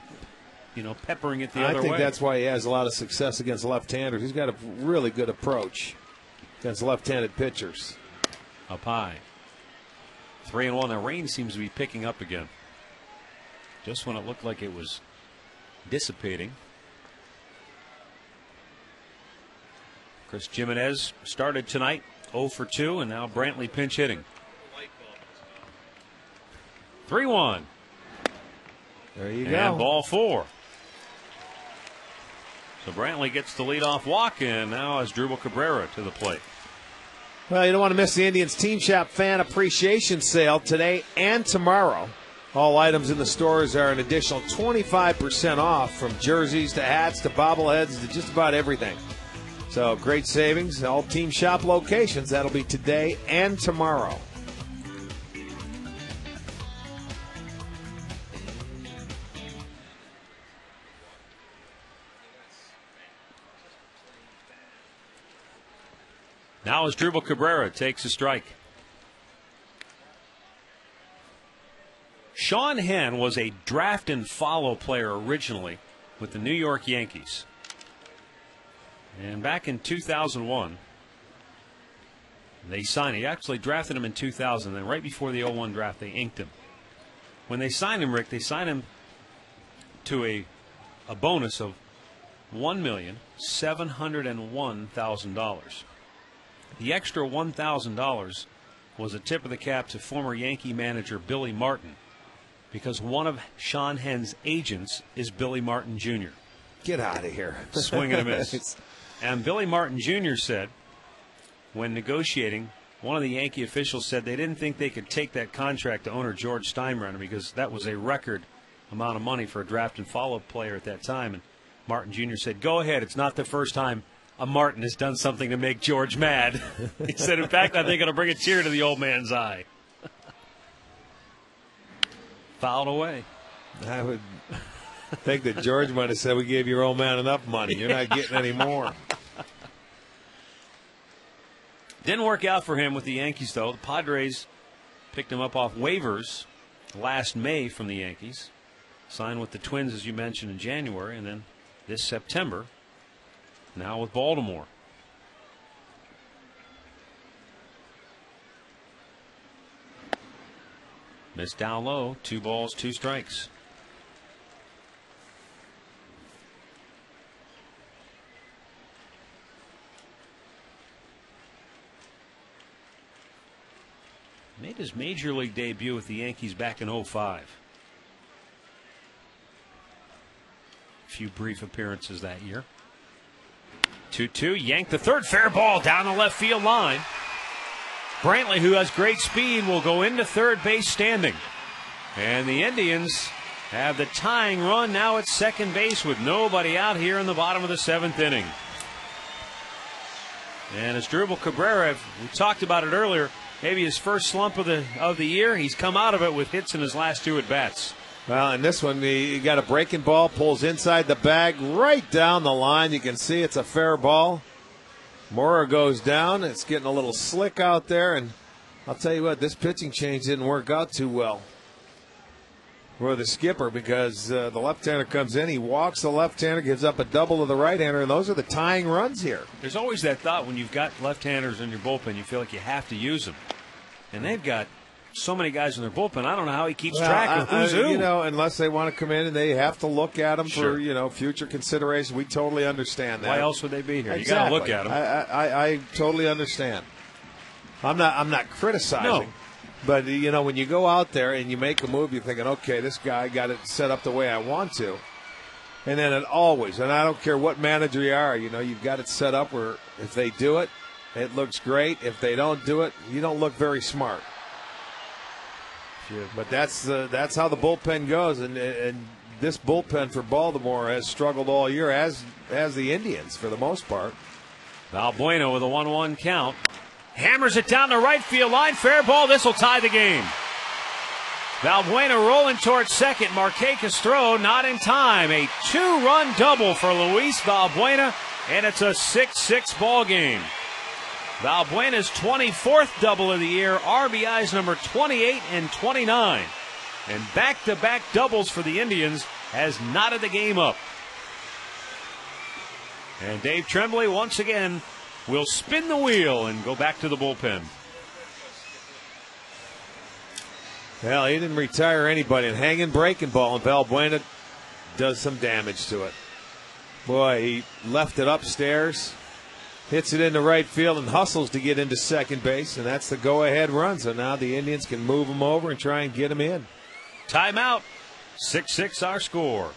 peppering it the other way. I think that's why he has a lot of success against left-handers. He's got a really good approach against left-handed pitchers. Up high. 3-1. The rain seems to be picking up again. Just when it looked like it was dissipating. Chris Jimenez started tonight 0 for 2, and now Brantley pinch hitting. 3-1. There you and go. Ball 4. So Brantley gets the leadoff walk, and now Asdrubal Cabrera to the plate. Well, you don't want to miss the Indians Team Shop Fan Appreciation Sale today and tomorrow. All items in the stores are an additional 25% off, from jerseys to hats to bobbleheads to just about everything. So great savings, all Team Shop locations. That'll be today and tomorrow. Now Asdrubal Cabrera takes a strike. Sean Henn was a draft and follow player originally with the New York Yankees. And back in 2001, they signed him. He actually drafted him in 2000. And right before the 01 draft, they inked him. When they signed him, Rick, they signed him to a bonus of $1,701,000. The extra $1,000 was a tip of the cap to former Yankee manager Billy Martin, because one of Sean Henn's agents is Billy Martin Jr. Get out of here. Swing and a miss. And Billy Martin Jr. said, when negotiating, one of the Yankee officials said they didn't think they could take that contract to owner George Steinbrenner, because that was a record amount of money for a draft and follow player at that time. And Martin Jr. said, go ahead, it's not the first time a Martin has done something to make George mad. He said, in fact, I think it'll bring a tear to the old man's eye. Fouled away. I would think that George might have said, we gave your old man enough money. You're not getting any more. Didn't work out for him with the Yankees, though. The Padres picked him up off waivers last May from the Yankees. Signed with the Twins, as you mentioned, in January, and then this September, now with Baltimore. Missed down low, 2 balls, 2 strikes. Made his major league debut with the Yankees back in 2005. A few brief appearances that year. 2-2, yanked the third, fair ball down the left field line. Brantley, who has great speed, will go into third base standing. And the Indians have the tying run now at second base with nobody out here in the bottom of the 7th inning. And Asdrubal Cabrera, we talked about it earlier, maybe his first slump of the year. He's come out of it with hits in his last 2 at-bats. Well, in this one, he got a breaking ball, pulls inside the bag, right down the line. You can see it's a fair ball. Mora goes down. It's getting a little slick out there, and I'll tell you what, this pitching change didn't work out too well. for the skipper because the left-hander comes in, he walks the left-hander, gives up a double to the right-hander, and those are the tying runs here. There's always that thought when you've got left-handers in your bullpen, you feel like you have to use them. And they've got so many guys in their bullpen, I don't know how he keeps track of who's who. You know, unless they want to come in and they have to look at them for, future consideration. We totally understand that. Why else would they be here? Exactly. You got to look at them. I totally understand. I'm not criticizing. No. But, when you go out there and you make a move, you're thinking, okay, this guy got it set up the way I want to. And then it always, and I don't care what manager you are, you've got it set up where if they do it, it looks great. If they don't do it, you don't look very smart. But that's how the bullpen goes. And this bullpen for Baltimore has struggled all year, as the Indians for the most part. Valbuena with a 1-1 count. Hammers it down the right field line. Fair ball. This will tie the game. Valbuena rolling towards second. Markakis throw not in time. A 2-run double for Luis Valbuena, and it's a 6-6 ball game. Valbuena's 24th double of the year. RBIs number 28 and 29. And back-to-back doubles for the Indians has knotted the game up. And Dave Tremblay once again will spin the wheel and go back to the bullpen. Well, he didn't retire anybody. And hanging breaking ball, and Valbuena does some damage to it. Boy, he left it upstairs, hits it into right field, and hustles to get into second base, and that's the go-ahead run. So now the Indians can move him over and try and get him in. Timeout. 6-6 our score.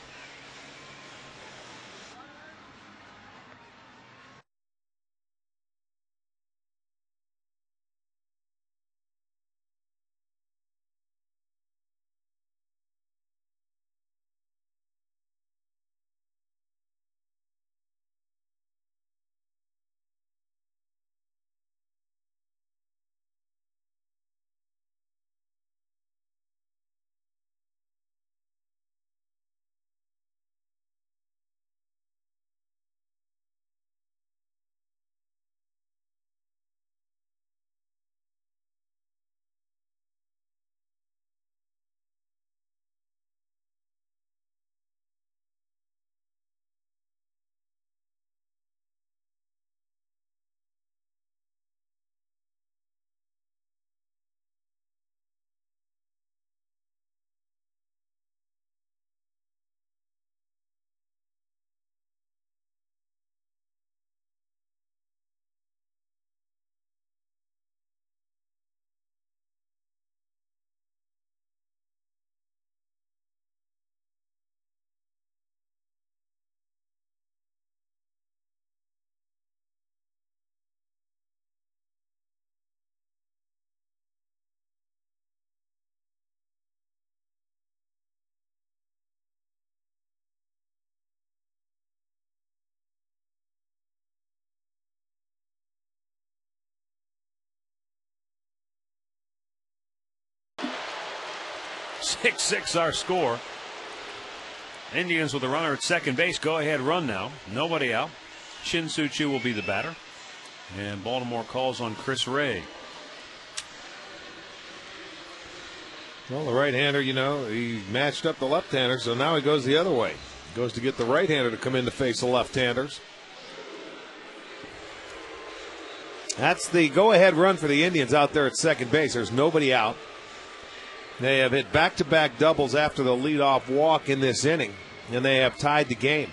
Six our score. Indians with a runner at second base. Go ahead run now. Nobody out. Shin-Soo Choo will be the batter. And Baltimore calls on Chris Ray. Well, the right-hander, he matched up the left-hander, so now he goes the other way. Goes to get the right-hander to come in to face the left-handers. That's the go-ahead run for the Indians out there at second base. There's nobody out. They have hit back-to-back doubles after the leadoff walk in this inning, and they have tied the game.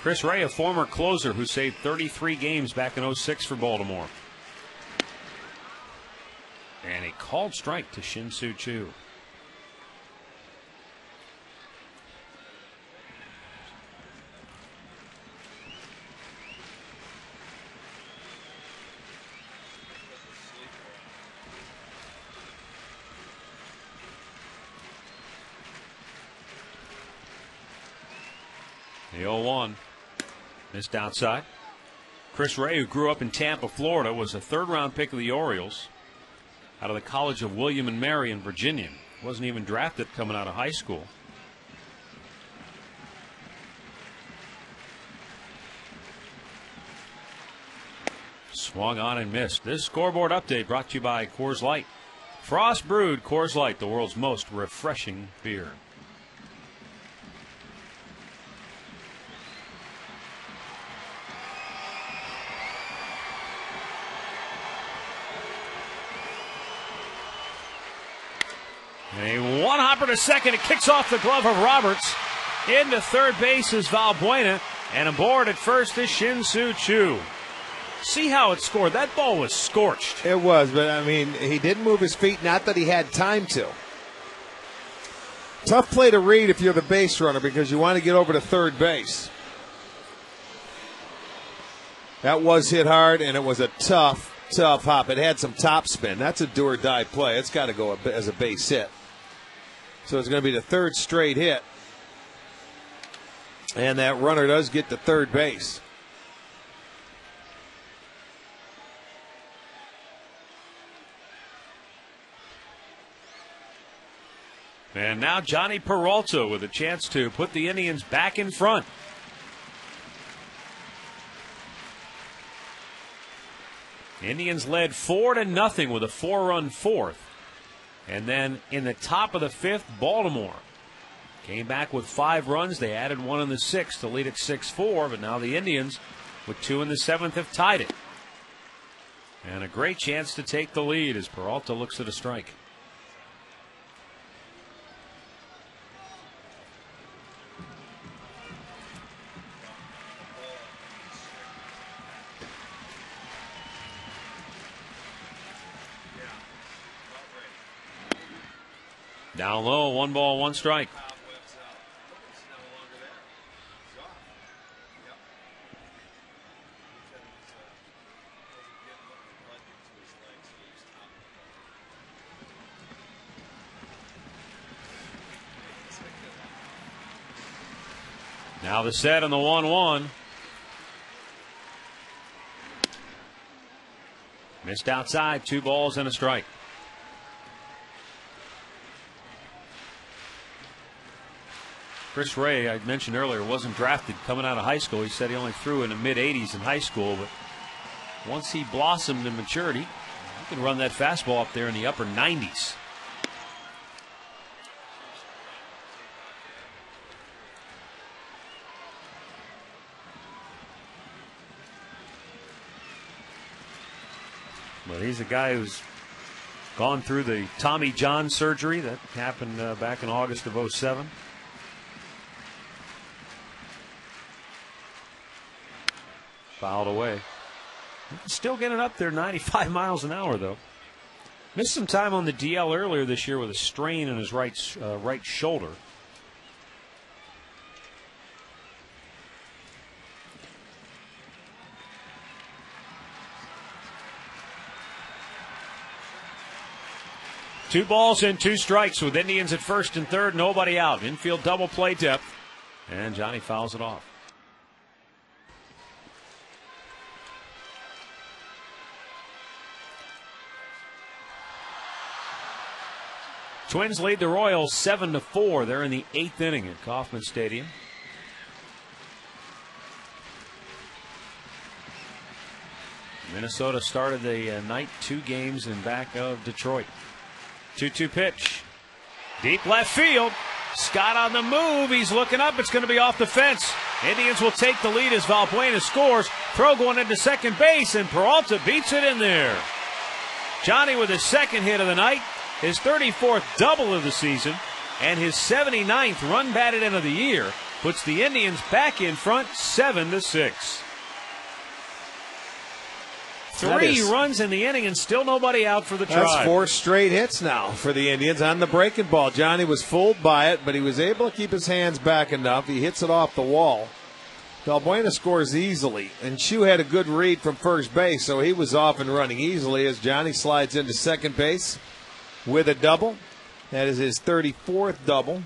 Chris Ray, a former closer who saved 33 games back in 06 for Baltimore. And a called strike to Shin-Soo Choo. The 0-1. Missed outside. Chris Ray, who grew up in Tampa, Florida, was a third-round pick of the Orioles out of the College of William and Mary in Virginia. Wasn't even drafted coming out of high school. Swung on and missed. This scoreboard update brought to you by Coors Light. Frost brewed Coors Light, the world's most refreshing beer. A one hopper to second. It kicks off the glove of Roberts. Into third base is Valbuena. And aboard at first is Shin-Soo Choo. See how it scored. That ball was scorched. It was, but I mean, he didn't move his feet, not that he had time to. Tough play to read if you're the base runner because you want to get over to third base. That was hit hard, and it was a tough hop. It had some top spin. That's a do or die play. It's got to go as a base hit. So it's going to be the third straight hit. And that runner does get to third base. And now Johnny Peralta with a chance to put the Indians back in front. Indians led 4-0 with a 4-run fourth. And then in the top of the fifth, Baltimore came back with 5 runs. They added 1 in the 6th to lead it 6-4. But now the Indians, with 2 in the 7th, have tied it. And a great chance to take the lead as Peralta looks at a strike. Down low, 1 ball, 1 strike. Now the set on the 1-1. Missed outside, 2 balls and a strike. Chris Ray, I mentioned earlier, wasn't drafted coming out of high school. He said he only threw in the mid-80s in high school, but once he blossomed in maturity, he can run that fastball up there in the upper 90s. But he's a guy who's gone through the Tommy John surgery that happened back in August of '07. Fouled away. Still getting up there, 95 miles an hour, though. Missed some time on the DL earlier this year with a strain in his right shoulder. Two balls and 2 strikes with Indians at first and third, nobody out. Infield double play depth, and Johnny fouls it off. Twins lead the Royals 7-4. They're in the 8th inning at Kauffman Stadium. Minnesota started the night 2 games in back of Detroit. 2-2 pitch. Deep left field. Scott on the move. He's looking up. It's going to be off the fence. Indians will take the lead as Valbuena scores. Throw going into second base, and Peralta beats it in there. Johnny with his 2nd hit of the night, his 34th double of the season, and his 79th run batted in of the year puts the Indians back in front 7-6. 3 runs in the inning and still nobody out for the Tribe. That's 4 straight hits now for the Indians on the breaking ball. Johnny was fooled by it, but he was able to keep his hands back enough. He hits it off the wall. Valbuena scores easily, and Choo had a good read from first base, so he was off and running easily as Johnny slides into second base with a double. That is his 34th double.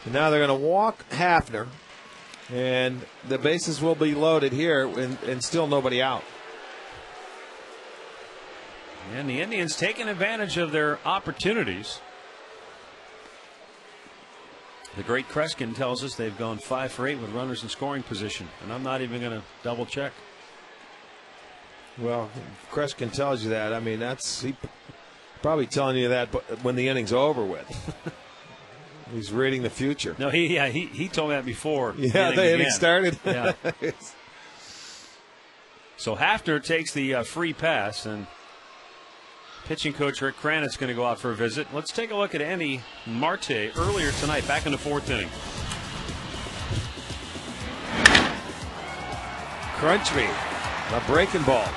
And now they're going to walk Hafner, and the bases will be loaded here, and still nobody out. And the Indians taking advantage of their opportunities. The great Kreskin tells us they've gone 5 for 8 with runners in scoring position, and I'm not even going to double check. Well, Kreskin tells you that. I mean, Probably telling you that when the inning's over with. He's reading the future. No, he told me that before. Yeah, the inning started. Yeah. So Hafner takes the free pass, and pitching coach Rick Kranitz going to go out for a visit. Let's take a look at Andy Marte earlier tonight, back in the 4th inning. Crunch me. A breaking ball.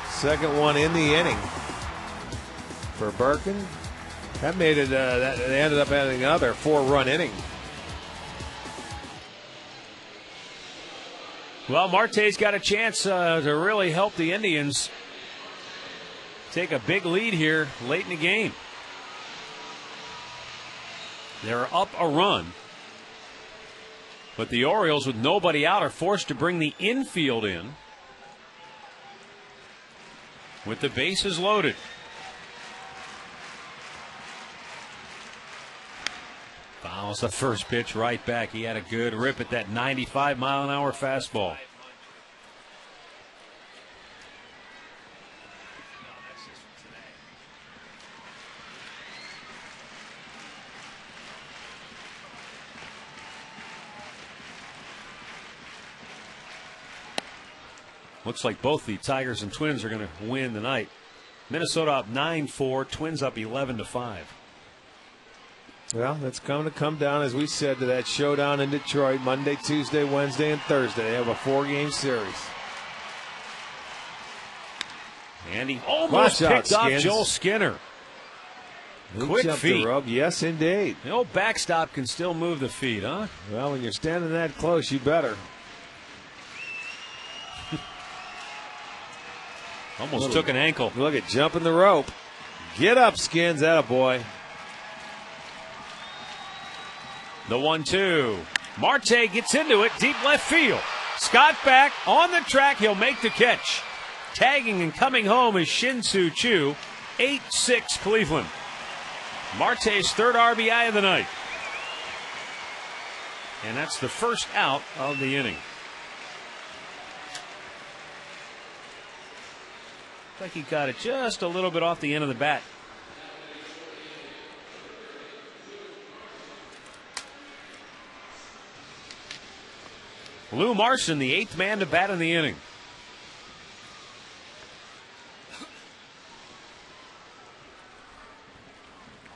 Second one in the inning for Birkin. That made it, they ended up having another 4-run inning. Well, Marte's got a chance to really help the Indians take a big lead here late in the game. They're up a run, but the Orioles, with nobody out, are forced to bring the infield in with the bases loaded. Fouls the first pitch right back. He had a good rip at that 95-mile-an-hour fastball. Looks like both the Tigers and Twins are going to win tonight. Minnesota up 9-4, Twins up 11-5. Well, that's going to come down, as we said, to that showdown in Detroit Monday, Tuesday, Wednesday, and Thursday. They have a 4-game series. And he almost picked off Joel Skinner. Quick feet. Yes, indeed. The old backstop can still move the feet, huh? Well, when you're standing that close, you better. Almost took an ankle. Look at jumping the rope. Get up, Skins. Attaboy. The 1-2. Marte gets into it, deep left field. Scott back on the track. He'll make the catch. Tagging and coming home is Shin-Soo Choo. 8-6 Cleveland. Marte's 3rd RBI of the night. And that's the first out of the inning. Looks like he got it just a little bit off the end of the bat. Lou Marson, the 8th man to bat in the inning.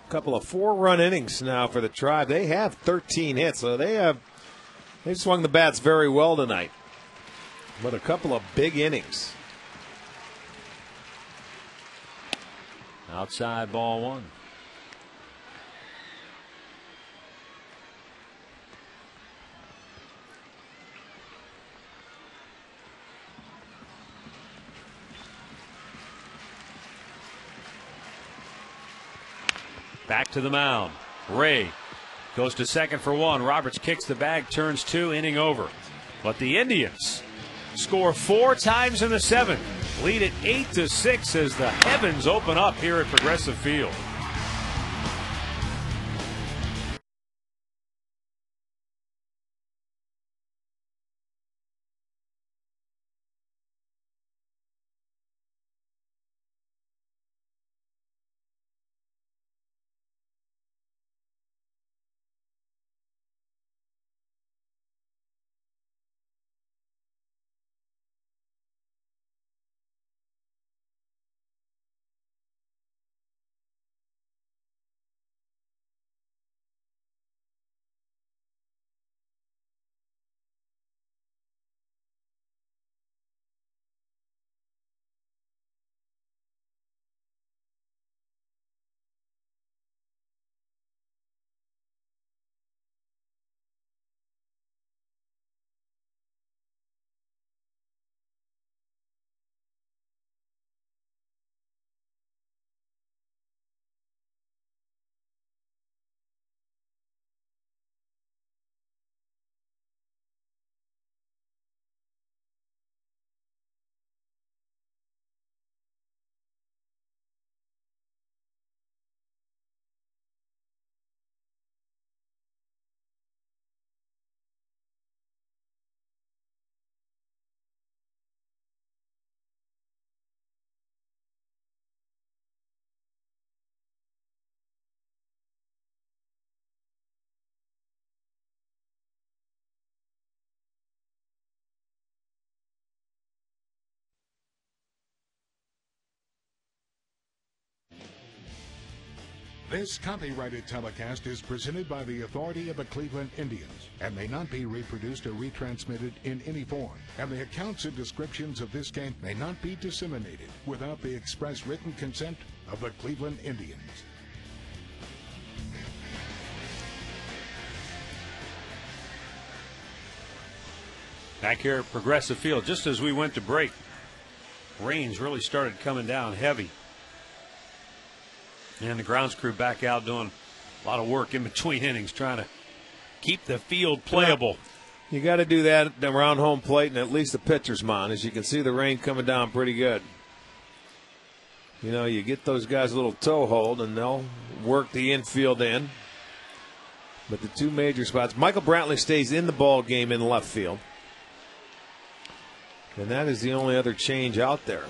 A couple of 4-run innings now for the Tribe. They have 13 hits, so they've swung the bats very well tonight. But a couple of big innings. Outside ball 1. Back to the mound. Ray goes to second for 1. Roberts kicks the bag, turns 2, inning over. But the Indians score 4 times in the 7th. Lead at 8-6 as the heavens open up here at Progressive Field. This copyrighted telecast is presented by the authority of the Cleveland Indians and may not be reproduced or retransmitted in any form. And the accounts and descriptions of this game may not be disseminated without the express written consent of the Cleveland Indians. Back here at Progressive Field, just as we went to break, rains really started coming down heavy. And the grounds crew back out doing a lot of work in between innings, trying to keep the field playable. You got to do that around home plate and at least the pitcher's mound. As you can see, the rain coming down pretty good. You know, you get those guys a little toe hold, and they'll work the infield in. But the two major spots, Michael Brantley stays in the ball game in left field. And that is the only other change out there.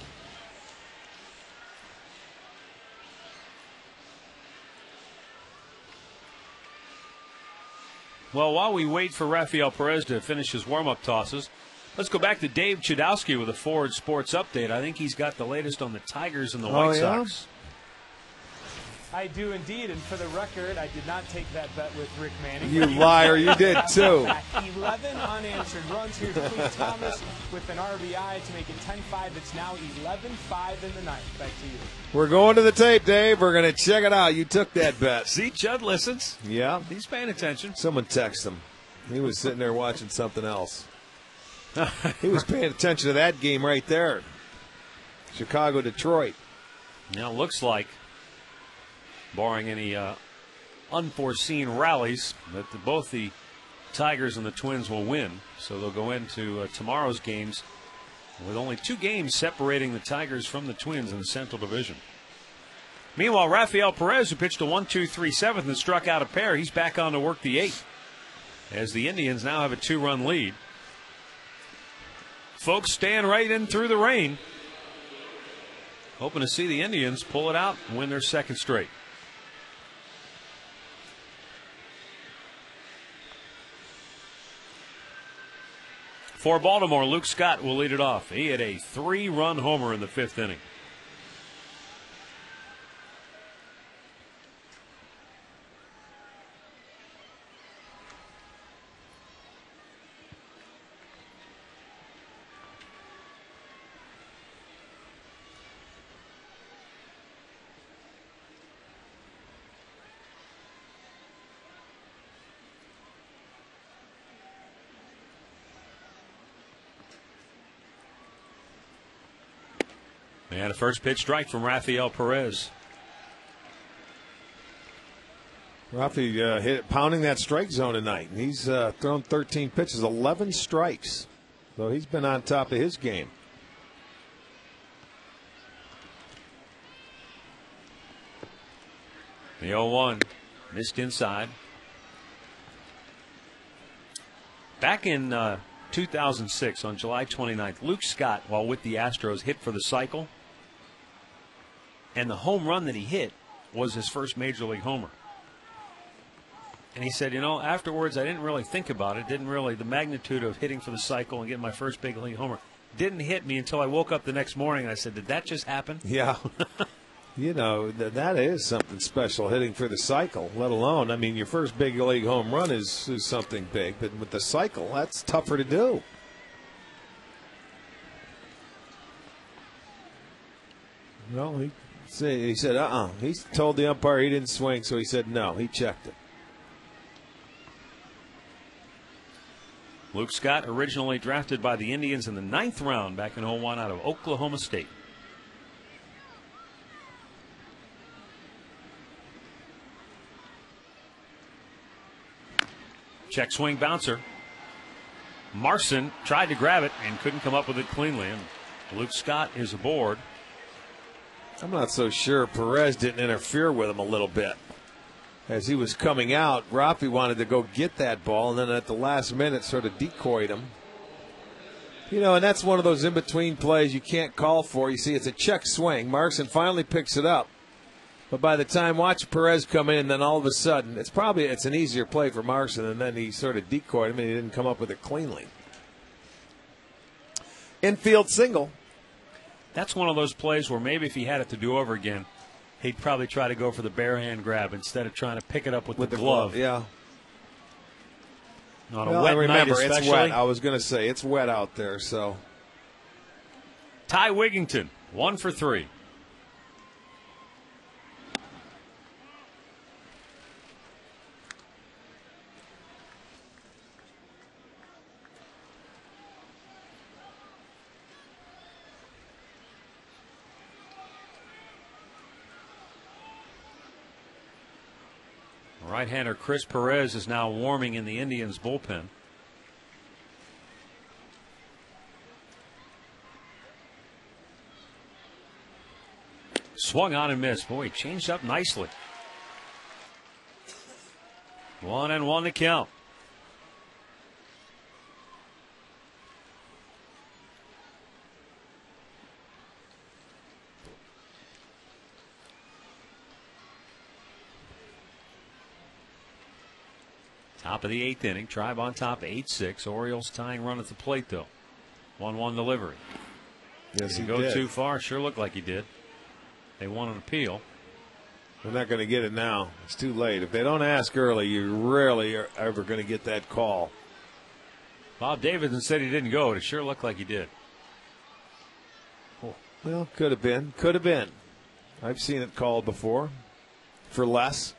Well, while we wait for Rafael Perez to finish his warm-up tosses, let's go back to Dave Chudowski with a Forward Sports update. I think he's got the latest on the Tigers and the White Sox. I do indeed, and for the record, I did not take that bet with Rick Manning. You liar, you did too. 11 unanswered runs. Here's Cleve Thomas with an RBI to make it 10-5. It's now 11-5 in the ninth. Back to you. We're going to the tape, Dave. We're going to check it out. You took that bet. See, Chud listens. Yeah. He's paying attention. Someone texted him. He was sitting there watching something else. He was paying attention to that game right there. Chicago-Detroit. Now it looks like, barring any unforeseen rallies, that both the Tigers and the Twins will win. So they'll go into tomorrow's games with only 2 games separating the Tigers from the Twins in the Central Division. Meanwhile, Rafael Perez, who pitched a 1-2-3 seventh and struck out a pair, he's back on to work the 8th, as the Indians now have a 2-run lead. Folks staying right in through the rain, hoping to see the Indians pull it out and win their 2nd straight. For Baltimore, Luke Scott will lead it off. He had a 3-run homer in the 5th inning. And a first pitch strike from Rafael Perez. Rafi hit pounding that strike zone tonight. He's thrown 13 pitches, 11 strikes. So he's been on top of his game. The 0-1 missed inside. Back in 2006, on July 29th, Luke Scott, while with the Astros, hit for the cycle. And the home run that he hit was his first major league homer. And he said, you know, afterwards I didn't really think about it. The magnitude of hitting for the cycle and getting my first big league homer didn't hit me until I woke up the next morning and I said, did that just happen? Yeah. You know, that is something special, hitting for the cycle, let alone, I mean, your first big league home run is something big, but with the cycle, that's tougher to do. Well, he said, He told the umpire he didn't swing, so he said no. He checked it. Luke Scott, originally drafted by the Indians in the 9th round back in 01 out of Oklahoma State. Check swing bouncer. Marson tried to grab it and couldn't come up with it cleanly. And Luke Scott is aboard. I'm not so sure Perez didn't interfere with him a little bit. As he was coming out, Rafi wanted to go get that ball, and then at the last minute sort of decoyed him. You know, and that's one of those in-between plays you can't call for. You see, it's a check swing. Marson finally picks it up. But by the time, watch Perez come in, and then all of a sudden, it's an easier play for Marson, and then he sort of decoyed him, and he didn't come up with it cleanly. Infield single. That's one of those plays where maybe if he had it to do over again, he'd probably try to go for the bare hand grab instead of trying to pick it up with the glove. Yeah. On a wet night especially. It's wet. I was going to say, it's wet out there, so. Ty Wigington, 1 for 3. Right-hander Chris Perez is now warming in the Indians' bullpen. Swung on and missed. Boy, he changed up nicely. 1-1 to count. Top of the 8th inning. Tribe on top, 8-6. Orioles tying run at the plate, though. 1-1 delivery. Yes, he did. Go too far. Sure looked like he did. They want an appeal. They're not going to get it now. It's too late. If they don't ask early, you rarely are ever going to get that call. Bob Davidson said he didn't go. It sure looked like he did. Well, could have been. Could have been. I've seen it called before for less.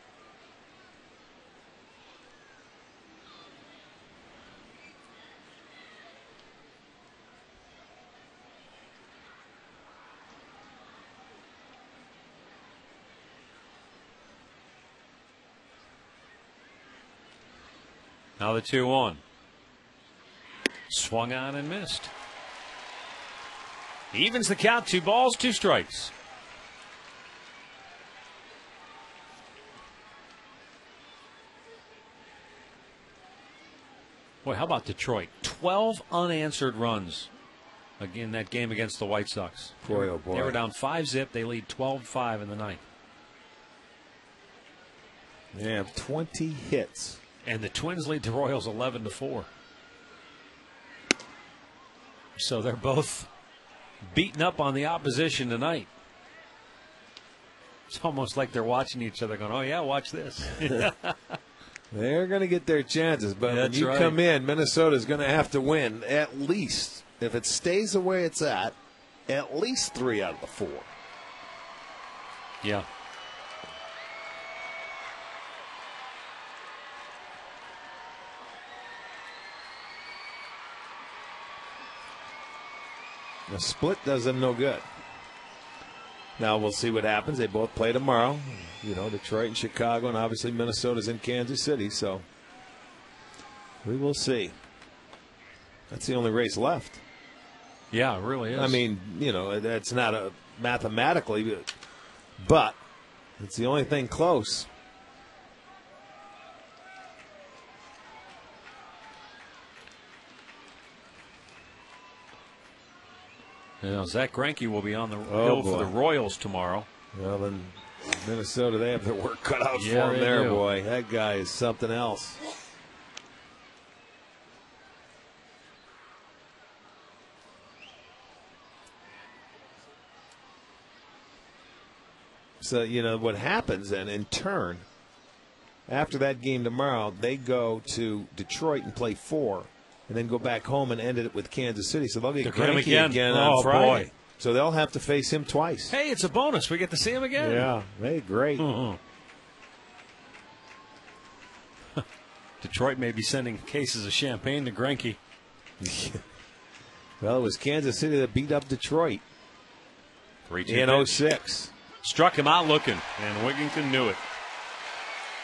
Now the 2-1. Swung on and missed. Evens the count. 2 balls, 2 strikes. Boy, how about Detroit? 12 unanswered runs in that game against the White Sox. Boy, oh boy. They were down 5-0. They lead 12-5 in the ninth. They have 20 hits. And the Twins lead the Royals 11-4. So they're both beating up on the opposition tonight. It's almost like they're watching each other going, oh, yeah, watch this. They're going to get their chances. But That's when you right. come in, Minnesota's going to have to win at least, if it stays the way it's at least 3 out of the 4. Yeah. The split does them no good. Now we'll see what happens. They both play tomorrow. You know, Detroit and Chicago, and obviously Minnesota's in Kansas City. So we will see. That's the only race left. Yeah, it really is. I mean, you know, that's not a mathematically, but it's the only thing close. You know, Zach Greinke will be on the hill for the Royals tomorrow. Well, then Minnesota, they have their work cut out for Yeah, them they there, do. boy. That guy is something else. So, you know, what happens then, in turn, after that game tomorrow, they go to Detroit and play 4, and then go back home and end it with Kansas City. So they'll get Greinke again on Friday. Boy. So they'll have to face him twice. Hey, it's a bonus. We get to see him again. Yeah, hey, great. Detroit may be sending cases of champagne to Greinke. Well, it was Kansas City that beat up Detroit 3-2 in 06. Struck him out looking, and Wigington knew it.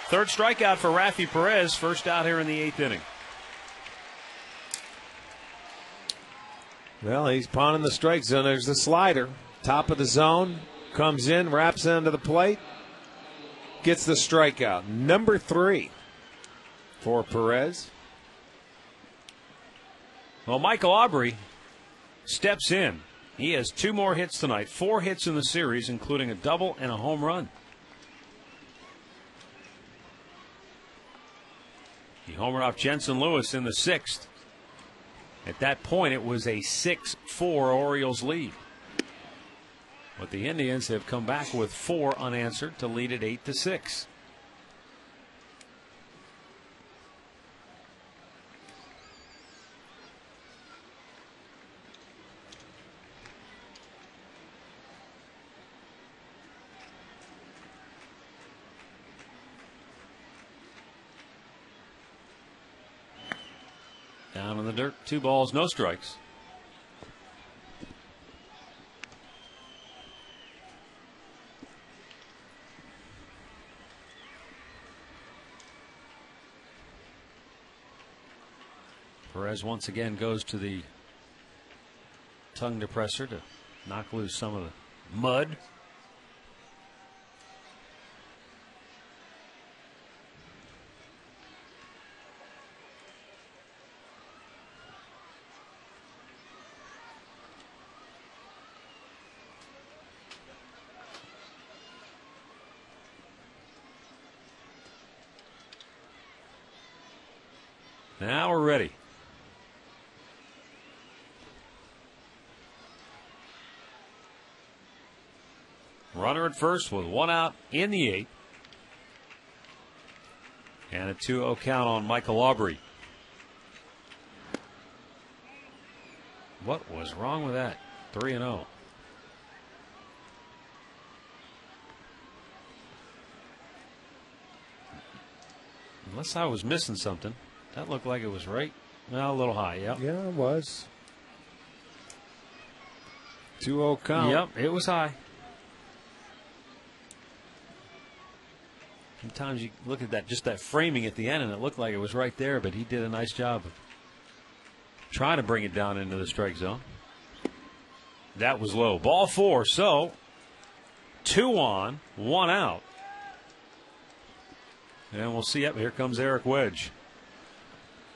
Third strikeout for Rafi Perez. First out here in the 8th inning. Well, he's pounding the strike zone. There's the slider. Top of the zone. Comes in, wraps into the plate. Gets the strikeout. Number 3 for Perez. Well, Michael Aubrey steps in. He has 2 more hits tonight. 4 hits in the series, including a double and a home run. He homered off Jensen Lewis in the 6th. At that point, it was a 6-4 Orioles lead. But the Indians have come back with 4 unanswered to lead it 8-6. Down in the dirt, 2 balls, no strikes. Perez once again goes to the tongue depressor to knock loose some of the mud. Now we're ready. Runner at first with 1 out in the 8th. And a 2-0 count on Michael Aubrey. What was wrong with that? 3-0. Unless I was missing something. That looked like it was right. Well, a little high, yep. Yeah, it was. 2-0 count. Yep, it was high. Sometimes you look at that, just that framing at the end, and it looked like it was right there, but he did a nice job of trying to bring it down into the strike zone. That was low. Ball 4, so 2 on, 1 out. And we'll see, yep, here comes Eric Wedge.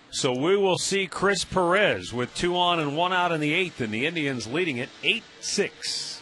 So we will see Chris Perez with 2 on and 1 out in the 8th, and the Indians leading it 8-6.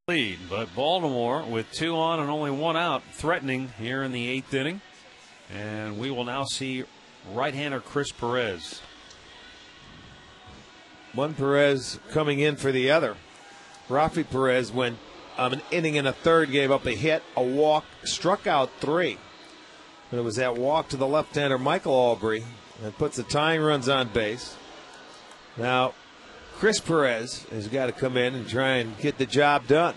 Lead, but Baltimore with 2 on and only 1 out, threatening here in the 8th inning. And we will now see right-hander Chris Perez. One Perez coming in for the other. Rafi Perez went an inning and a third, gave up a hit, a walk, struck out 3. And it was that walk to the left-hander Michael Aubrey that puts the tying runs on base. Now, Chris Perez has got to come in and try and get the job done.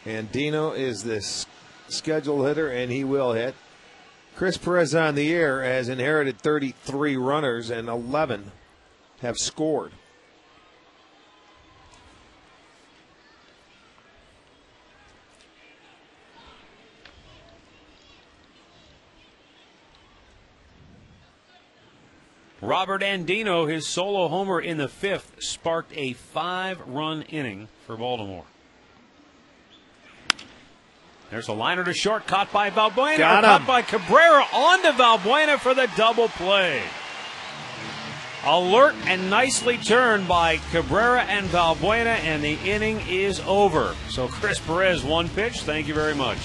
And Dino is this scheduled hitter, and he will hit. Chris Perez on the air has inherited 33 runners, and 11 have scored. Robert Andino, his solo homer in the 5th, sparked a 5-run inning for Baltimore. There's a liner to short, caught by Valbuena, caught by Cabrera, on to Valbuena for the double play. Alert and nicely turned by Cabrera and Valbuena, and the inning is over. So Chris Perez, 1 pitch. Thank you very much.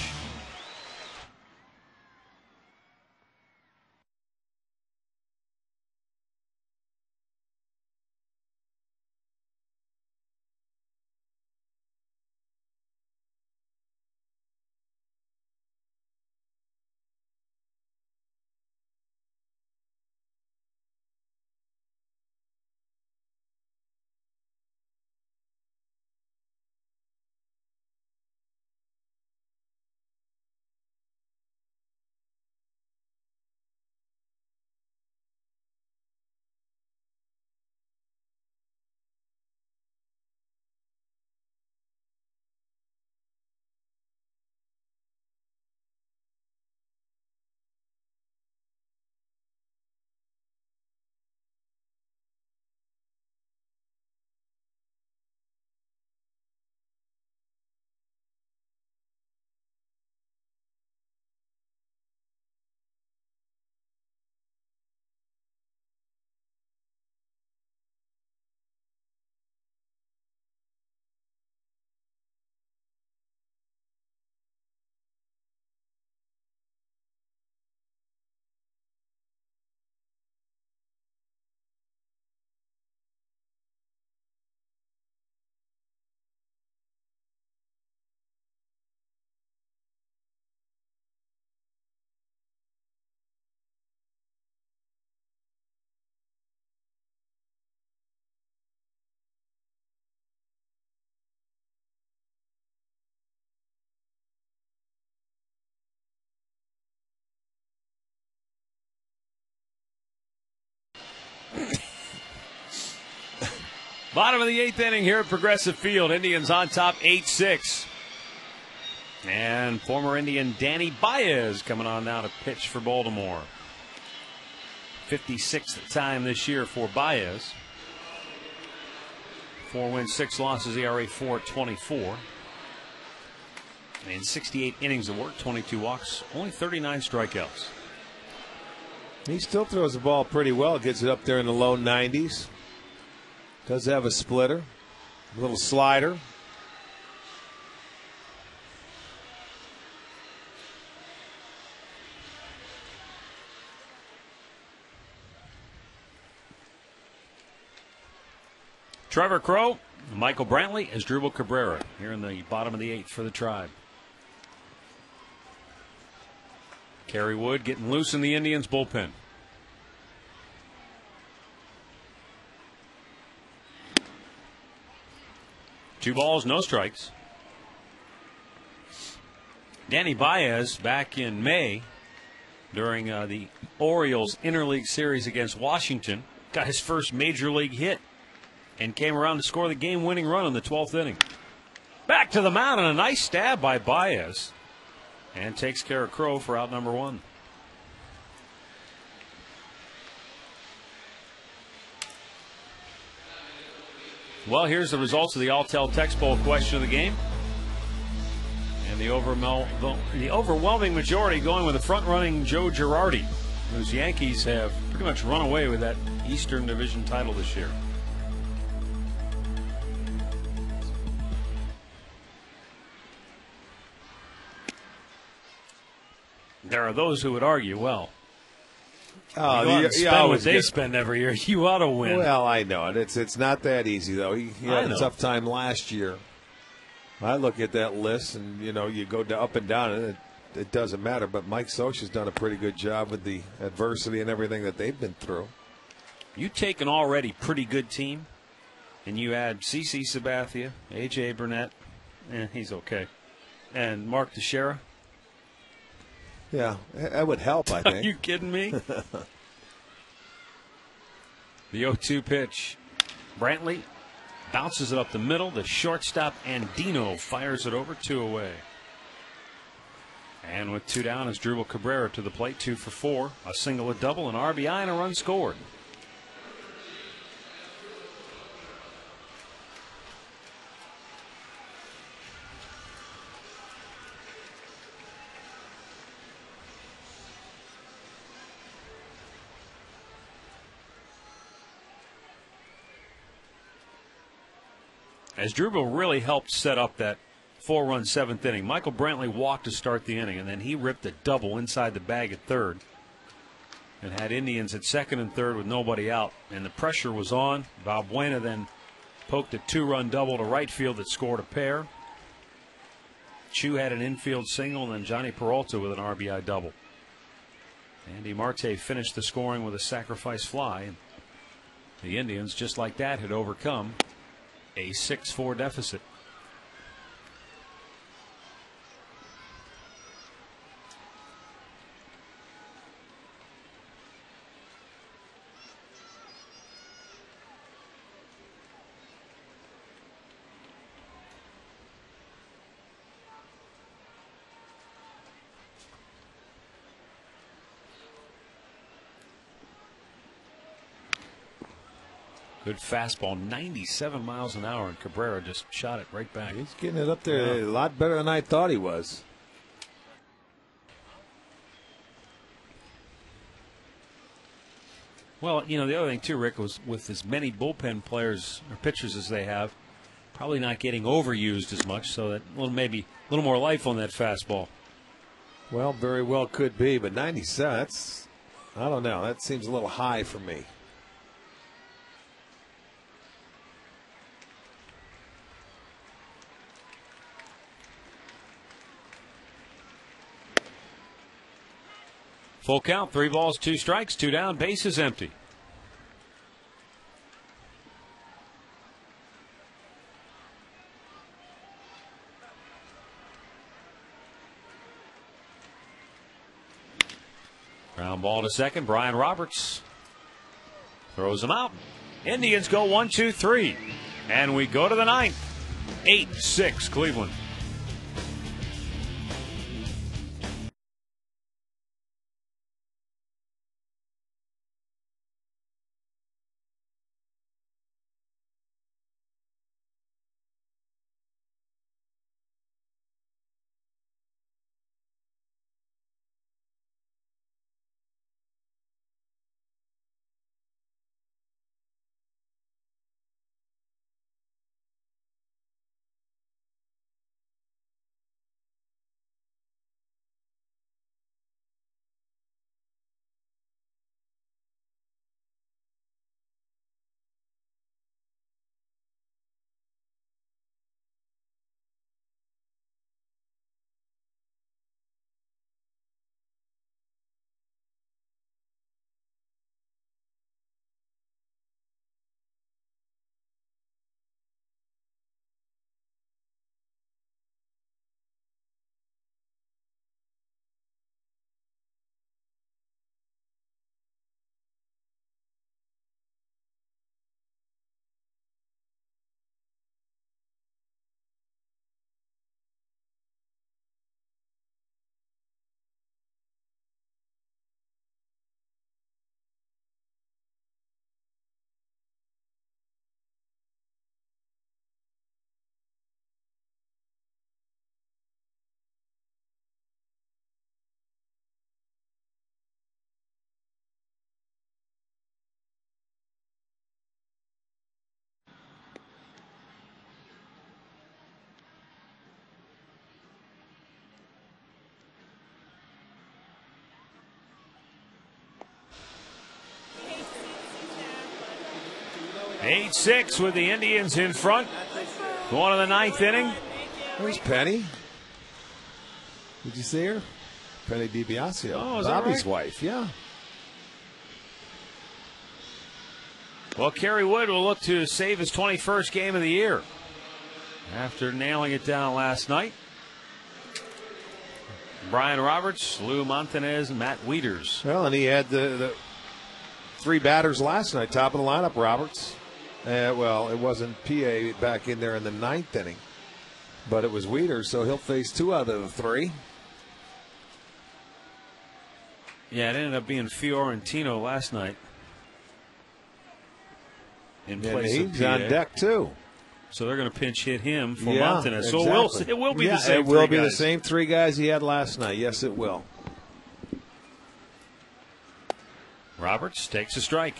Bottom of the 8th inning here at Progressive Field. Indians on top 8-6. And former Indian Danny Baez coming on now to pitch for Baltimore. 56th time this year for Baez. 4 wins, 6 losses, ERA 4.24. And 68 innings of work, 22 walks, only 39 strikeouts. He still throws the ball pretty well. Gets it up there in the low 90s. Does have a splitter, a little slider. Trevor Crowe, Michael Brantley, as Drupal Cabrera here in the bottom of the 8th for the Tribe. Kerry Wood getting loose in the Indians bullpen. Two balls, no strikes. Danny Baez back in May during the Orioles interleague series against Washington got his first major league hit and came around to score the game-winning run in the 12th inning. Back to the mound and a nice stab by Baez, and takes care of Crowe for out number 1. Well, here's the results of the Alltel Text Bowl question of the game. And the overwhelming majority going with the front-running Joe Girardi, whose Yankees have pretty much run away with that Eastern Division title this year. There are those who would argue, well, you spend what they spend every year, you ought to win. Well, I know it. It's not that easy, though. He had a tough time last year. I look at that list, and, you go up and down, and it doesn't matter. But Mike Scioscia's done a pretty good job with the adversity and everything that they've been through. You take an already pretty good team, and you add CC Sabathia, A.J. Burnett, he's okay, and Mark Teixeira. Yeah, that would help, I think. Are you kidding me? The 0-2 pitch. Brantley bounces it up the middle. The shortstop, Andino, fires it over, 2 away. And with 2 down is Drupal Cabrera to the plate, 2 for 4. A single, a double, an RBI, and a run scored. as Drewville really helped set up that 4-run seventh inning. Michael Brantley walked to start the inning, and then he ripped a double inside the bag at third and had Indians at second and third with nobody out. And the pressure was on. Valbuena then poked a 2-run double to right field that scored a pair. Chu had an infield single, and then Johnny Peralta with an RBI double. Andy Marte finished the scoring with a sacrifice fly. And the Indians, just like that, had overcome a 6-4 deficit. Good fastball, 97 miles an hour, and Cabrera just shot it right back. He's getting it up there a lot better than I thought he was. Well, you know, the other thing too, Rick, was with as many bullpen players or pitchers as they have, probably not getting overused as much, so that maybe a little more life on that fastball. Well, very well could be, but 97, that's, I don't know, that seems a little high for me. Full count, 3 balls, 2 strikes, 2 down, base is empty. Ground ball to second. Brian Roberts throws him out. Indians go 1, 2, 3. And we go to the 9th. 8-6 Cleveland. Eight, 6 with the Indians in front. Going to the 9th inning. Where's Penny? Did you see her? Penny DiBiasio. Oh, is Bobby's that right? wife, yeah. Well, Kerry Wood will look to save his 21st game of the year after nailing it down last night. Brian Roberts, Lou Montanez, and Matt Wieters. Well, and he had the 3 batters last night, top of the lineup, Roberts. Well, it wasn't PA back in there in the 9th inning, but it was Wieters, so he'll face 2 out of the 3. Yeah, it ended up being Fiorentino last night. In place of he's PA. on deck, too. So they're going to pinch hit him for Yeah, Montanez. So exactly. it will be the same it will 3 be guys. the same 3 guys he had last night. Yes, it will. Roberts takes a strike.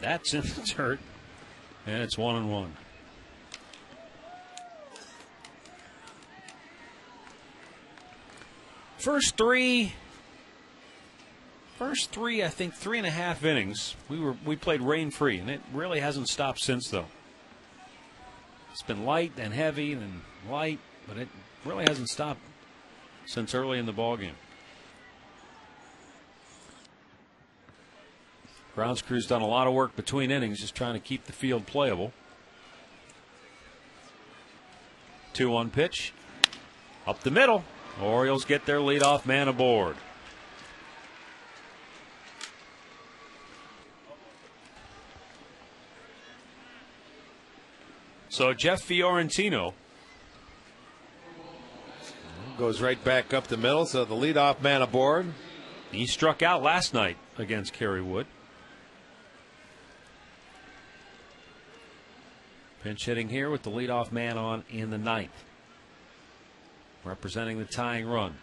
That's in the dirt. And it's 1-1. First three, I think 3.5 innings, we played rain free, and it really hasn't stopped since, though. It's been light and heavy and light, but it really hasn't stopped since early in the ballgame. Grounds crew's done a lot of work between innings, just trying to keep the field playable. 2-1 pitch, up the middle. Orioles get their leadoff man aboard. So Jeff Fiorentino goes right back up the middle, so the leadoff man aboard. He struck out last night against Kerry Wood. Pinch hitting here with the leadoff man on in the 9th. Representing the tying run.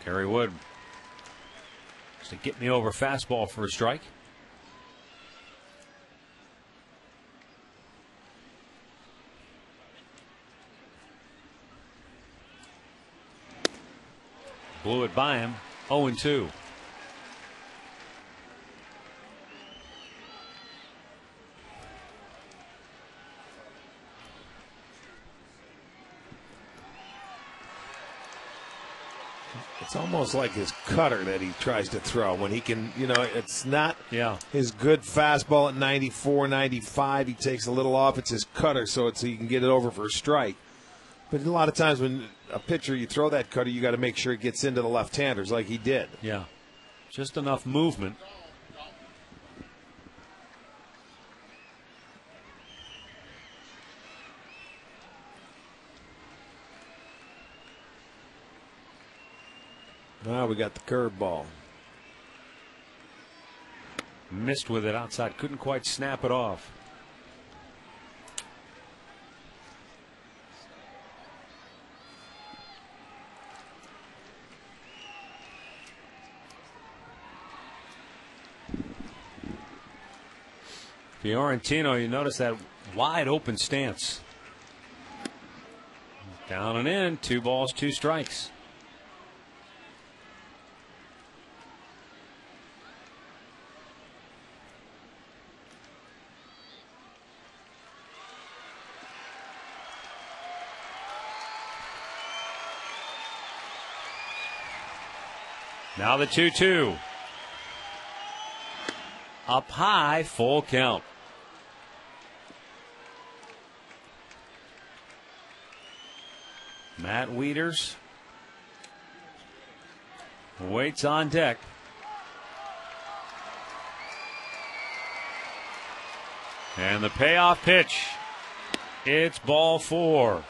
Kerry Wood. Just a get me over fastball for a strike. Blew it by him. 0-2. It's almost like his cutter that he tries to throw when he can, it's not his good fastball at 94, 95. He takes a little off. It's his cutter so he can get it over for a strike. But a lot of times when a pitcher, you throw that cutter, you got to make sure it gets into the left-handers like he did. Yeah, just enough movement. Now we got the curveball. Missed with it outside, couldn't quite snap it off. Fiorentino, you notice that wide open stance. Down and in, 2 balls, 2 strikes. Now the 2-2. Up high, full count. Matt Wieters waits on deck. And the payoff pitch. It's ball 4.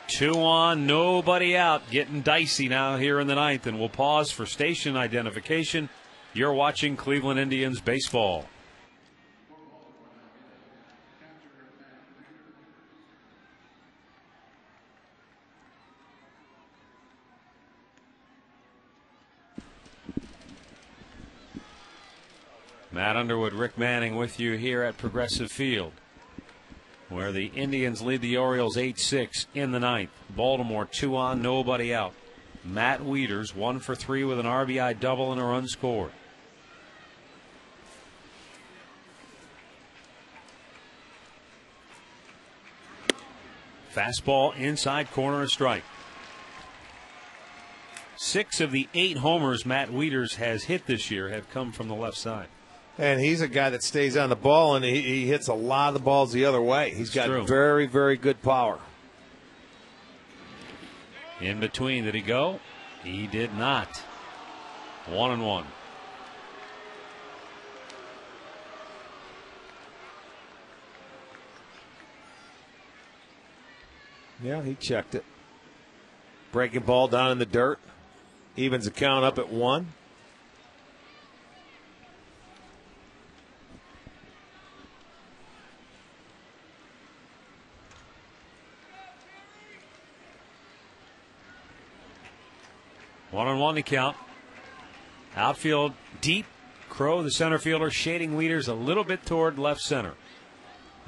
2 on, nobody out. Getting dicey now here in the 9th, and we'll pause for station identification. You're watching Cleveland Indians baseball. Matt Underwood, Rick Manning with you here at Progressive Field, where the Indians lead the Orioles 8-6 in the 9th. Baltimore 2 on, nobody out. Matt Wieters 1 for 3 with an RBI double and a run scored. Fastball inside corner, a strike. 6 of the 8 homers Matt Wieters has hit this year have come from the left side. And he's a guy that stays on the ball, and he hits a lot of the balls the other way. He's got very, very good power. In between, did he go? He did not. 1-1. Yeah, he checked it. Breaking ball down in the dirt. Evens the count up at 1. One on one to count. Outfield deep. Crow, the center fielder, shading leaders a little bit toward left center.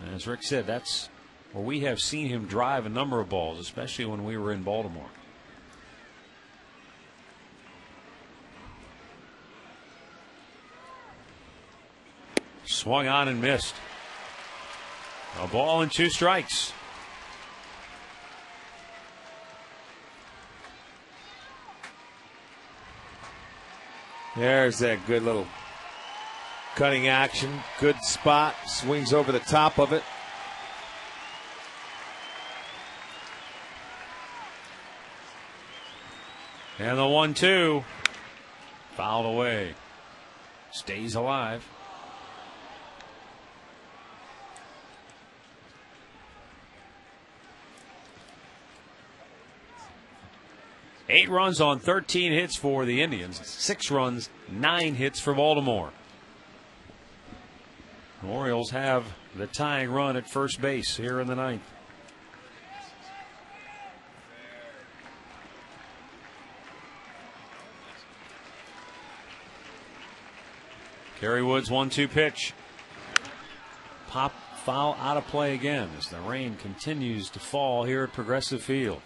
And as Rick said, that's where we have seen him drive a number of balls, especially when we were in Baltimore. Swung on and missed. A ball and 2 strikes. There's that good little cutting action. Good spot. Swings over the top of it. And the 1-2. Fouled away. Stays alive. Eight runs on 13 hits for the Indians. 6 runs, 9 hits for Baltimore. The Orioles have the tying run at first base here in the 9th. Kerry Wood's 1-2 pitch. Pop foul out of play again as the rain continues to fall here at Progressive Field.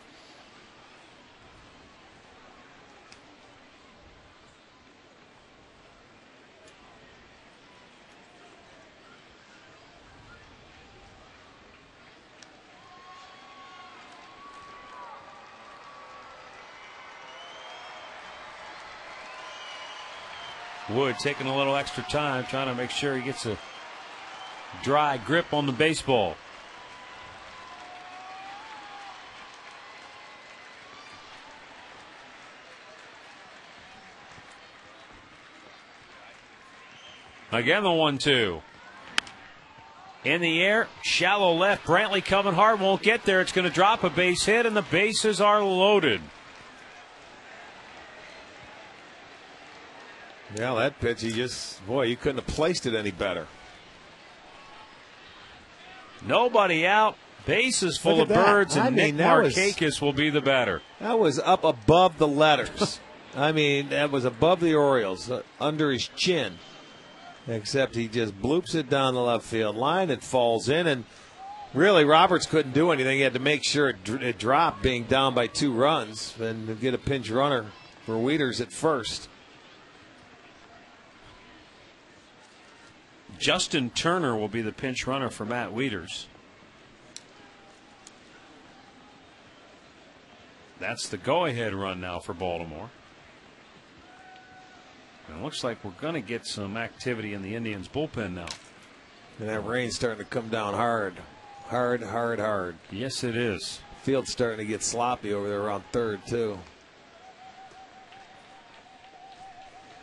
Wood taking a little extra time, trying to make sure he gets a dry grip on the baseball. Again, the 1-2. In the air, shallow left. Brantley coming hard, won't get there. It's going to drop a base hit, and the bases are loaded. Yeah, that pitch, you couldn't have placed it any better. Nobody out. Bases full of birds, and Nick Markakis will be the batter. That was up above the letters. I mean, that was above the Orioles, under his chin. Except he just bloops it down the left field line. It falls in, and really Roberts couldn't do anything. He had to make sure it dropped, being down by 2 runs, and get a pinch runner for Wieters at first. Justin Turner will be the pinch runner for Matt Wieters. That's the go-ahead run now for Baltimore. And it looks like we're going to get some activity in the Indians' bullpen now. And that rain's starting to come down hard. Hard, hard, hard. Yes, it is. Field's starting to get sloppy over there around third, too.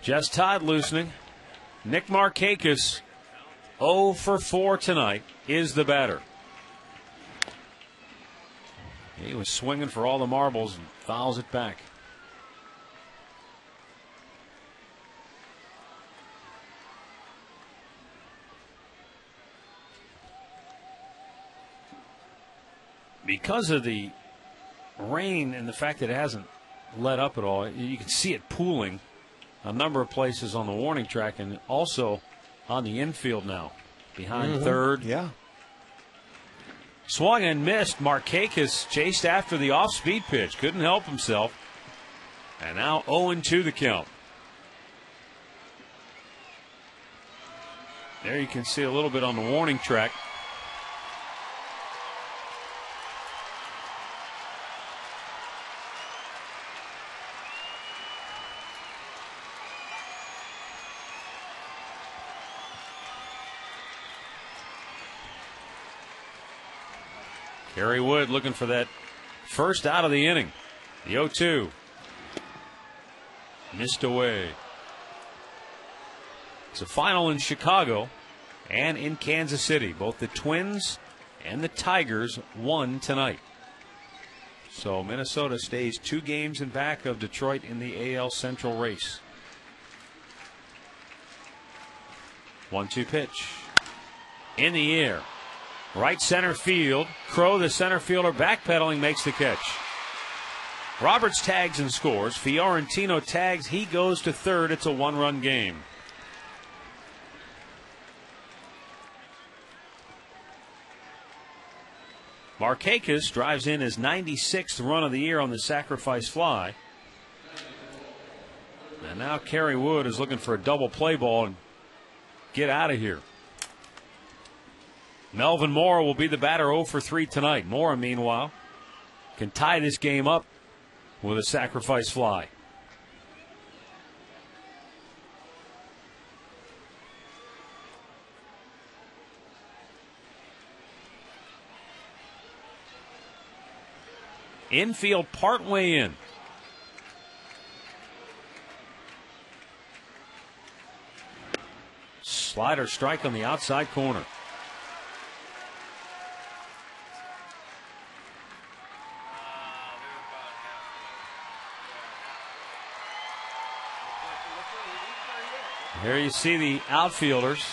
Just Todd loosening. Nick Markakis, 0 for 4 tonight, is the batter. He was swinging for all the marbles and fouls it back. Because of the rain and the fact that it hasn't let up at all, you can see it pooling a number of places on the warning track and also on the infield now, behind third. Yeah. Swung and missed. Markakis chased after the off-speed pitch. Couldn't help himself. And now 0-2 the count. There you can see a little bit on the warning track. Kerry Wood looking for that first out of the inning. The 0-2. Missed away. It's a final in Chicago and in Kansas City. Both the Twins and the Tigers won tonight. So Minnesota stays 2 games in back of Detroit in the AL Central race. 1-2 pitch. In the air. Right center field. Crow, the center fielder, backpedaling, makes the catch. Roberts tags and scores. Fiorentino tags. He goes to third. It's a 1-run game. Markakis drives in his 96th run of the year on the sacrifice fly. And now Kerry Wood is looking for a double play ball and get out of here. Melvin Mora will be the batter 0 for 3 tonight. Mora, meanwhile, can tie this game up with a sacrifice fly. Infield partway in. Slider strike on the outside corner. Here you see the outfielders.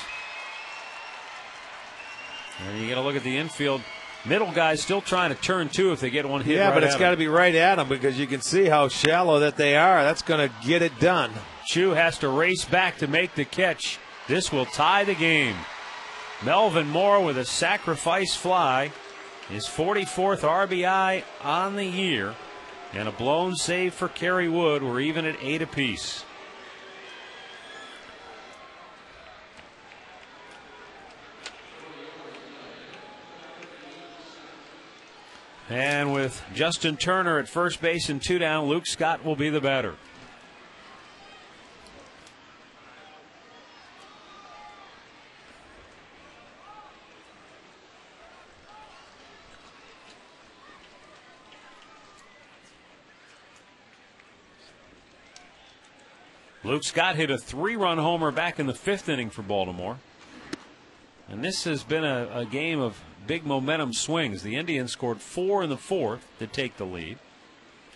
And you get a look at the infield. Middle guy's still trying to turn two if they get one hit. Yeah, right but it's got to be right at them because you can see how shallow that they are. That's going to get it done. Chu has to race back to make the catch. This will tie the game. Melvin Moore with a sacrifice fly. His 44th RBI on the year. And a blown save for Kerry Wood. We're even at 8 apiece. And with Justin Turner at first base and 2 down, Luke Scott will be the batter. Luke Scott hit a 3-run homer back in the 5th inning for Baltimore. And this has been a game of big momentum swings. The Indians scored 4 in the 4th to take the lead.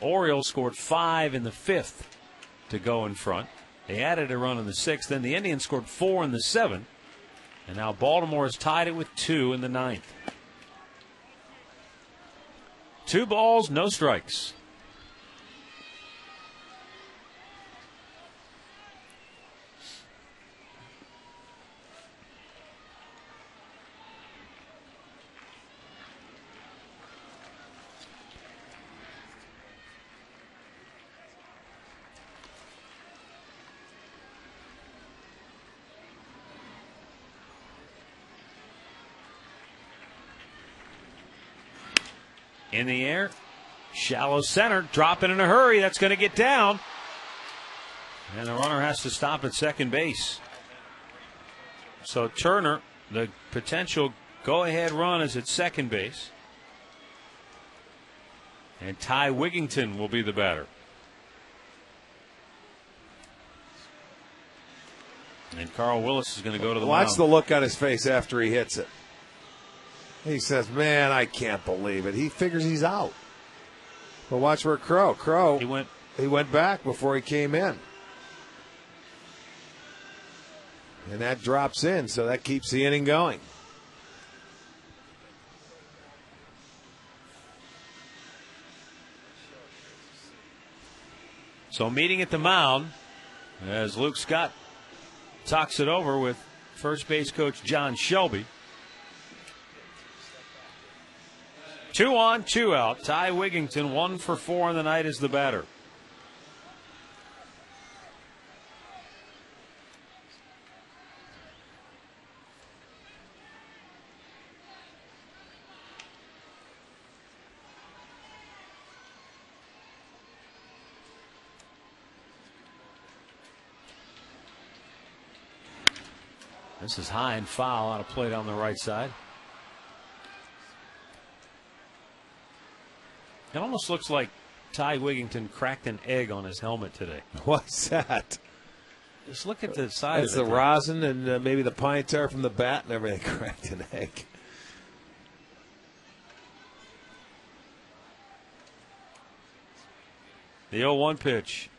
Orioles scored 5 in the 5th to go in front. They added a run in the 6th. Then the Indians scored 4 in the 7th. And now Baltimore has tied it with 2 in the 9th. 2 balls, no strikes. In the air, shallow center, dropping in a hurry. That's going to get down. And the runner has to stop at second base. So Turner, the potential go-ahead run is at second base. And Ty Wigington will be the batter. And Carl Willis is going to go to the mound. Watch the look on his face after he hits it. He says, man, I can't believe it. He figures he's out. But watch where Crow. He went back before he came in. And that drops in, so that keeps the inning going. So meeting at the mound as Luke Scott talks it over with first base coach John Shelby. 2 on, 2 out. Ty Wigington, 1 for 4 in the night, is the batter. This is high and foul out of play down the right side. It almost looks like Ty Wigington cracked an egg on his helmet today. What's that? Just look at the side It's of it. the rosin and maybe the pine tar from the bat and everything cracked an egg. The 0-1 pitch.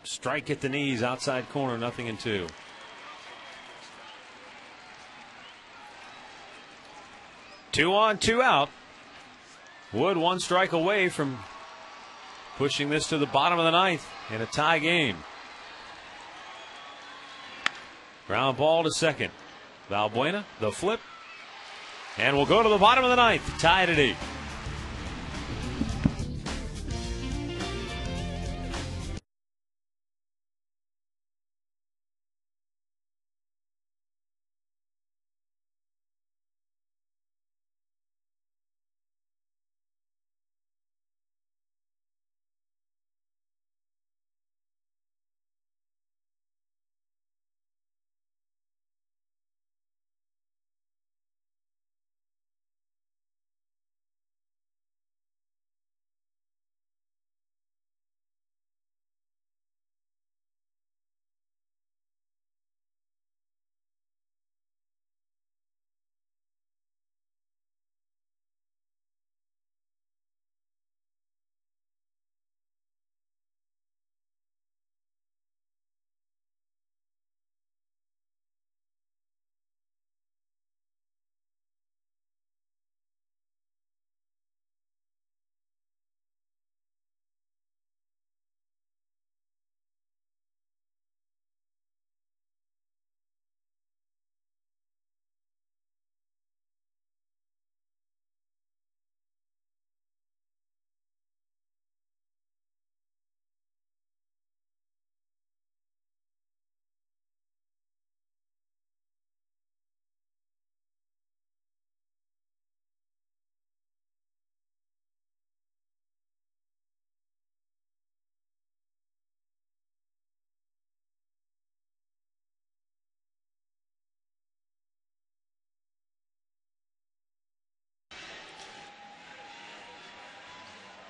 Strike at the knees, outside corner, 0-2. Two on, two out. Wood one strike away from pushing this to the bottom of the ninth in a tie game. Ground ball to second. Valbuena, the flip. And we'll go to the bottom of the ninth, tied at 8.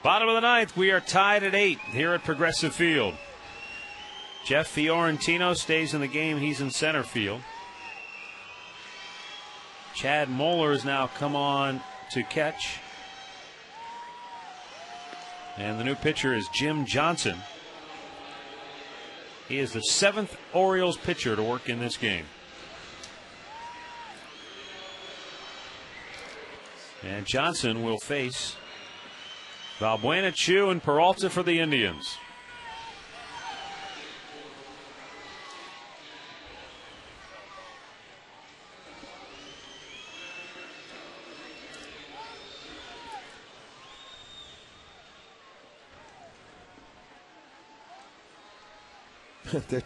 Bottom of the ninth, we are tied at 8 here at Progressive Field. Jeff Fiorentino stays in the game. He's in center field. Chad Moeller has now come on to catch. And the new pitcher is Jim Johnson. He is the 7th Orioles pitcher to work in this game. And Johnson will face Valbuena, Chu, and Peralta for the Indians.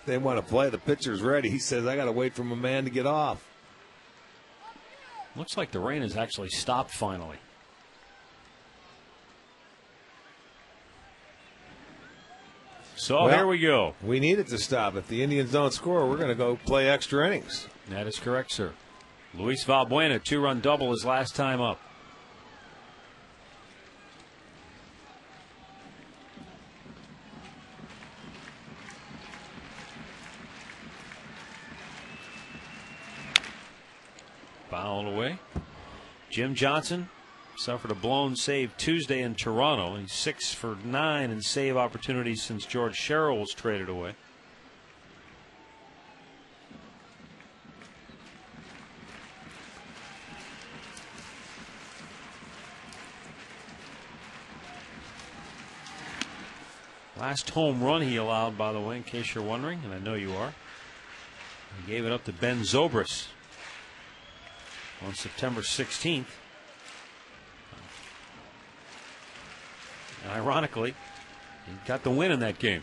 They want to play. The pitcher's ready. He says, I got to wait for my man to get off. Looks like the rain has actually stopped finally. So here we go. We need it to stop. If the Indians don't score, we're going to go play extra innings. That is correct, sir. Luis Valbuena, 2-run double his last time up. Fouled away. Jim Johnson suffered a blown save Tuesday in Toronto. He's 6 for 9 in save opportunities since George Sherrill was traded away. Last home run he allowed, by the way, in case you're wondering, and I know you are. He gave it up to Ben Zobrist on September 16th. And ironically, he got the win in that game.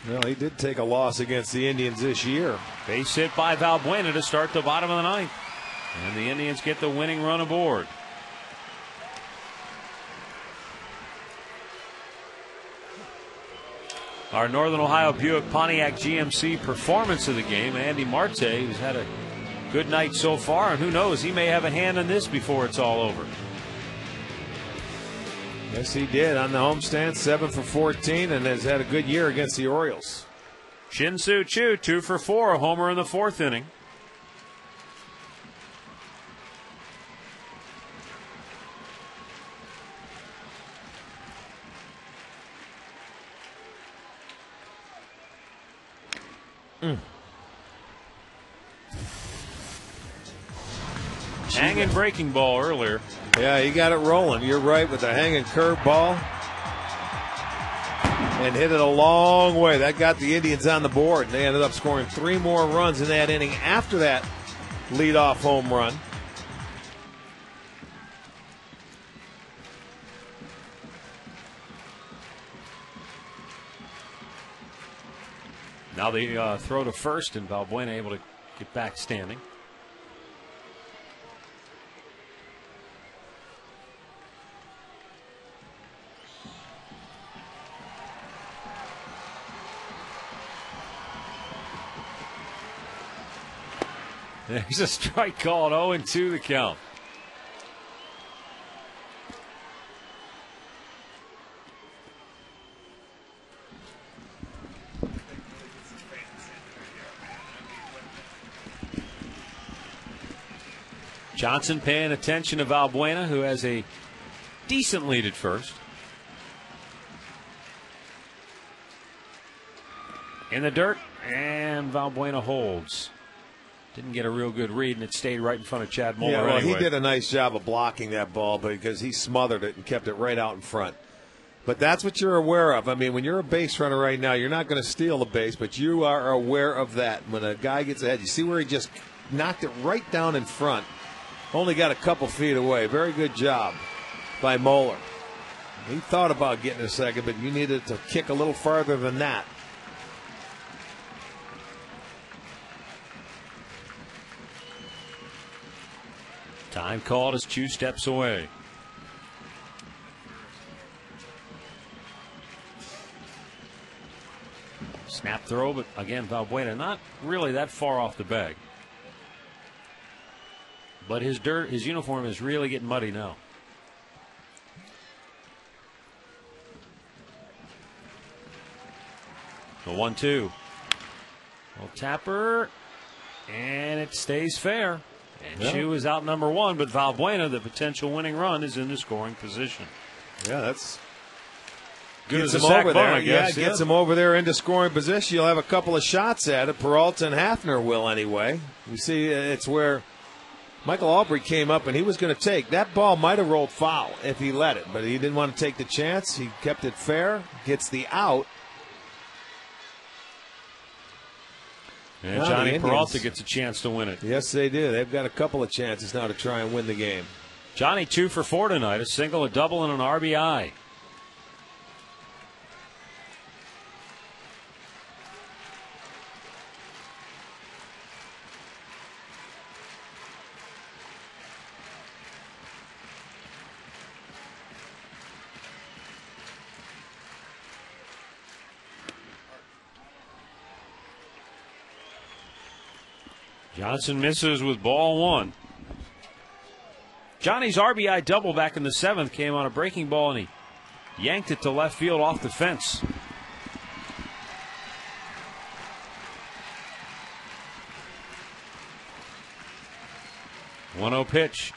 Well, he did take a loss against the Indians this year. Base hit by Valbuena to start the bottom of the ninth. And the Indians get the winning run aboard. Our Northern Ohio Buick Pontiac GMC performance of the game, Andy Marte, who's had a good night so far, and who knows, he may have a hand in this before it's all over. Yes, he did on the homestand, 7 for 14, and has had a good year against the Orioles. Shin-Soo Choo, 2 for 4, a homer in the 4th inning. Hanging breaking ball earlier. Yeah, he got it rolling. You're right with the hanging curve ball. And hit it a long way. That got the Indians on the board. And they ended up scoring 3 more runs in that inning after that leadoff home run. Now they throw to first, and Valbuena able to get back standing. There's a strike called, 0-2 the count. Johnson paying attention to Valbuena, who has a decent lead at first. In the dirt, and Valbuena holds. Didn't get a real good read, and it stayed right in front of Chad Muller. Yeah, well, anyway. he did a nice job of blocking that ball because he smothered it and kept it right out in front. But that's what you're aware of. I mean, when you're a base runner right now, you're not going to steal the base, but you are aware of that. When a guy gets ahead, you see where he just knocked it right down in front. Only got a couple feet away. Very good job by Muller. He thought about getting a second, but you needed to kick a little farther than that. Time called as Chu steps away. Snap throw, but again, Valbuena not really that far off the bag. But his uniform is really getting muddy now. The 1-2. Well, Tapper, and it stays fair. And yeah. Chu is out number 1, but Valbuena, the potential winning run, is in the scoring position. Yeah, that's good gets as him a sac over bunt, there. I guess. Yeah, gets him over there into scoring position. You'll have a couple of shots at it. Peralta and Hafner will anyway. You see, it's where Michael Aubrey came up and he was going to take. That ball might have rolled foul if he let it, but he didn't want to take the chance. He kept it fair, gets the out. And now Johnny Peralta gets a chance to win it. Yes, they do. They've got a couple of chances now to try and win the game. Johnny 2 for 4 tonight, a single, a double, and an RBI. Johnson misses with ball 1. Johnny's RBI double back in the 7th came on a breaking ball, and he yanked it to left field off the fence. One 1-0 pitch.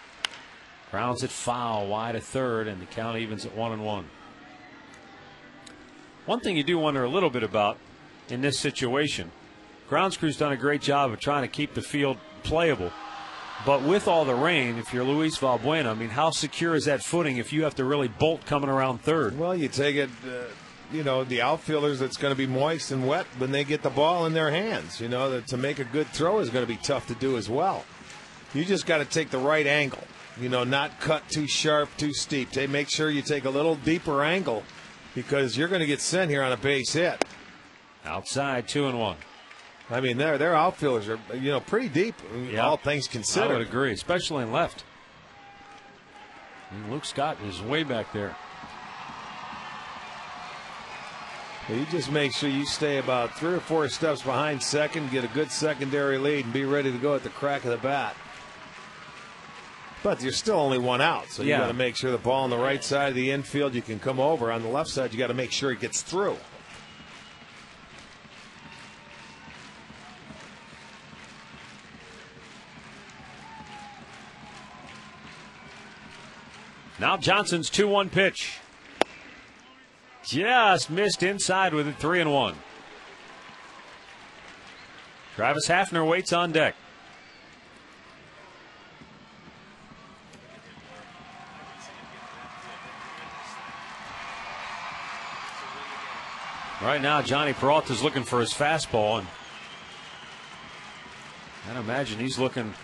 Grounds it foul wide of third, and the count evens at 1-1. One thing you do wonder a little bit about in this situation, grounds crew's done a great job of trying to keep the field playable. But with all the rain, if you're Luis Valbuena, I mean, how secure is that footing if you have to really bolt coming around third? Well, you take it, the outfielders, it's going to be moist and wet when they get the ball in their hands. To make a good throw is going to be tough to do as well. You just got to take the right angle, not cut too sharp, too steep. Make sure you take a little deeper angle because you're going to get sent here on a base hit. Outside, 2-1. I mean, their outfielders are, pretty deep, all things considered. I would agree, especially in left. And Luke Scott is way back there. Well, you just make sure you stay about 3 or 4 steps behind second, get a good secondary lead, and be ready to go at the crack of the bat. But you're still only 1 out, so you got to make sure the ball on the right side of the infield, you can come over. On the left side, you got to make sure it gets through. Now Johnson's 2-1 pitch. Just missed inside with it, 3-1. Travis Hafner waits on deck. Right now, Johnny Peralta's looking for his fastball, and I'd imagine he's looking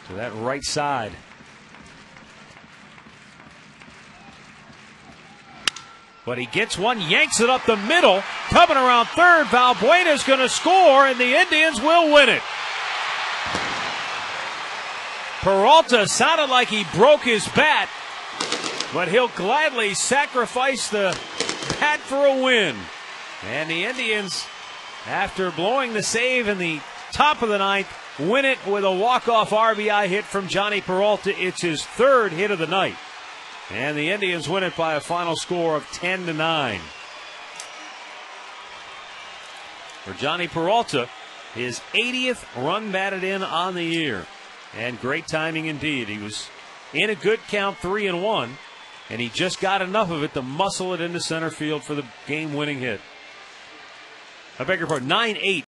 to that right side. But he gets one, yanks it up the middle, coming around third. Valbuena's going to score, and the Indians will win it. Peralta sounded like he broke his bat, but he'll gladly sacrifice the bat for a win. And the Indians, after blowing the save in the top of the ninth, win it with a walk-off RBI hit from Johnny Peralta. It's his third hit of the night. And the Indians win it by a final score of 10-9. For Johnny Peralta, his 80th run batted in on the year. And great timing indeed. He was in a good count, 3-1, and he just got enough of it to muscle it into center field for the game-winning hit. I beg your pardon, 9-8.